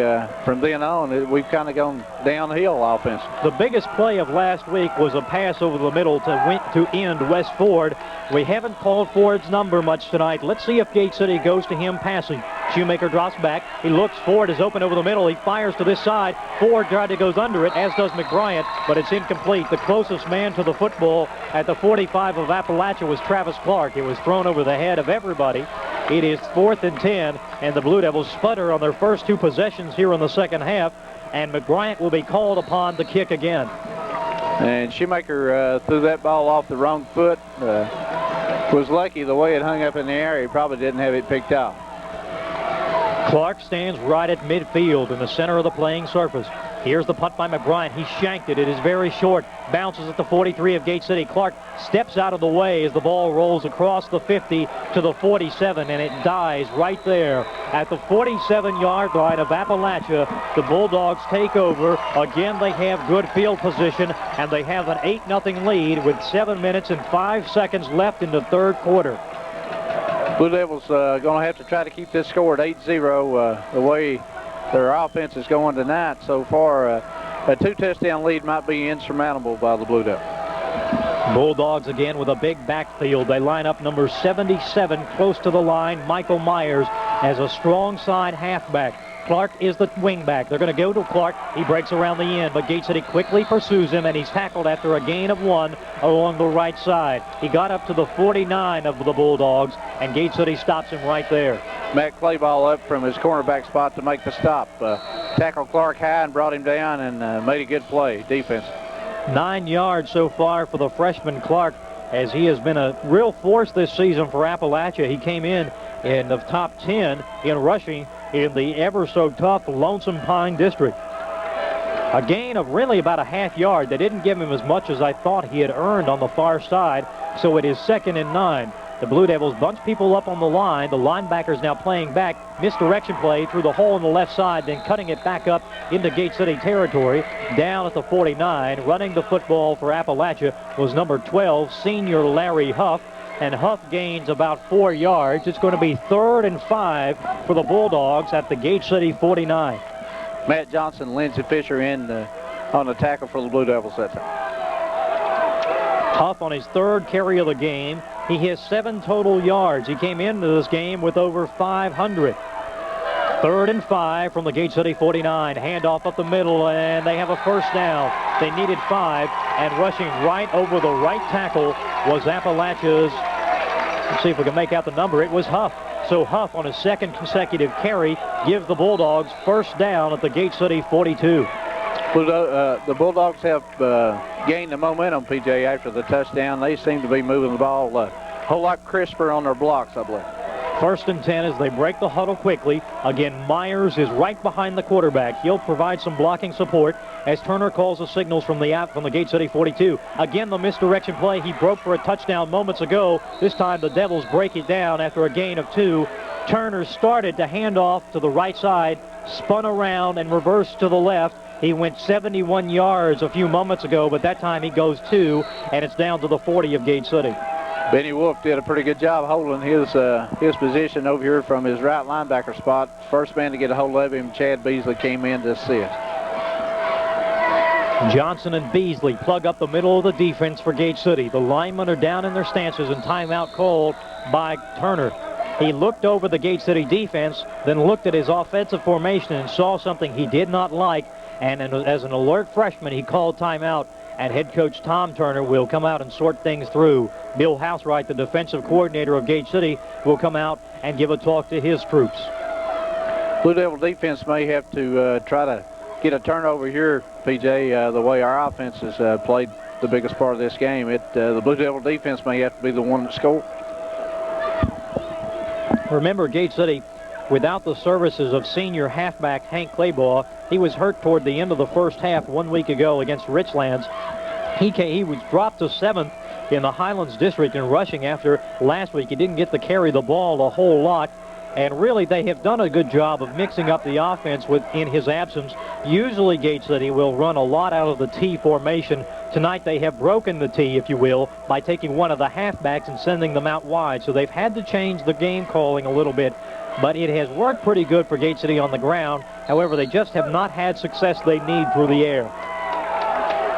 from then on we've kind of gone downhill offense. The biggest play of last week was a pass over the middle to end West Ford. We haven't called Ford's number much tonight. Let's see if Gate City goes to him passing. Shoemaker drops back. He looks. Ford is open over the middle. He fires to this side. Ford tried to goes under it, as does McBryant, but it's incomplete. The closest man to the football at the 45 of Appalachia was Travis Clark. It was thrown over the head of everybody. It is 4th and 10, and the Blue Devils sputter on their first 2 possessions here in the second half, and McBryant will be called upon to kick again. And Shoemaker threw that ball off the wrong foot. Was lucky the way it hung up in the air. He probably didn't have it picked out. Clark stands right at midfield in the center of the playing surface. Here's the punt by McBryant. He shanked it. It is very short. Bounces at the 43 of Gate City. Clark steps out of the way as the ball rolls across the 50 to the 47, and it dies right there at the 47-yard line of Appalachia. The Bulldogs take over. Again, they have good field position, and they have an 8-0 lead with 7 minutes and 5 seconds left in the 3rd quarter. Blue Devils going to have to try to keep this score at 8-0 the way their offense is going tonight. So far, a 2-touchdown lead might be insurmountable by the Blue Devils. Bulldogs again with a big backfield. They line up number 77 close to the line. Michael Myers as a strong side halfback. Clark is the wingback. They're going to go to Clark. He breaks around the end, but Gate City quickly pursues him, and he's tackled after a gain of 1 along the right side. He got up to the 49 of the Bulldogs, and Gate City stops him right there. Matt Clayball up from his cornerback spot to make the stop. Tackled Clark high and brought him down and made a good play defense. 9 yards so far for the freshman Clark, as he has been a real force this season for Appalachia. He came in the top 10 in rushing in the ever-so-tough Lonesome Pine District. A gain of really about a half yard. They didn't give him as much as I thought he had earned on the far side, so it is 2nd and 9. The Blue Devils bunch people up on the line. The linebackers now playing back. Misdirection play through the hole on the left side, then cutting it back up into Gate City territory. Down at the 49, running the football for Appalachia was number 12, senior Larry Huff. And Huff gains about 4 yards. It's going to be 3rd and 5 for the Bulldogs at the Gate City 49. Matt Johnson, Lindsey Fisher in on the tackle for the Blue Devils that time. Huff on his 3rd carry of the game. He has 7 total yards. He came into this game with over 500. 3rd and 5 from the Gate City 49. Handoff up the middle, and they have a first down. They needed 5, and rushing right over the right tackle was Appalachia's. Let's see if we can make out the number. It was Huff. So Huff on his 2nd consecutive carry gives the Bulldogs first down at the Gate City 42. The Bulldogs have gained the momentum, PJ, after the touchdown. They seem to be moving the ball a whole lot crisper on their blocks, I believe. 1st and 10 as they break the huddle quickly. Again, Myers is right behind the quarterback. He'll provide some blocking support as Turner calls the signals from the Gate City 42. Again, the misdirection play. He broke for a touchdown moments ago. This time the Devils break it down after a gain of 2. Turner started to hand off to the right side, spun around and reversed to the left. He went 71 yards a few moments ago, but that time he goes 2, and it's down to the 40 of Gate City. Benny Wolf did a pretty good job holding his position over here from his right linebacker spot. First man to get a hold of him, Chad Beasley, came in to assist. Johnson and Beasley plug up the middle of the defense for Gate City. The linemen are down in their stances, and timeout called by Turner. He looked over the Gate City defense, then looked at his offensive formation and saw something he did not like, and as an alert freshman, he called timeout, and head coach Tom Turner will come out and sort things through. Bill Housewright, the defensive coordinator of Gate City, will come out and give a talk to his troops. Blue Devil defense may have to try to get a turnover here PJ, the way our offense has played the biggest part of this game. The Blue Devil defense may have to be the one that scores. Remember, Gate City, without the services of senior halfback Hank Claybaugh, he was hurt toward the end of the first half 1 week ago against Richlands. He was dropped to 7th in the Highlands District in rushing after last week. He didn't get to carry the ball a whole lot. And really, they have done a good job of mixing up the offense in his absence. Usually, Gate City will run a lot out of the T formation. Tonight, they have broken the T, if you will, by taking one of the halfbacks and sending them out wide. So they've had to change the game calling a little bit. But it has worked pretty good for Gate City on the ground. However, they just have not had success they need through the air.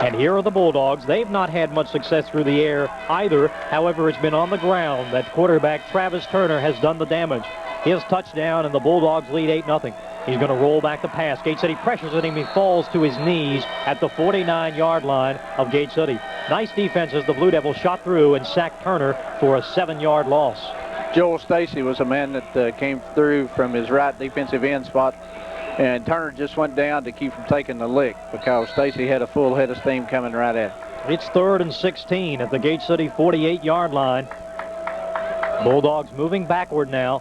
And here are the Bulldogs. They've not had much success through the air either. However, it's been on the ground that quarterback Travis Turner has done the damage. His touchdown, and the Bulldogs lead 8-0. He's going to roll back the pass. Gate City pressures at him. He falls to his knees at the 49-yard line of Gate City. Nice defense as the Blue Devils shot through and sacked Turner for a 7-yard loss. Joel Stacy was a man that came through from his right defensive end spot, and Turner just went down to keep from taking the lick because Stacy had a full head of steam coming right at him. It's 3rd and 16 at the Gate City 48-yard line. Bulldogs moving backward now.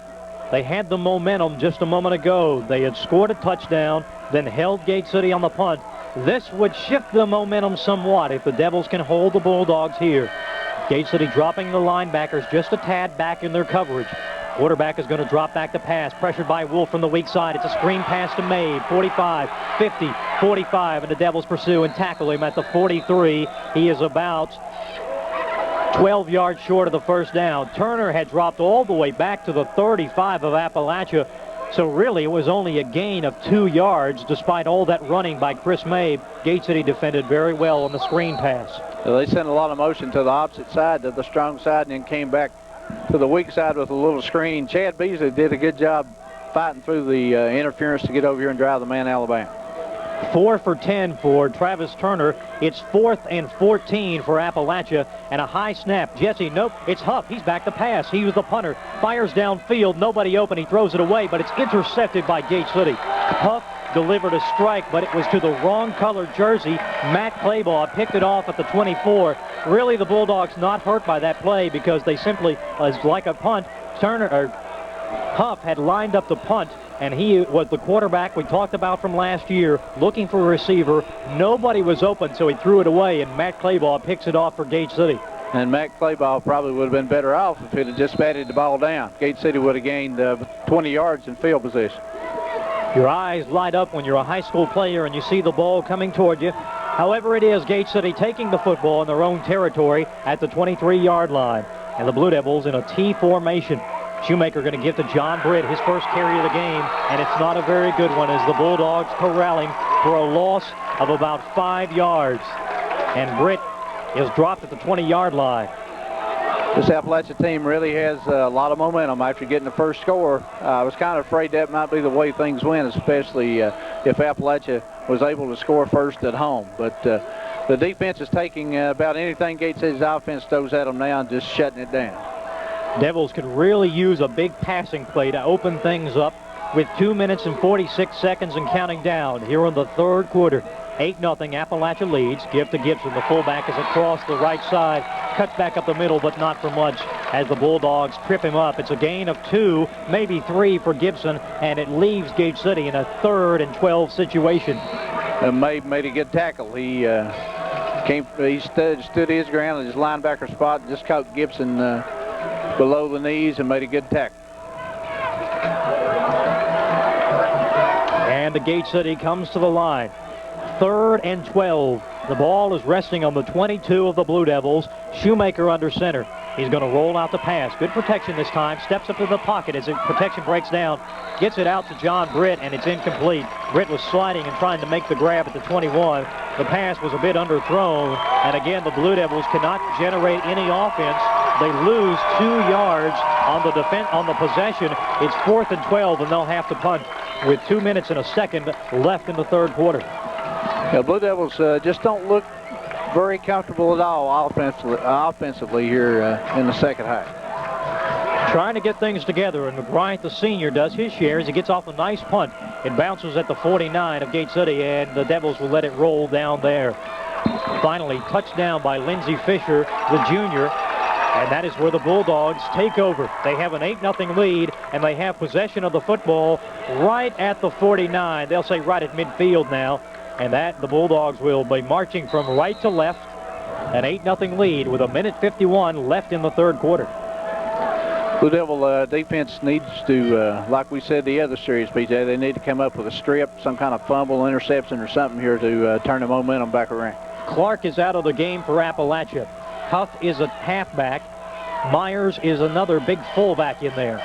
They had the momentum just a moment ago. They had scored a touchdown, then held Gate City on the punt. This would shift the momentum somewhat if the Devils can hold the Bulldogs here. Gate City dropping the linebackers just a tad back in their coverage. Quarterback is going to drop back to pass, pressured by Wolf from the weak side. It's a screen pass to Mabe, 45, 50, 45, and the Devils pursue and tackle him at the 43. He is about 12 yards short of the first down. Turner had dropped all the way back to the 35 of Appalachia. So really, it was only a gain of 2 yards despite all that running by Chris Mabe. Gate City defended very well on the screen pass. They sent a lot of motion to the opposite side, to the strong side, and then came back to the weak side with a little screen. Chad Beasley did a good job fighting through the interference to get over here and drive the man Alabama. 4 for 10 for Travis Turner. It's 4th and 14 for Appalachia, and a high snap. Jesse, nope, it's Huff. He's back to pass. He was the punter. Fires downfield. Nobody open. He throws it away, but it's intercepted by Gate City. Huff delivered a strike, but it was to the wrong colored jersey. Matt Claybaugh picked it off at the 24. Really, the Bulldogs not hurt by that play because they simply, as like a punt, Huff had lined up the punt, and he was the quarterback we talked about from last year, looking for a receiver. Nobody was open, so he threw it away, and Matt Claybaugh picks it off for Gate City. And Matt Claybaugh probably would have been better off if he'd have just batted the ball down. Gate City would have gained 20 yards in field position. Your eyes light up when you're a high school player and you see the ball coming toward you. However, it is Gate City taking the football in their own territory at the 23-yard line. And the Blue Devils in a T formation. Shoemaker going to give to John Britt his first carry of the game, and it's not a very good one as the Bulldogs corralling for a loss of about 5 yards. And Britt is dropped at the 20-yard line. This Appalachia team really has a lot of momentum after getting the first score. I was kind of afraid that might be the way things went, especially if Appalachia was able to score first at home. But the defense is taking about anything Gate City's offense throws at them now and just shutting it down. Devils could really use a big passing play to open things up with 2 minutes and 46 seconds and counting down here in the third quarter. 8-0 Appalachia leads. Give to Gibson. The fullback is across the right side. Cuts back up the middle, but not for much as the Bulldogs trip him up. It's a gain of 2, maybe 3 for Gibson, and it leaves Gate City in a 3rd and 12 situation. Mabe made a good tackle. He stood his ground in his linebacker spot and just caught Gibson below the knees and made a good tackle. And the Gate City comes to the line. 3rd and 12. The ball is resting on the 22 of the Blue Devils. Shoemaker under center. He's going to roll out the pass. Good protection this time. Steps up to the pocket as the protection breaks down. Gets it out to John Britt, and it's incomplete. Britt was sliding and trying to make the grab at the 21. The pass was a bit underthrown. And again, the Blue Devils cannot generate any offense. They lose 2 yards on the possession. It's 4th and 12, and they'll have to punt with 2 minutes and a second left in the third quarter. The Blue Devils just don't look very comfortable at all offensively here in the second half. Trying to get things together, and McBride, the senior, does his share as he gets off a nice punt. It bounces at the 49 of Gate City, and the Devils will let it roll down there. Finally, touchdown by Lindsey Fisher, the junior, and that is where the Bulldogs take over. They have an 8-0 lead, and they have possession of the football right at the 49. They'll say right at midfield now, and that the Bulldogs will be marching from right to left. An 8-0 lead with 1:51 left in the third quarter. Blue Devil defense needs to, like we said the other series, BJ, they need to come up with a strip, some kind of fumble, interception, or something here to turn the momentum back around. Clark is out of the game for Appalachia. Huff is a halfback. Myers is another big fullback in there.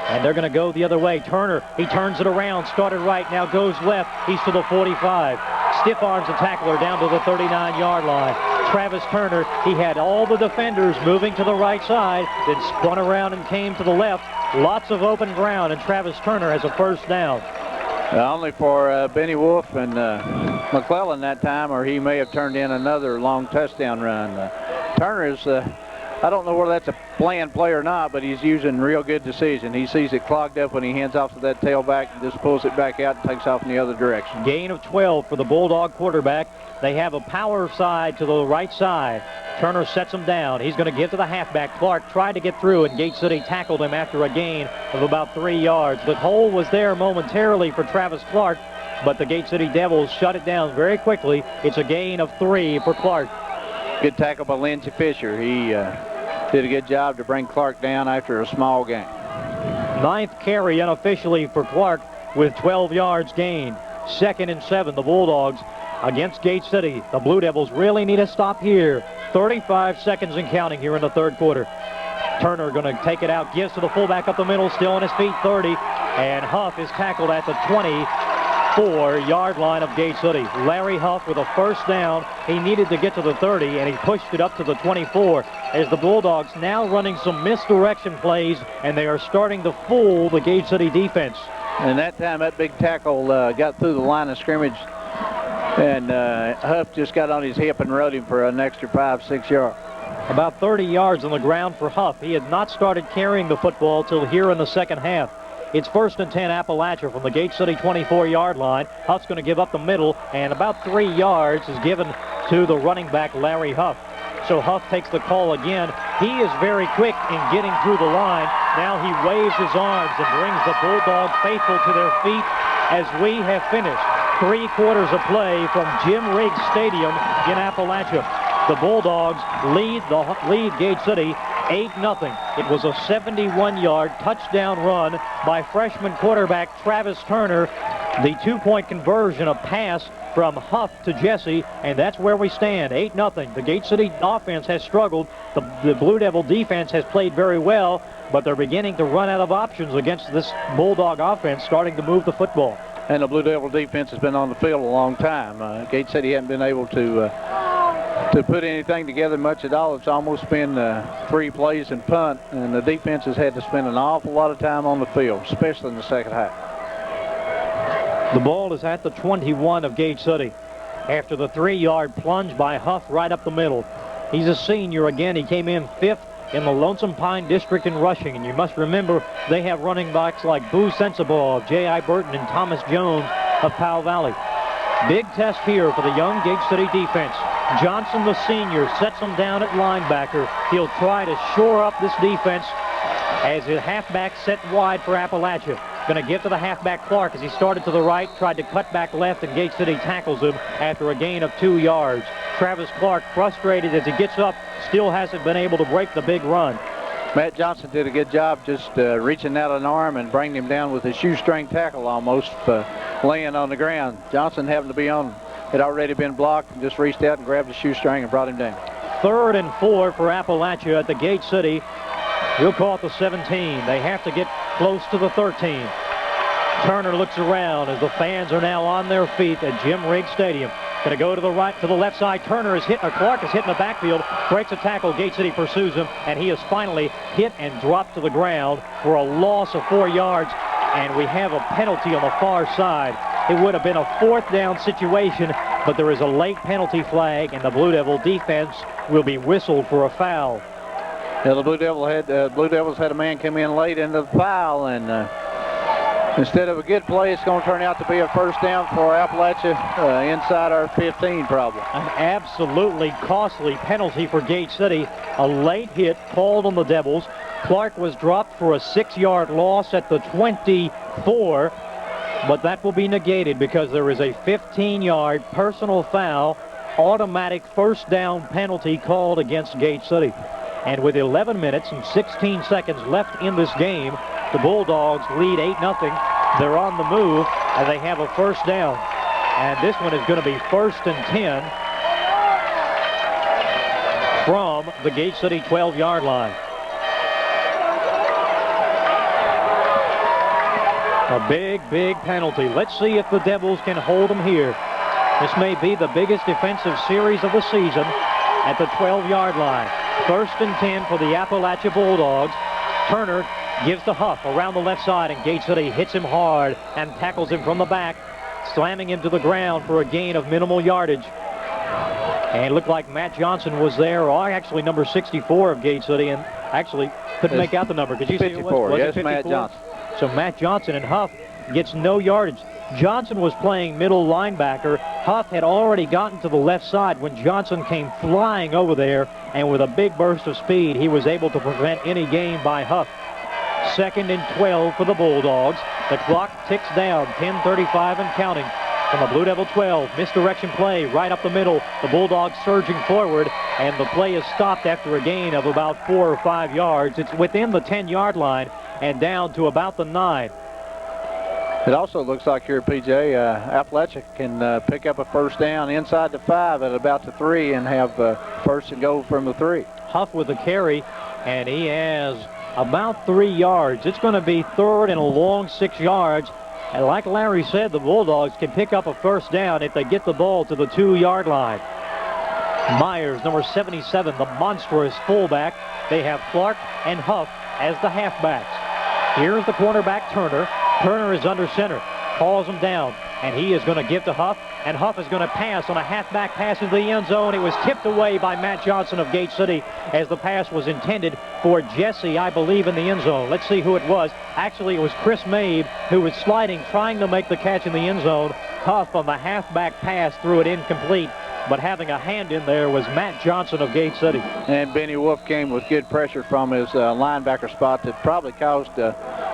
And they're going to go the other way. Turner, he turns it around, started right, now goes left. He's to the 45. Stiff arms the tackler down to the 39-yard line. Travis Turner, he had all the defenders moving to the right side, then spun around and came to the left. Lots of open ground, and Travis Turner has a first down. Only for Benny Wolf and McClellan that time, or he may have turned in another long touchdown run. Turner is, I don't know whether that's a planned play or not, but he's using real good decision. He sees it clogged up when he hands off to that tailback and just pulls it back out and takes off in the other direction. Gain of 12 for the Bulldog quarterback. They have a power side to the right side. Turner sets him down. He's going to give to the halfback. Clark tried to get through, and Gate City tackled him after a gain of about 3 yards. The hole was there momentarily for Travis Clark, but the Gate City Devils shut it down very quickly. It's a gain of 3 for Clark. Good tackle by Lindsey Fisher. He did a good job to bring Clark down after a small gain. 9th carry unofficially for Clark with 12 yards gained. 2nd and 7, the Bulldogs against Gate City. The Blue Devils really need a stop here. 35 seconds and counting here in the third quarter. Turner going to take it out, gives to the fullback up the middle, still on his feet, 30. And Huff is tackled at the 24-yard line of Gate City. Larry Huff with a first down. He needed to get to the 30, and he pushed it up to the 24. As the Bulldogs now running some misdirection plays, and they are starting to fool the Gate City defense. And that time, that big tackle got through the line of scrimmage, and Huff just got on his hip and rode him for an extra 5-6 yards. About 30 yards on the ground for Huff. He had not started carrying the football till here in the second half. It's 1st and 10 Appalachia from the Gate City 24-yard line. Huff's going to give up the middle, and about 3 yards is given to the running back, Larry Huff. So Huff takes the call again. He is very quick in getting through the line. Now he waves his arms and brings the Bulldog faithful to their feet as we have finished 3 quarters of play from Jim Riggs Stadium in Appalachia. The Bulldogs lead Gate City 8-0. It was a 71-yard touchdown run by freshman quarterback Travis Turner. The 2-point conversion, a pass from Huff to Jesse, and that's where we stand, 8-0. The Gate City offense has struggled. The Blue Devil defense has played very well, but they're beginning to run out of options against this Bulldog offense, starting to move the football. And the Blue Devil defense has been on the field a long time. Gate City hasn't been able to put anything together much at all. It's almost been 3 plays and punt, and the defense has had to spend an awful lot of time on the field, especially in the second half. The ball is at the 21 of Gate City after the 3-yard plunge by Huff right up the middle. He's a senior again. He came in 5th in the Lonesome Pine District in rushing, and you must remember they have running backs like Boo Sensabaugh of J.I. Burton and Thomas Jones of Powell Valley. Big test here for the young Gate City defense. Johnson, the senior, sets him down at linebacker. He'll try to shore up this defense as the halfback set wide for Appalachia. Going to give to the halfback Clark as he started to the right, tried to cut back left, and Gate City tackles him after a gain of 2 yards. Travis Clark, frustrated as he gets up, still hasn't been able to break the big run. Matt Johnson did a good job just reaching out an arm and bringing him down with a shoestring tackle almost, laying on the ground. Johnson happened to be on, had already been blocked, and just reached out and grabbed the shoestring and brought him down. 3rd and 4 for Appalachia at the Gate City. We'll call it the 17. They have to get close to the 13. Turner looks around as the fans are now on their feet at Jim Riggs Stadium. Going to go to the right, to the left side. Turner is hit, Clark is hit in the backfield, breaks a tackle. Gate City pursues him, and he is finally hit and dropped to the ground for a loss of 4 yards. And we have a penalty on the far side. It would have been a 4th down situation, but there is a late penalty flag, and the Blue Devil defense will be whistled for a foul. Yeah, the Blue Devils had a man come in late into the foul, and instead of a good play, it's going to turn out to be a first down for Appalachia inside our 15 probably. An absolutely costly penalty for Gate City. A late hit called on the Devils. Clark was dropped for a 6-yard loss at the 24, but that will be negated because there is a 15-yard personal foul, automatic first down penalty called against Gate City. And with 11 minutes and 16 seconds left in this game, the Bulldogs lead 8-0. They're on the move, and they have a first down. And this one is going to be 1st and 10 from the Gate City 12-yard line. A big, big penalty. Let's see if the Devils can hold them here. This may be the biggest defensive series of the season at the 12-yard line. 1st and 10 for the Appalachia Bulldogs. Turner gives to Huff around the left side, and Gate City hits him hard and tackles him from the back, slamming him to the ground for a gain of minimal yardage. And it looked like Matt Johnson was there, or actually number 64 of Gate City, and actually couldn't make out the number. Could you see 54, was yes, it 54? Matt Johnson. So Matt Johnson, and Huff gets no yardage. Johnson was playing middle linebacker. Huff had already gotten to the left side when Johnson came flying over there, and with a big burst of speed, he was able to prevent any gain by Huff. 2nd and 12 for the Bulldogs. The clock ticks down, 10:35 and counting. From the Blue Devil 12, misdirection play right up the middle. The Bulldogs surging forward, and the play is stopped after a gain of about 4 or 5 yards. It's within the 10-yard line and down to about the 9. It also looks like here, PJ, Appalachia can pick up a first down inside the 5 at about the 3 and have 1st and goal from the 3. Huff with the carry, and he has about 3 yards. It's going to be 3rd and a long 6 yards. And like Larry said, the Bulldogs can pick up a first down if they get the ball to the 2-yard line. Myers, number 77, the monstrous fullback. They have Clark and Huff as the halfbacks. Here's the cornerback, Turner. Turner is under center, calls him down, and he is going to give to Huff, and Huff is going to pass on a halfback pass into the end zone. It was tipped away by Matt Johnson of Gate City as the pass was intended for Jesse, I believe, in the end zone. Let's see who it was. Actually, it was Chris Mabe who was sliding, trying to make the catch in the end zone. Huff on the halfback pass threw it incomplete, but having a hand in there was Matt Johnson of Gate City. And Benny Wolf came with good pressure from his linebacker spot that probably caused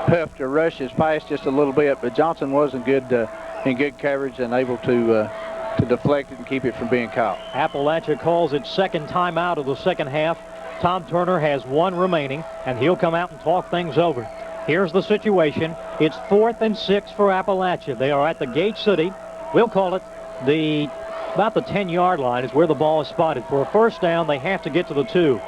Huff to rush his pass just a little bit, but Johnson was in good coverage and able to deflect it and keep it from being caught. Appalachia calls its second timeout of the second half. Tom Turner has 1 remaining, and he'll come out and talk things over. Here's the situation. It's 4th and 6 for Appalachia. They are at the Gate City. We'll call it about the 10-yard line is where the ball is spotted. For a first down, they have to get to the 2.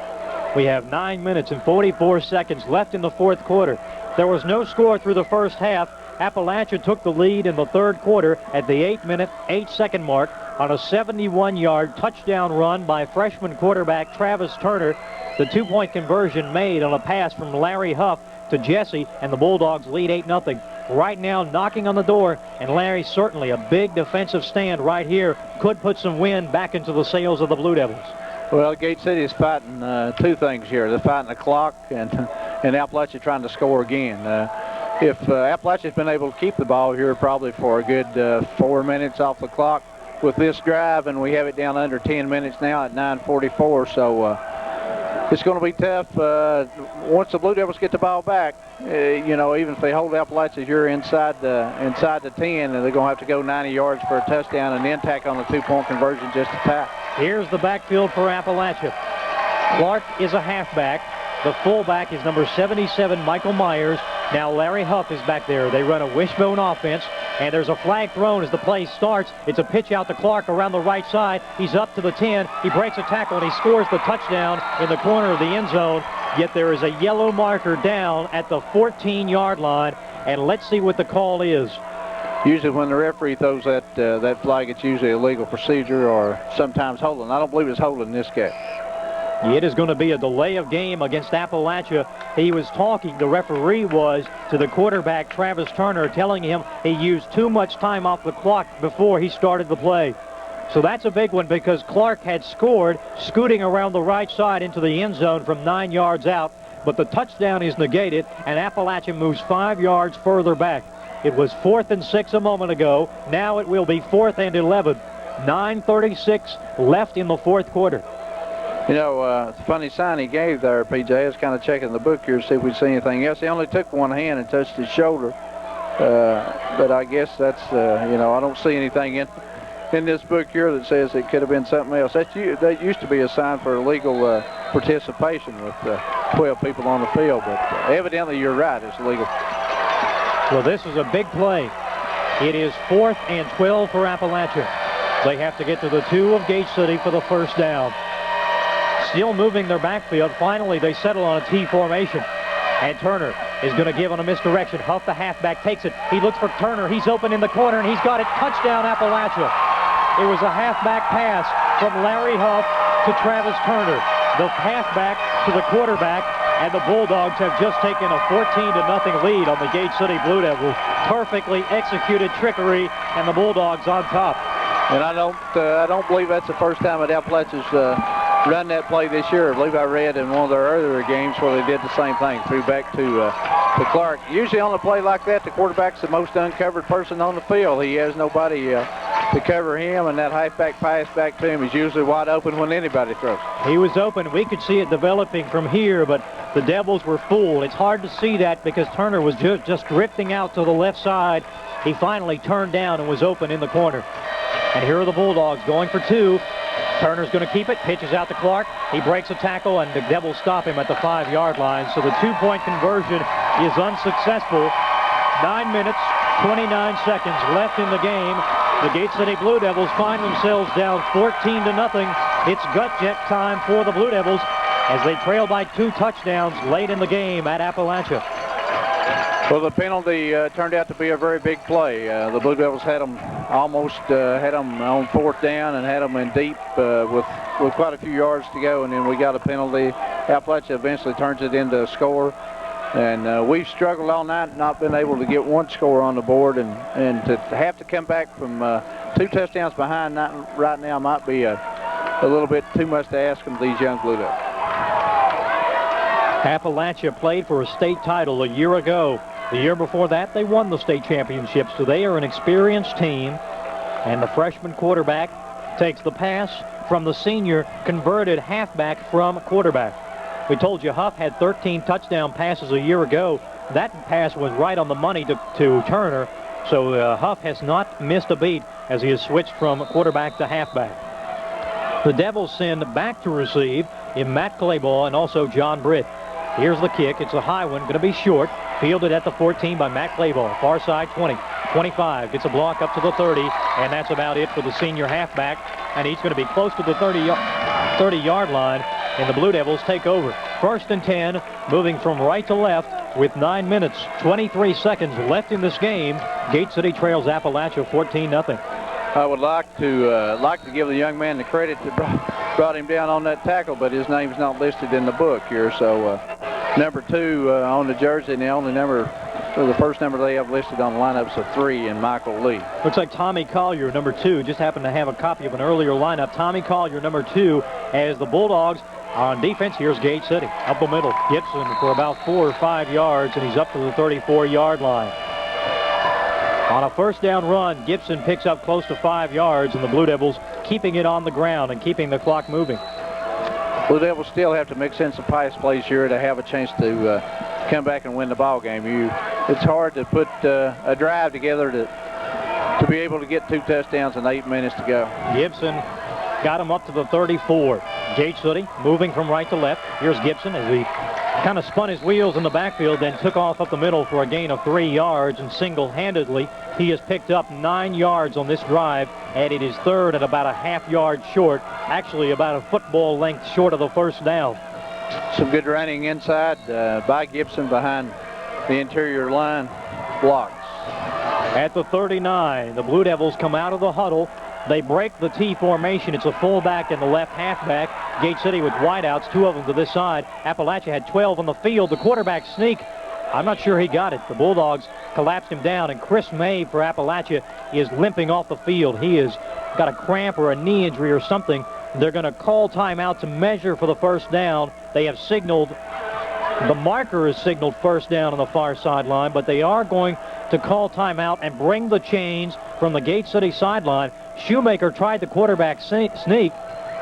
We have 9 minutes and 44 seconds left in the 4th quarter. There was no score through the first half. Appalachia took the lead in the 3rd quarter at the 8-minute, 8-second mark on a 71-yard touchdown run by freshman quarterback Travis Turner. The 2-point conversion made on a pass from Larry Huff to Jesse, and the Bulldogs lead 8-0. Right now, knocking on the door, and Larry, certainly a big defensive stand right here, could put some wind back into the sails of the Blue Devils. Well, Gate City is fighting 2 things here. They're fighting the clock, and Appalachia trying to score again. If Appalachia's been able to keep the ball here probably for a good 4 minutes off the clock with this drive, and we have it down under 10 minutes now at 9:44, so it's going to be tough once the Blue Devils get the ball back. You know, even if they hold Appalachia here inside the 10, they're going to have to go 90 yards for a touchdown and then tack on the 2-point conversion just to tap. Here's the backfield for Appalachia. Clark is a halfback. The fullback is number 77, Michael Myers. Now Larry Huff is back there. They run a wishbone offense, and there's a flag thrown as the play starts. It's a pitch out to Clark around the right side. He's up to the 10. He breaks a tackle, and he scores the touchdown in the corner of the end zone. Yet there is a yellow marker down at the 14-yard line, and let's see what the call is. Usually when the referee throws that flag, it's usually a legal procedure or sometimes holding. I don't believe it's holding in this case. It is going to be a delay of game against Appalachia. He was talking, the referee was, to the quarterback, Travis Turner, telling him he used too much time off the clock before he started the play. So that's a big one because Clark had scored, scooting around the right side into the end zone from 9 yards out. But the touchdown is negated, and Appalachia moves 5 yards further back. It was 4th and 6 a moment ago. Now it will be 4th and 11. 9:36 left in the fourth quarter. You know, it's a funny sign he gave there, PJ. I was kind of checking the book here to see if we'd see anything else. He only took one hand and touched his shoulder. But I guess that's, you know, I don't see anything in this book here that says it could have been something else. That used to be a sign for illegal participation with 12 people on the field. But evidently you're right, it's illegal. Well, this is a big play. It is 4th and 12 for Appalachia. They have to get to the 2 of Gate City for the first down. Still moving their backfield. Finally, they settle on a T formation. And Turner is going to give on a misdirection. Huff, the halfback, takes it. He looks for Turner. He's open in the corner, and he's got it. Touchdown, Appalachia. It was a halfback pass from Larry Huff to Travis Turner. The halfback to the quarterback, and the Bulldogs have just taken a 14-0 lead on the Gate City Blue Devils. Perfectly executed trickery, and the Bulldogs on top. And I don't believe that's the first time that Appalachia's run that play this year. I believe I read in one of their earlier games where they did the same thing, threw back to Clark. Usually on a play like that, the quarterback's the most uncovered person on the field. He has nobody to cover him, and that halfback pass back to him is usually wide open when anybody throws. He was open. We could see it developing from here, but the Devils were fooled. It's hard to see that because Turner was just drifting out to the left side. He finally turned down and was open in the corner. And here are the Bulldogs going for 2. Turner's going to keep it, pitches out to Clark. He breaks a tackle, and the Devils stop him at the 5-yard line. So the 2-point conversion is unsuccessful. 9 minutes, 29 seconds left in the game. The Gate City Blue Devils find themselves down 14-0. It's gut jet time for the Blue Devils as they trail by 2 touchdowns late in the game at Appalachia. Well, the penalty turned out to be a very big play. The Blue Devils had them almost had them on 4th down and had them in deep with quite a few yards to go, and then we got a penalty. Appalachia eventually turns it into a score, and we've struggled all night, not been able to get one score on the board, and to have to come back from 2 touchdowns behind right now might be a little bit too much to ask of these young Blue Devils. Appalachia played for a state title a year ago. The year before that, they won the state championship, so they are an experienced team. And the freshman quarterback takes the pass from the senior converted halfback from quarterback. We told you Huff had 13 touchdown passes a year ago. That pass was right on the money to Turner, so Huff has not missed a beat as he has switched from quarterback to halfback. The Devils send back to receive in Matt Clayball and also John Britt. Here's the kick. It's a high one, going to be short. Fielded at the 14 by Matt Clayball. Far side 20, 25. Gets a block up to the 30, and that's about it for the senior halfback. And he's going to be close to the 30-yard line, and the Blue Devils take over. 1st and 10, moving from right to left with 9 minutes, 23 seconds left in this game. Gate City trails Appalachia 14-0. I would like to give the young man the credit that brought him down on that tackle, but his name's not listed in the book here. So number 2 on the jersey, and the first number they have listed on the lineup is a 3 in Michael Lee. Looks like Tommy Collier, number 2, just happened to have a copy of an earlier lineup. Tommy Collier, number 2, as the Bulldogs on defense. Here's Gate City up the middle. Gibson for about 4 or 5 yards, and he's up to the 34-yard line. On a 1st down run, Gibson picks up close to 5 yards, and the Blue Devils keeping it on the ground and keeping the clock moving. Blue Devils still have to mix in some pass plays here to have a chance to come back and win the ball game. It's hard to put a drive together to be able to get 2 touchdowns in 8 minutes to go. Gibson got him up to the 34. Gate City moving from right to left. Here's Gibson as he kind of spun his wheels in the backfield, then took off up the middle for a gain of 3 yards, and single-handedly he has picked up 9 yards on this drive, and it is 3rd and about a half-yard short, actually about a football length short of the 1st down. Some good running inside by Gibson behind the interior line blocks. At the 39, the Blue Devils come out of the huddle. They break the T formation. It's a fullback and the left halfback. Gate City with wideouts, 2 of them to this side. Appalachia had 12 on the field. The quarterback sneak, I'm not sure he got it. The Bulldogs collapsed him down, and Chris May for Appalachia is limping off the field. He is got a cramp or a knee injury or something. They're going to call timeout to measure for the first down. They have signaled, the marker has signaled first down on the far sideline, but they are going to call timeout and bring the chains from the Gate City sideline. Shoemaker tried the quarterback sneak,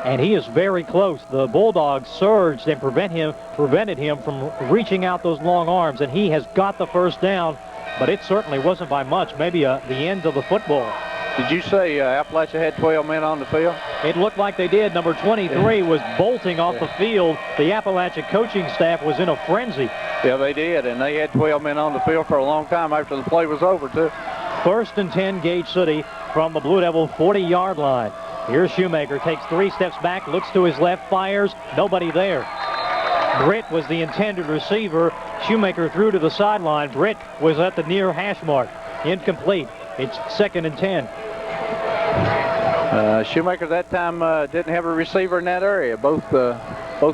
and he is very close. The Bulldogs surged and prevented him from reaching out those long arms, and he has got the first down, but it certainly wasn't by much, maybe the end of the football. Did you say Appalachia had 12 men on the field? It looked like they did. Number 23 was bolting off the field. The Appalachia coaching staff was in a frenzy. Yeah, they did, and they had 12 men on the field for a long time after the play was over, too. First and 10, Gate City from the Blue Devil 40-yard line. Here's Shoemaker, takes 3 steps back, looks to his left, fires, nobody there. Britt was the intended receiver. Shoemaker threw to the sideline. Britt was at the near hash mark. Incomplete. It's 2nd and 10. Shoemaker that time didn't have a receiver in that area. Both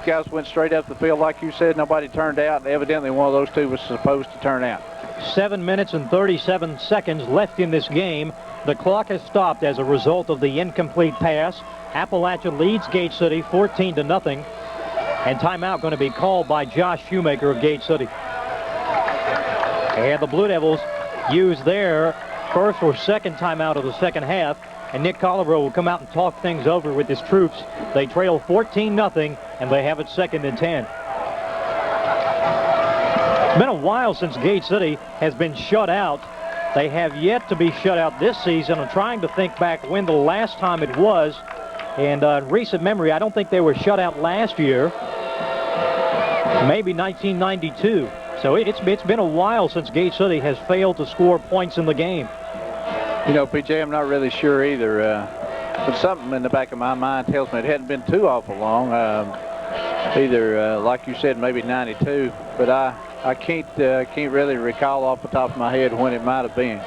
guys went straight up the field, like you said. Nobody turned out. Evidently, one of those two was supposed to turn out. 7 minutes and 37 seconds left in this game. The clock has stopped as a result of the incomplete pass. Appalachia leads Gate City 14-0. And timeout going to be called by Josh Shoemaker of Gate City. And the Blue Devils use their first or second timeout of the second half. And Nick Colibro will come out and talk things over with his troops. They trail 14-0, and they have it 2nd and 10. It's been a while since Gate City has been shut out. They have yet to be shut out this season. I'm trying to think back when the last time it was. And in recent memory, I don't think they were shut out last year. Maybe 1992. So it's been a while since Gate City has failed to score points in the game. You know, PJ, I'm not really sure either. But something in the back of my mind tells me it hadn't been too awful long. Either, like you said, maybe 92. But I can't really recall off the top of my head when it might have been.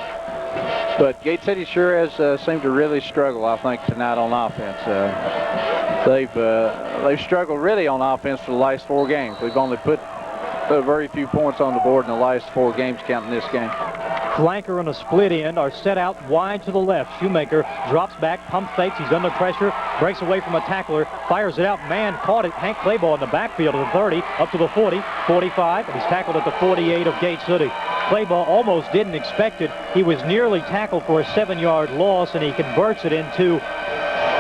But Gate City sure has seemed to really struggle, I think, tonight on offense. They've struggled really on offense for the last 4 games. We've only put very few points on the board in the last 4 games, counting this game. Flanker and a split end are set out wide to the left. Shoemaker drops back, pump fakes. He's under pressure, breaks away from a tackler, fires it out. Man caught it. Hank Clayball in the backfield at the 30, up to the 40, 45, and he's tackled at the 48 of Gate City. Clayball almost didn't expect it. He was nearly tackled for a 7-yard loss, and he converts it into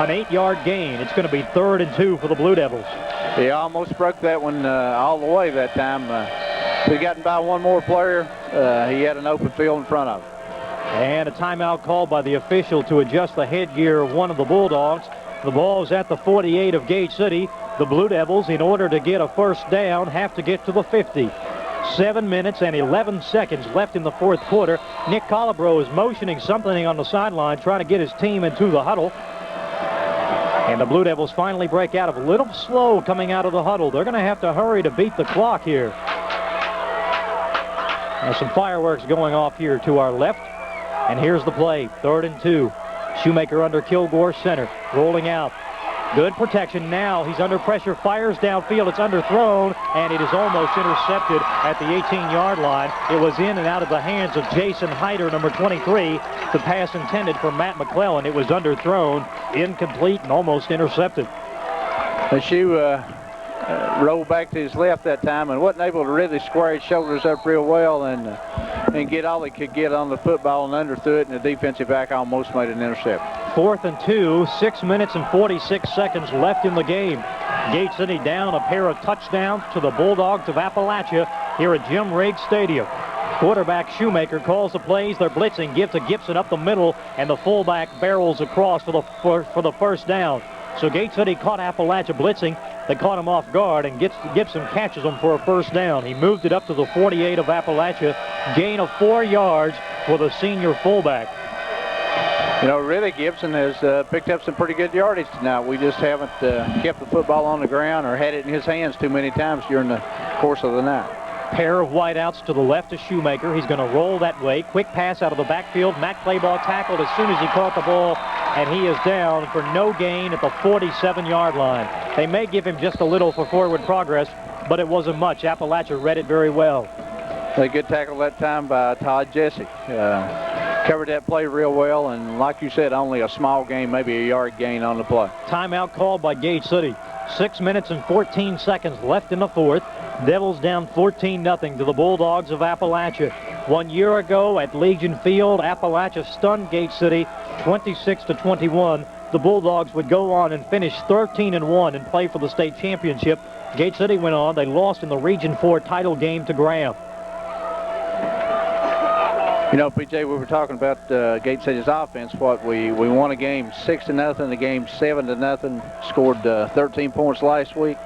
an 8-yard gain. It's going to be 3rd and 2 for the Blue Devils. He almost broke that one all the way that time. If he'd gotten by one more player, he had an open field in front of him. And a timeout called by the official to adjust the headgear of one of the Bulldogs. The ball's at the 48 of Gate City. The Blue Devils, in order to get a first down, have to get to the 50. 7 minutes and 11 seconds left in the 4th quarter. Nick Colibro is motioning something on the sideline, trying to get his team into the huddle. And the Blue Devils finally break out of a little slow coming out of the huddle. They're going to have to hurry to beat the clock here. There's some fireworks going off here to our left. And here's the play, 3rd and 2. Shoemaker under Kilgore center, rolling out. Good protection now. He's under pressure, fires downfield. It's underthrown, and it is almost intercepted at the 18-yard line. It was in and out of the hands of Jason Hyder, number 23. The pass intended for Matt McClellan. It was underthrown, incomplete, and almost intercepted. The shoe rolled back to his left that time and wasn't able to really square his shoulders up real well and get all he could get on the football and underthrew it, and the defensive back almost made an interception. 4th and 2, 6 minutes and 46 seconds left in the game. Gate City down a pair of touchdowns to the Bulldogs of Appalachia here at Jim Riggs Stadium. Quarterback Shoemaker calls the plays. They're blitzing, give to Gibson up the middle, and the fullback barrels across for the first down. So Gate City caught Appalachia blitzing. They caught him off guard, and Gibson catches him for a first down. He moved it up to the 48 of Appalachia. Gain of 4 yards for the senior fullback. You know, really, Gibson has picked up some pretty good yardage tonight. We just haven't kept the football on the ground or had it in his hands too many times during the course of the night. Pair of wideouts to the left of Shoemaker. He's going to roll that way. Quick pass out of the backfield. Matt Clayball tackled as soon as he caught the ball, and he is down for no gain at the 47-yard line. They may give him just a little for forward progress, but it wasn't much. Appalachia read it very well. A good tackle that time by Todd Jesse. covered that play real well, and like you said, only a small gain, maybe a yard gain on the play. Timeout called by Gate City. 6 minutes and 14 seconds left in the fourth. Devils down 14-0 to the Bulldogs of Appalachia. 1 year ago at Legion Field, Appalachia stunned Gate City 26-21. The Bulldogs would go on and finish 13-1 and play for the state championship. Gate City went on. They lost in the Region 4 title game to Graham. You know, PJ, we were talking about Gate City's offense. We won a game 6-0, a game 7-0, scored 13 points last week,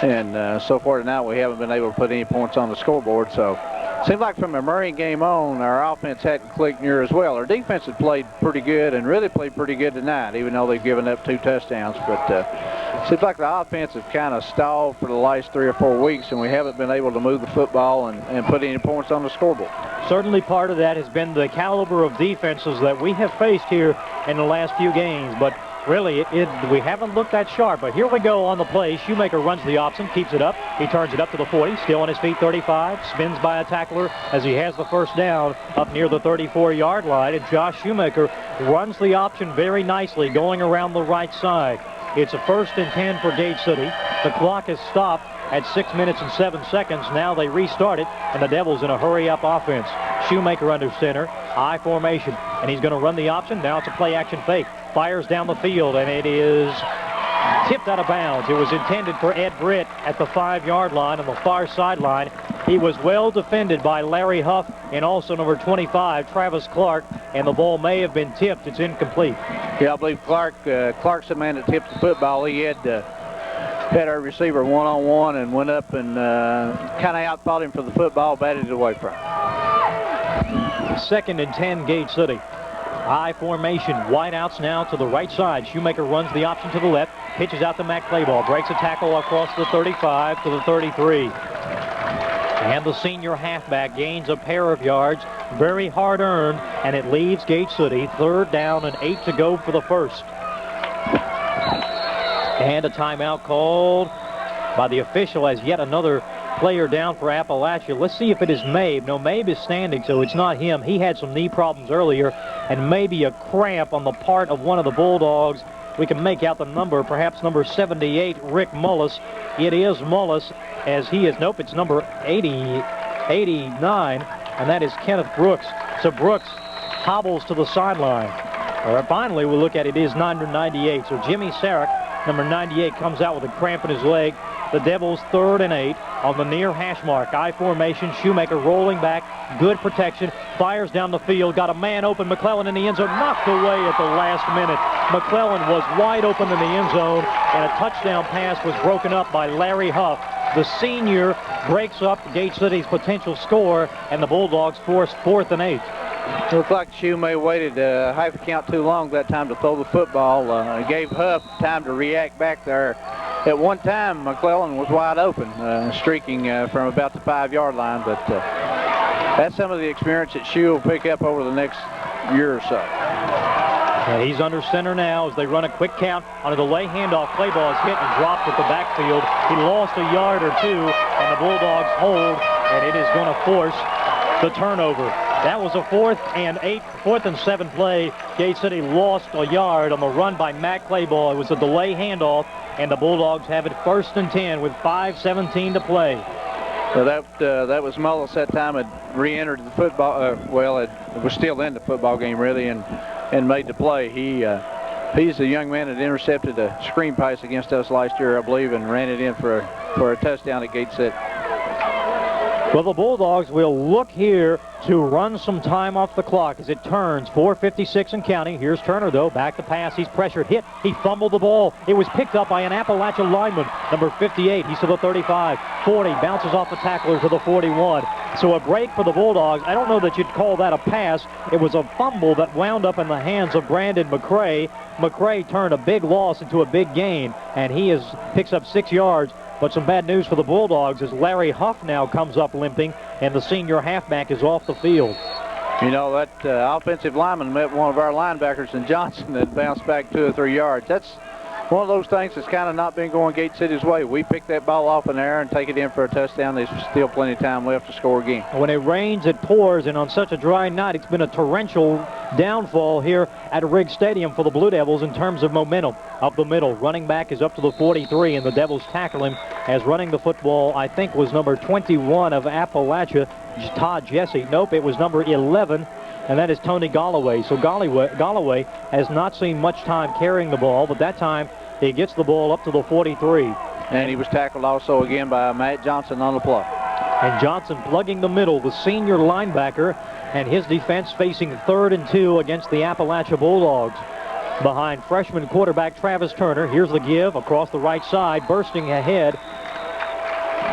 and so far tonight we haven't been able to put any points on the scoreboard. So it seems like from the Murray game on, our offense hadn't clicked near as well. Our defense had played pretty good and really played pretty good tonight, even though they've given up 2 touchdowns. But it seems like the offense has kind of stalled for the last 3 or 4 weeks, and we haven't been able to move the football and put any points on the scoreboard. Certainly part of that has been the caliber of defenses that we have faced here in the last few games, but really we haven't looked that sharp. But here we go on the play. Shoemaker runs the option, keeps it up. He turns it up to the 40, still on his feet, 35, spins by a tackler as he has the first down up near the 34-yard line, and Josh Shoemaker runs the option very nicely, going around the right side. It's a 1st and 10 for Gate City. The clock is stopped at 6 minutes and 7 seconds. Now they restart it, and the Devils in a hurry-up offense. Shoemaker under center, I formation, and he's going to run the option. Now it's a play-action fake. Fires down the field, and it is tipped out of bounds. It was intended for Ed Britt at the 5-yard line on the far sideline. He was well defended by Larry Huff and also number 25, Travis Clark, and the ball may have been tipped. It's incomplete. Yeah, I believe Clark's the man that tipped the football. He had our receiver one-on-one and went up and kind of outthought him for the football, batted it away from him. 2nd and 10, Gate City. I formation, wide outs now to the right side. Shoemaker runs the option to the left, pitches out to Matt Clayball, breaks a tackle across the 35 to the 33. And the senior halfback gains a pair of yards, very hard earned, and it leaves Gate City 3rd down and 8 to go for the first. And a timeout called by the official as yet another player down for Appalachia. Let's see if it is Mabe. No, Mabe is standing, so it's not him. He had some knee problems earlier and maybe a cramp on the part of one of the Bulldogs. We can make out the number, perhaps number 78, Rick Mullis. It is Mullis, as he is, nope, it's number 89, and that is Kenneth Brooks. So Brooks hobbles to the sideline. Finally, we'll look at it is number 98. So Jimmy Sarek, number 98, comes out with a cramp in his leg. The Devils 3rd and 8 on the near hash mark. I formation, Shoemaker rolling back, good protection, fires down the field, got a man open, McClellan in the end zone, knocked away at the last minute. McClellan was wide open in the end zone, and a touchdown pass was broken up by Larry Huff. The senior breaks up Gate City's potential score, and the Bulldogs force 4th and 8. It looked like Shoemaker waited half a count too long that time to throw the football. Gave Huff time to react back there. At one time, McClellan was wide open, streaking from about the 5-yard line, but that's some of the experience that Shoe will pick up over the next year or so. He's under center now as they run a quick count on a delay handoff. Clayball is hit and dropped at the backfield. He lost a yard or 2, and the Bulldogs hold, and it is going to force the turnover. That was a 4th and 7 play. Gate City lost a yard on the run by Matt Clayball. It was a delay handoff, and the Bulldogs have it 1st and 10 with 5:17 to play. Well, that was Mullis that time had re-entered the football. It was still in the football game really, and made the play. He's the young man that intercepted a screen pass against us last year, I believe, and ran it in for a touchdown at Gate City. Well, the Bulldogs will look here to run some time off the clock as it turns. 4:56 and counting. Here's Turner, though. Back to pass. He's pressured. Hit. He fumbled the ball. It was picked up by an Appalachia lineman. Number 58. He's to the 35. 40. Bounces off the tackler to the 41. So a break for the Bulldogs. I don't know that you'd call that a pass. It was a fumble that wound up in the hands of Brandon McCray. McCray turned a big loss into a big gain, and he picks up 6 yards. But some bad news for the Bulldogs as Larry Huff now comes up limping, and the senior halfback is off the field. You know, that offensive lineman met one of our linebackers in Johnson that bounced back 2 or 3 yards. That's One of those things that's kind of not been going Gate City's way. We pick that ball off in the air and take it in for a touchdown. There's still plenty of time left to score again. When it rains, it pours, and on such a dry night, it's been a torrential downfall here at Riggs Stadium for the Blue Devils in terms of momentum. Up the middle, running back is up to the 43, and the Devils tackle him as running the football, I think, was number 21 of Appalachia, Todd Jesse. Nope, it was number 11. And that is Tony Galloway. So Galloway has not seen much time carrying the ball, but that time he gets the ball up to the 43. And he was tackled also again by Matt Johnson on the play. And Johnson plugging the middle, the senior linebacker, and his defense facing 3rd and 2 against the Appalachia Bulldogs. Behind freshman quarterback Travis Turner. Here's the give across the right side, bursting ahead.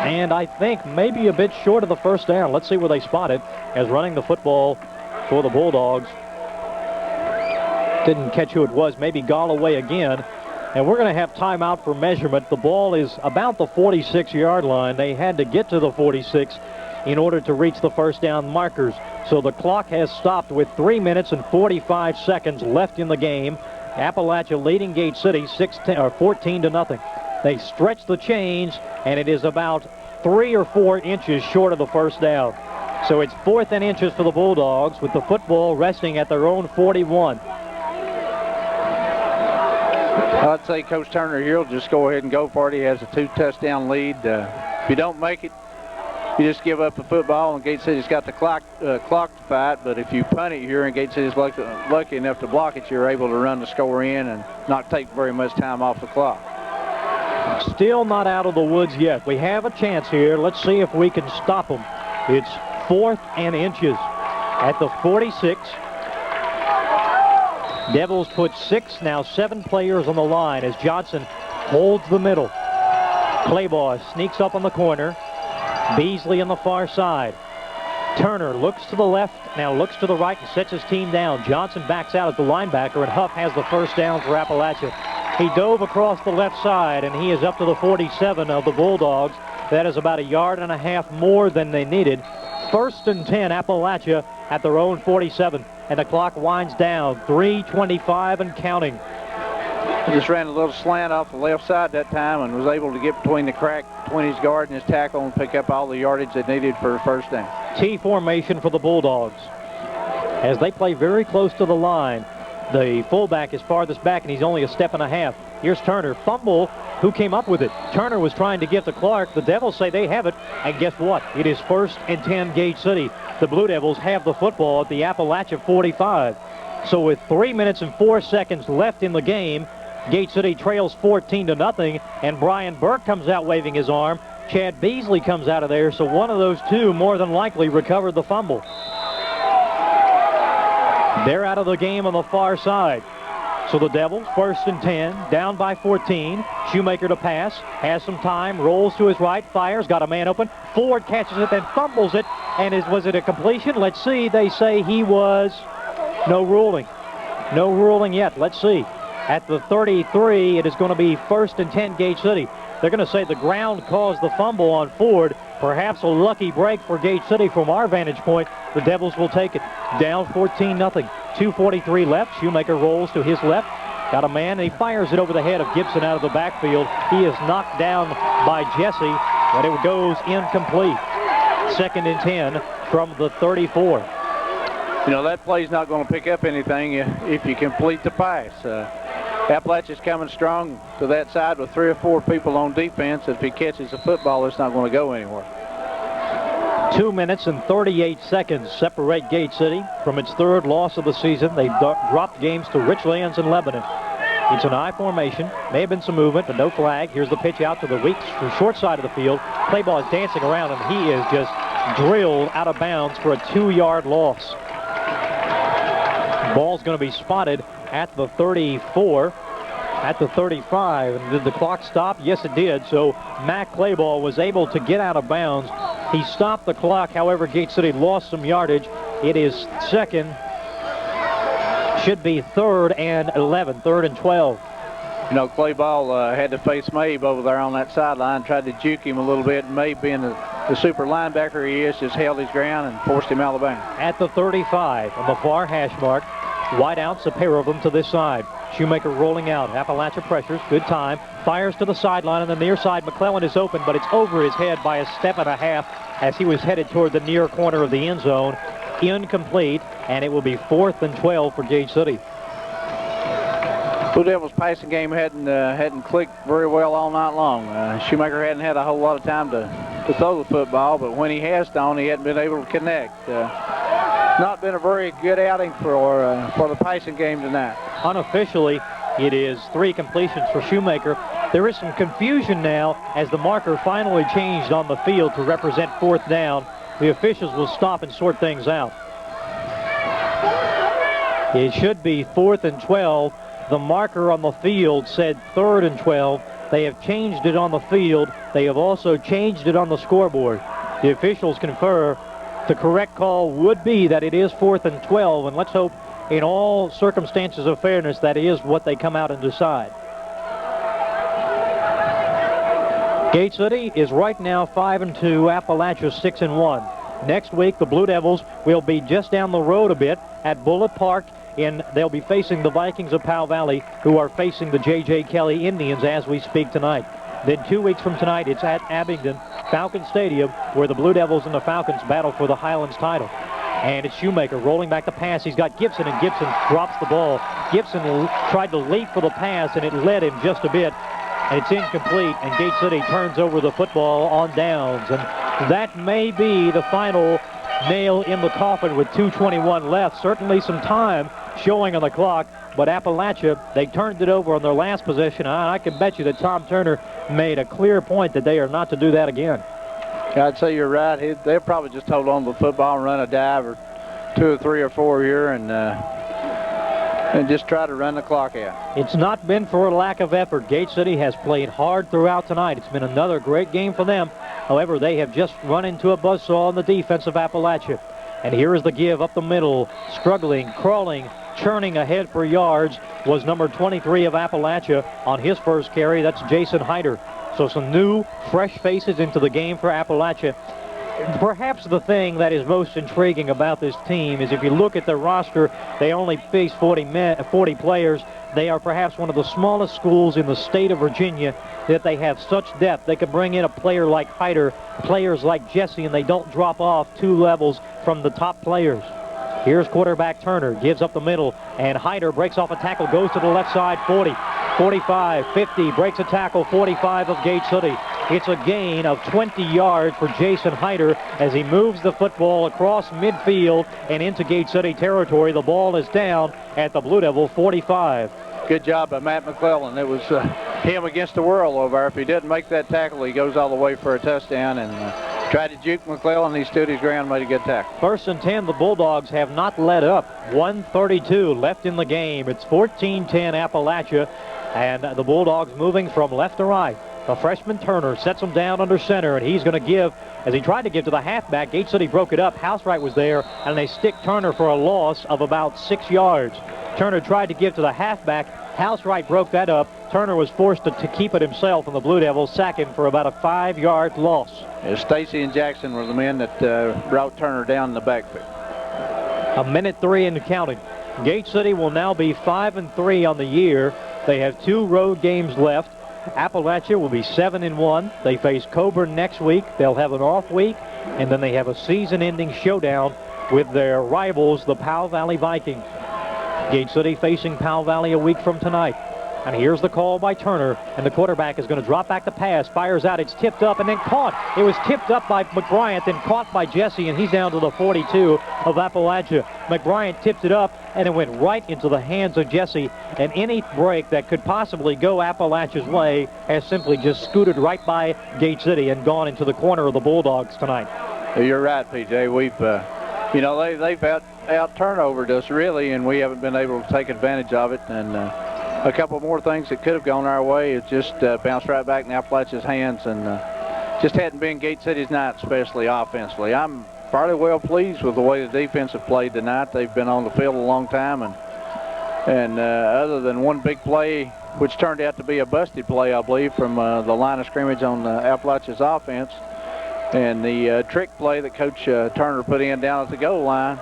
And I think maybe a bit short of the first down. Let's see where they spot it as running the football for the Bulldogs. Didn't catch who it was. Maybe Galloway again. And we're going to have timeout for measurement. The ball is about the 46-yard line. They had to get to the 46 in order to reach the first down markers. So the clock has stopped with 3 minutes and 45 seconds left in the game. Appalachia leading Gate City 14 to nothing. They stretch the chains, and it is about 3 or 4 inches short of the first down. So it's 4th and inches for the Bulldogs with the football resting at their own 41. I'd say Coach Turner here will just go ahead and go for it. He has a 2-touchdown lead. If you don't make it, you just give up the football, and Gate City's got the clock to fight. But if you punt it here and Gate City's lucky enough to block it, you're able to run the score in and not take very much time off the clock. Still not out of the woods yet. We have a chance here. Let's see if we can stop them. It's 4th and inches at the 46. Devils put 6, now 7 players on the line as Johnson holds the middle. Claybaugh sneaks up on the corner. Beasley on the far side. Turner looks to the left, now looks to the right and sets his team down. Johnson backs out at the linebacker, and Huff has the first down for Appalachia. He dove across the left side, and he is up to the 47 of the Bulldogs. That is about 1.5 yards more than they needed. 1st and 10, Appalachia at their own 47. And the clock winds down, 3:25 and counting. He just ran a little slant off the left side that time and was able to get between the crack between his guard and his tackle and pick up all the yardage they needed for a first down. T formation for the Bulldogs as they play very close to the line. The fullback is farthest back, and he's only 1.5 steps. Here's Turner. Fumble. Who came up with it? Turner was trying to get to Clark. The Devils say they have it. And guess what? It is 1st and 10 Gate City. The Blue Devils have the football at the Appalachia 45. So with 3 minutes and 4 seconds left in the game, Gate City trails 14 to nothing. And Brian Burke comes out waving his arm. Chad Beasley comes out of there. So one of those two more than likely recovered the fumble. They're out of the game on the far side. So the Devils, 1st and 10, down by 14. Shoemaker to pass, has some time, rolls to his right, fires, got a man open. Ford catches it, then fumbles it. And was it a completion? Let's see. They say he was. No ruling. No ruling yet. Let's see. At the 33, it is going to be 1st and 10 Gate City. They're going to say the ground caused the fumble on Ford. Perhaps a lucky break for Gate City from our vantage point. The Devils will take it. Down 14-0. 2:43 left. Shoemaker rolls to his left. Got a man, and he fires it over the head of Gibson out of the backfield. He is knocked down by Jesse, but it goes incomplete. 2nd and 10 from the 34. You know, that play's not going to pick up anything if you complete the pass. Appalachia's coming strong to that side with 3 or 4 people on defense. If he catches the football, it's not going to go anywhere. 2 minutes and 38 seconds separate Gate City from its 3rd loss of the season. They dropped games to Richlands and Lebanon. It's an I formation. May have been some movement, but no flag. Here's the pitch out to the weak short side of the field. Claybaugh is dancing around, and he is just drilled out of bounds for a 2-yard loss. Ball's going to be spotted at the 34, at the 35. And did the clock stop? Yes, it did. So Matt Claybaugh was able to get out of bounds. He stopped the clock. However, Gate City lost some yardage. It is 2nd. Should be 3rd and 11, 3rd and 12. You know, Claybaugh had to face Mabe over there on that sideline, tried to juke him a little bit. And Mabe, being the super linebacker he is, just held his ground and forced him out of the bounds. At the 35, on the far hash mark, wide outs, a pair of them to this side. Shoemaker rolling out. Appalachia pressures. Good time. Fires to the sideline on the near side. McClellan is open, but it's over his head by a step and a half as he was headed toward the near corner of the end zone. Incomplete, and it will be 4th and 12 for Gate City. Blue Devils' passing game hadn't clicked very well all night long. Shoemaker hadn't had a whole lot of time to throw the football, but when he has thrown, he hadn't been able to connect. Not been a very good outing for the passing game tonight. Unofficially, it is 3 completions for Shoemaker. There is some confusion now as the marker finally changed on the field to represent 4th down. The officials will stop and sort things out. It should be 4th and 12. The marker on the field said 3rd and 12. They have changed it on the field. They have also changed it on the scoreboard. The officials confer the correct call would be that it is 4th and 12, and let's hope in all circumstances of fairness that is what they come out and decide. Gate City is right now 5 and 2, Appalachia 6 and 1. Next week the Blue Devils will be just down the road a bit at Bullitt Park. They'll be facing the Vikings of Powell Valley, who are facing the J.J. Kelly Indians as we speak tonight. Then 2 weeks from tonight, it's at Abingdon Falcon Stadium, where the Blue Devils and the Falcons battle for the Highlands title. And it's Shoemaker rolling back the pass. He's got Gibson, and Gibson drops the ball. Gibson tried to leap for the pass, and it led him just a bit. And it's incomplete, and Gate City turns over the football on downs. And that may be the final nail in the coffin with 2:21 left. Certainly some time showing on the clock, but Appalachia, they turned it over on their last possession. I can bet you that Tom Turner made a clear point that they are not to do that again. I'd say you're right. They'll probably just hold on to the football and run a dive or 2 or 3 or 4 here and just try to run the clock out. It's not been for a lack of effort. Gate City has played hard throughout tonight. It's been another great game for them. However, they have just run into a buzzsaw on the defense of Appalachia. And here is the give up the middle, struggling, crawling, churning ahead for yards was number 23 of Appalachia on his first carry. That's Jason Hyder. So some new, fresh faces into the game for Appalachia. Perhaps the thing that is most intriguing about this team is if you look at their roster, they only face 40 players. They are perhaps one of the smallest schools in the state of Virginia, that they have such depth. They can bring in a player like Hyder, players like Jesse, and they don't drop off 2 levels from the top players. Here's quarterback Turner, gives up the middle, and Hyder breaks off a tackle, goes to the left side, 40, 45, 50, breaks a tackle, 45 of Gate City. It's a gain of 20 yards for Jason Hyder as he moves the football across midfield and into Gate City territory. The ball is down at the Blue Devil 45. Good job by Matt McClellan. It was him against the world over there. If he didn't make that tackle, he goes all the way for a touchdown, and tried to juke McClellan. He stood his ground, made a good tackle. 1st and 10, the Bulldogs have not let up. 1:32 left in the game. It's 14-10 Appalachia, and the Bulldogs moving from left to right. The freshman Turner sets him down under center, and he's going to give, as he tried to give to the halfback. Gate City broke it up. Housewright was there, and they stick Turner for a loss of about 6 yards. Turner tried to give to the halfback. Housewright broke that up. Turner was forced to keep it himself, and the Blue Devils sack him for about a 5-yard loss. Stacy and Jackson were the men that brought Turner down in the backfield. 1:03 and counting. Gate City will now be 5 and 3 on the year. They have 2 road games left. Appalachia will be 7 and 1. They face Coburn next week. They'll have an off week, and then they have a season-ending showdown with their rivals, the Powell Valley Vikings. Gate City facing Powell Valley a week from tonight. And here's the call by Turner, and the quarterback is going to drop back the pass, fires out, it's tipped up and then caught. It was tipped up by McBryant, then caught by Jesse, and he's down to the 42 of Appalachia. McBryant tipped it up, and it went right into the hands of Jesse, and any break that could possibly go Appalachia's way has simply just scooted right by Gate City and gone into the corner of the Bulldogs tonight. You're right, PJ. We've, they've out-turnovered us, really, and we haven't been able to take advantage of it, and a couple more things that could have gone our way. It just bounced right back in Appalachia's hands, and just hadn't been Gate City's night, especially offensively. I'm fairly well pleased with the way the defense have played tonight. They've been on the field a long time, and other than one big play, which turned out to be a busted play, I believe, from the line of scrimmage on Appalachia's offense, and the trick play that Coach Turner put in down at the goal line,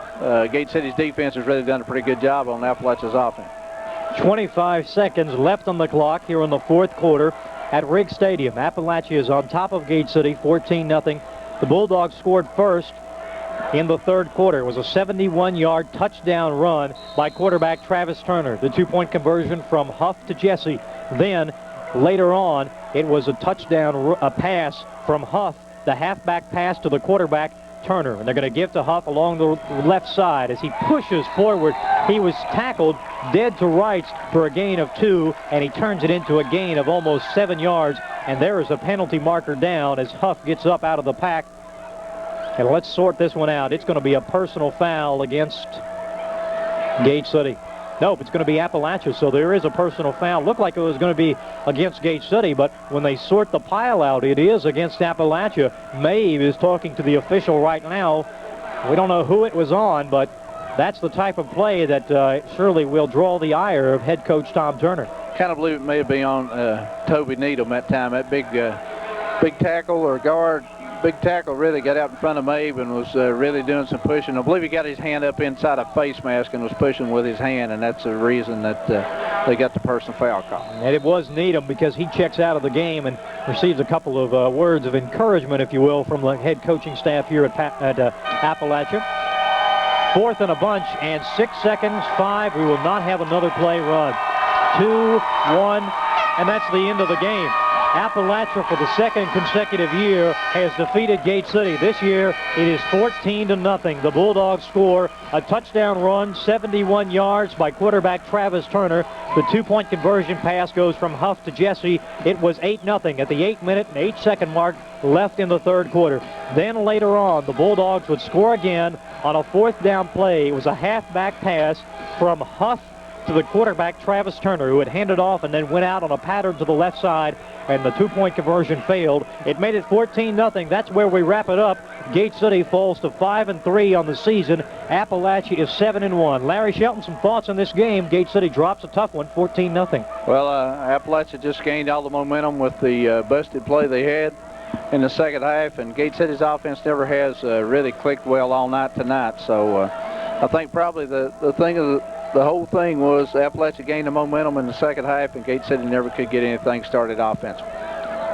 Gate City's defense has really done a pretty good job on Appalachia's offense. 25 seconds left on the clock here in the fourth quarter at Riggs Stadium. Appalachia is on top of Gate City, 14-0. The Bulldogs scored first in the third quarter. It was a 71-yard touchdown run by quarterback Travis Turner. The two-point conversion from Huff to Jesse. Then, later on, it was a touchdown pass from Huff, the halfback pass to the quarterback Turner. And they're going to give to Huff along the left side as he pushes forward. He was tackled dead to rights for a gain of 2, and he turns it into a gain of almost 7 yards. And there is a penalty marker down as Huff gets up out of the pack. And let's sort this one out. It's going to be a personal foul against Gate City. Nope, it's going to be Appalachia, so there is a personal foul. Looked like it was going to be against Gate City, but when they sort the pile out, it is against Appalachia. Maeve is talking to the official right now. We don't know who it was on, but that's the type of play that surely will draw the ire of head coach Tom Turner. Kind of believe it may have been on Toby Needham that time. That big tackle or guard. Big tackle really got out in front of Maeve and was really doing some pushing. I believe he got his hand up inside a face mask and was pushing with his hand, and that's the reason that they got the personal foul call. And it was Needham because he checks out of the game and receives a couple of words of encouragement, if you will, from the head coaching staff here at Appalachia. Fourth and a bunch and 6 seconds, 5. We will not have another play run. 2, 1, and that's the end of the game. Appalachia, for the second consecutive year, has defeated Gate City. This year, it is 14-0. The Bulldogs score a touchdown run, 71 yards by quarterback Travis Turner. The two-point conversion pass goes from Huff to Jesse. It was 8-0 at the 8-minute and 8-second mark left in the third quarter. Then later on, the Bulldogs would score again on a fourth down play. It was a halfback pass from Huff to the quarterback Travis Turner, who had handed off and then went out on a pattern to the left side, and the two-point conversion failed. It made it 14-0. That's where we wrap it up. Gate City falls to 5-3 on the season. Appalachia is 7-1. Larry Shelton, some thoughts on this game. Gate City drops a tough one, 14-0. Well, Appalachia just gained all the momentum with the busted play they had in the second half, and Gate City's offense never has really clicked well all night tonight. So I think probably the whole thing was Appalachia gained the momentum in the second half, and Gate City never could get anything started offensively.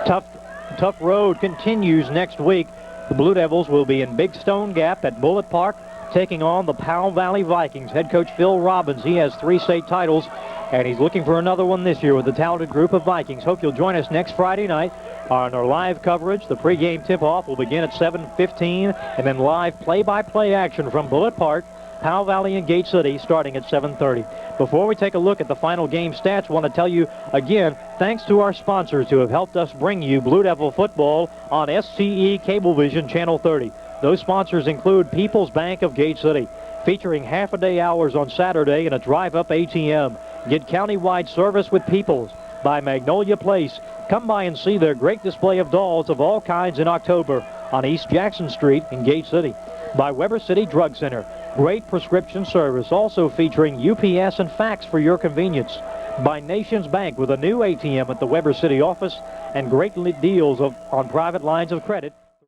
Tough road continues next week. The Blue Devils will be in Big Stone Gap at Bullitt Park, taking on the Powell Valley Vikings. Head coach Phil Robbins, he has 3 state titles, and he's looking for another one this year with the talented group of Vikings. Hope you'll join us next Friday night on our live coverage. The pregame tip-off will begin at 7:15, and then live play-by-play action from Bullitt Park, Powell Valley and Gate City starting at 7:30. Before we take a look at the final game stats, I want to tell you again, thanks to our sponsors who have helped us bring you Blue Devil football on SCE Cablevision Channel 30. Those sponsors include People's Bank of Gate City, featuring half-a-day hours on Saturday and a drive-up ATM. Get county-wide service with People's. By Magnolia Place. Come by and see their great display of dolls of all kinds in October on East Jackson Street in Gate City. By Weber City Drug Center. Great prescription service, also featuring UPS and fax for your convenience. By Nations Bank with a new ATM at the Weber City office and great deals on private lines of credit.